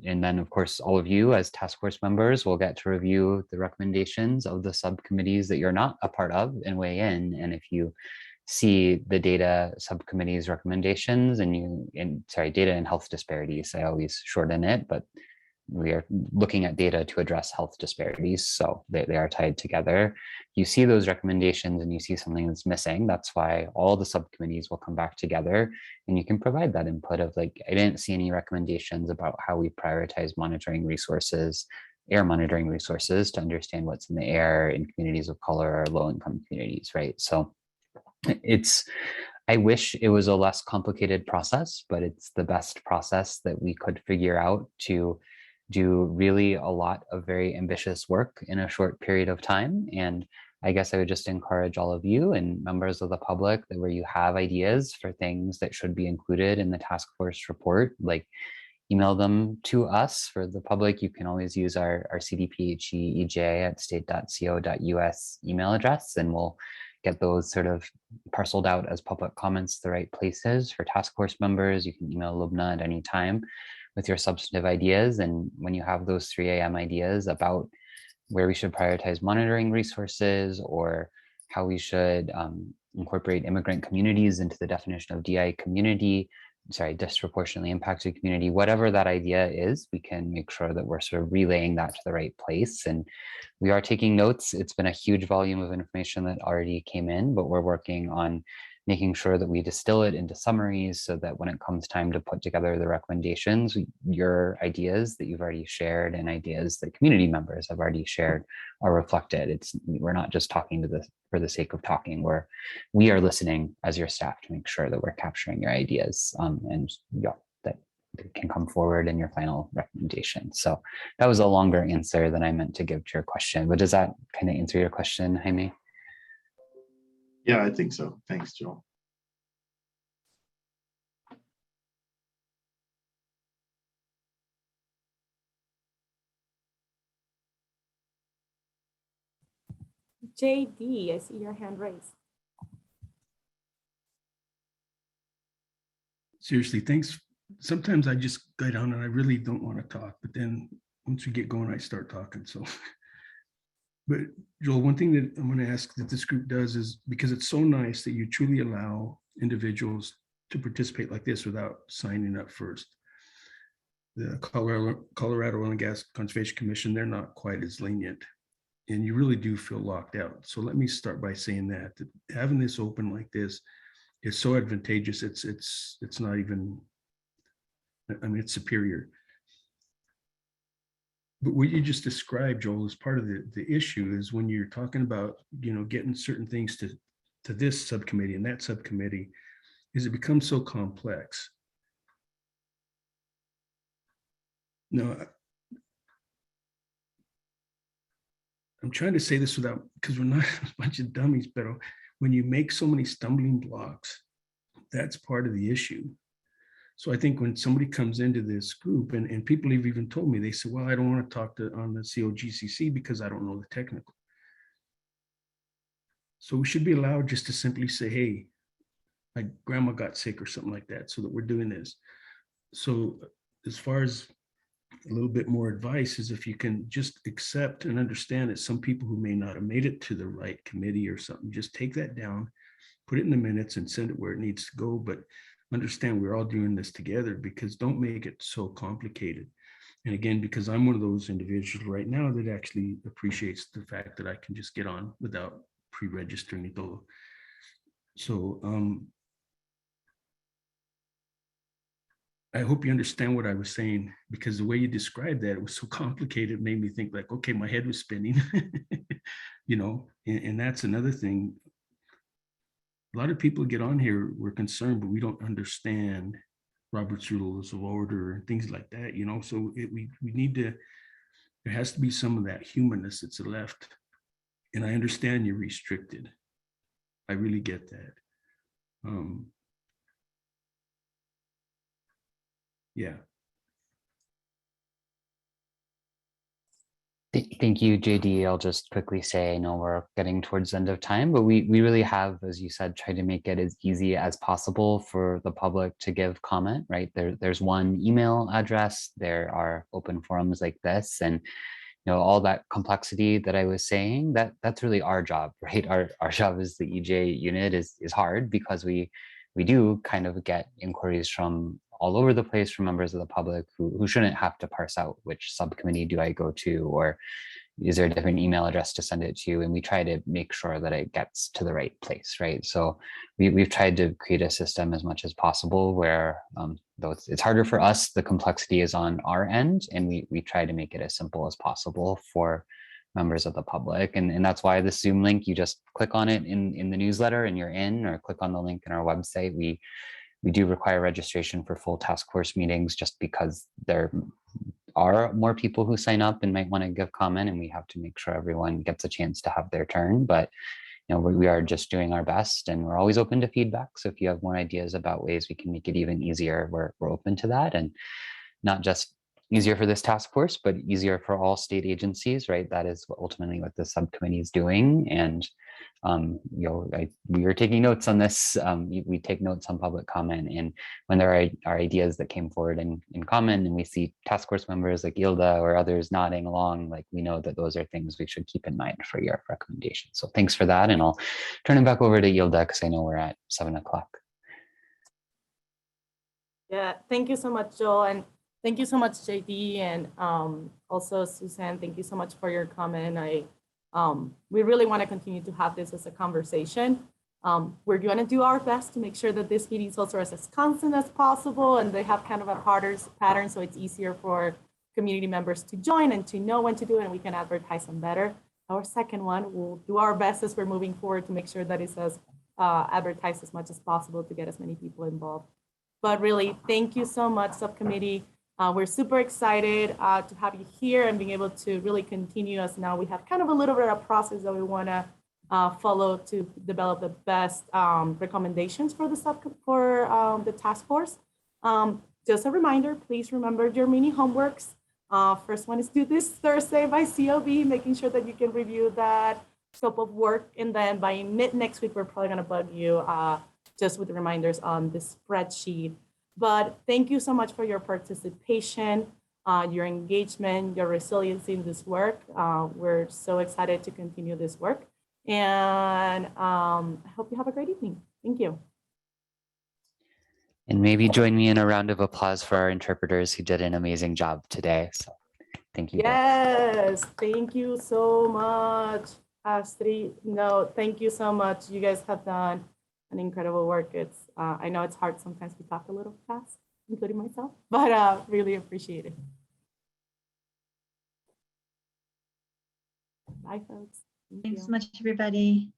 Speaker 14: and then of course, all of you as task force members will get to review the recommendations of the subcommittees that you're not a part of and weigh in. And if you see the data subcommittee's recommendations data and health disparities, I always shorten it, but we are looking at data to address health disparities, so they are tied together. You see those recommendations and you see something that's missing, that's why all the subcommittees will come back together and you can provide that input of like, I didn't see any recommendations about how we prioritize air monitoring resources to understand what's in the air in communities of color or low-income communities, right? So I wish it was a less complicated process, but it's the best process that we could figure out to do really a lot of very ambitious work in a short period of time. And I guess I would just encourage all of you and members of the public that where you have ideas for things that should be included in the task force report, like email them to us. For the public, you can always use our CDPHE EJ@state.co.us email address, and we'll get those sort of parceled out as public comments to the right places. For task force members, you can email Lubna at any time with your substantive ideas. And when you have those 3 a.m. ideas about where we should prioritize monitoring resources or how we should incorporate immigrant communities into the definition of disproportionately impacted community, whatever that idea is, we can make sure that we're sort of relaying that to the right place. And we are taking notes. It's been a huge volume of information that already came in, but we're working on making sure that we distill it into summaries so that when it comes time to put together the recommendations, your ideas that you've already shared and ideas that community members have already shared are reflected. We're not just talking for the sake of talking. We are listening as your staff to make sure that we're capturing your ideas that can come forward in your final recommendation. So that was a longer answer than I meant to give to your question, but does that kind of answer your question, Jaime?
Speaker 2: Yeah, I think so. Thanks, Joel.
Speaker 1: JD, I see your hand raised.
Speaker 12: seriously, thanks. Sometimes I just go down and I really don't want to talk, but then once we get going, I start talking. So, but Joel, one thing that I'm going to ask that this group does is, because it's so nice that you truly allow individuals to participate like this without signing up first. The Colorado Oil and Gas Conservation Commission, they're not quite as lenient, and you really do feel locked out. So let me start by saying that having this open like this is so advantageous. It's not even, I mean, it's superior. But what you just described, Joel, is part of the issue is when you're talking about, getting certain things to this subcommittee and that subcommittee, is it becomes so complex. No, I'm trying to say this without, because we're not a bunch of dummies, but when you make so many stumbling blocks, that's part of the issue. So I think when somebody comes into this group, and people have even told me, they say, well, I don't want to talk on the COGCC because I don't know the technical. So we should be allowed just to simply say, hey, my grandma got sick or something like that, so that we're doing this. So as far as a little bit more advice is, if you can just accept and understand that some people who may not have made it to the right committee or something, just take that down, put it in the minutes and send it where it needs to go. But understand we're all doing this together, because don't make it so complicated. And again, because I'm one of those individuals right now that actually appreciates the fact that I can just get on without pre-registering it all. So I hope you understand what I was saying, because the way you described that, it was so complicated, it made me think like, okay, my head was spinning, and that's another thing. A lot of people get on here, we're concerned, but we don't understand Robert's Rules of Order and things like that, so we need to, there has to be some of that humanness that's left. And I understand you're restricted. I really get that. Yeah.
Speaker 14: Thank you, JD. I'll just quickly say, I know we're getting towards the end of time, but we really have, as you said, tried to make it as easy as possible for the public to give comment, right? There's one email address, there are open forums like this, and all that complexity that I was saying, that's really our job, right? Our job as the EJ unit is hard, because we do kind of get inquiries from all over the place from members of the public who shouldn't have to parse out which subcommittee do I go to, or is there a different email address to send it to? And we try to make sure that it gets to the right place, right? So we've tried to create a system as much as possible where, though it's harder for us, the complexity is on our end, and we try to make it as simple as possible for members of the public. And that's why the Zoom link, you just click on it in the newsletter and you're in, or click on the link in our website. We do require registration for full task force meetings, just because there are more people who sign up and might want to give comment, and we have to make sure everyone gets a chance to have their turn. But we are just doing our best, and we're always open to feedback. So if you have more ideas about ways we can make it even easier, we're open to that. And not just easier for this task force, but easier for all state agencies, right? That is ultimately what the subcommittee is doing. And we are taking notes on this. We take notes on public comment, and when there are ideas that came forward in comment, and we see task force members like Ilda or others nodding along, like, we know that those are things we should keep in mind for your recommendation. So thanks for that, and I'll turn it back over to Ilda, because I know we're at 7 o'clock.
Speaker 1: Yeah, thank you so much, Joel, and thank you so much, JD, and also Suzanne. Thank you so much for your comment. We really want to continue to have this as a conversation. We're going to do our best to make sure that this meeting is also as constant as possible, and they have kind of a pattern, so it's easier for community members to join and to know when to do it, and we can advertise them better. Our second one, we'll do our best as we're moving forward to make sure that it's as advertised as much as possible to get as many people involved. But really, thank you so much, subcommittee. We're super excited to have you here and being able to really continue, as now we have kind of a little bit of a process that we want to follow to develop the best recommendations for the task force. Just a reminder, please remember your mini homeworks. First one is due this Thursday by COB, making sure that you can review that scope of work. And then by mid next week, we're probably going to bug you just with the reminders on the spreadsheet. But thank you so much for your participation, your engagement, your resilience in this work. We're so excited to continue this work. And I hope you have a great evening. Thank you.
Speaker 14: And maybe join me in a round of applause for our interpreters who did an amazing job today. So thank you.
Speaker 1: Yes, thank you so much, Astrid. No, thank you so much. You guys have done an incredible work. It's I know it's hard sometimes we talk a little fast, including myself, but really appreciate it. Bye, folks.
Speaker 4: Thanks so much, everybody.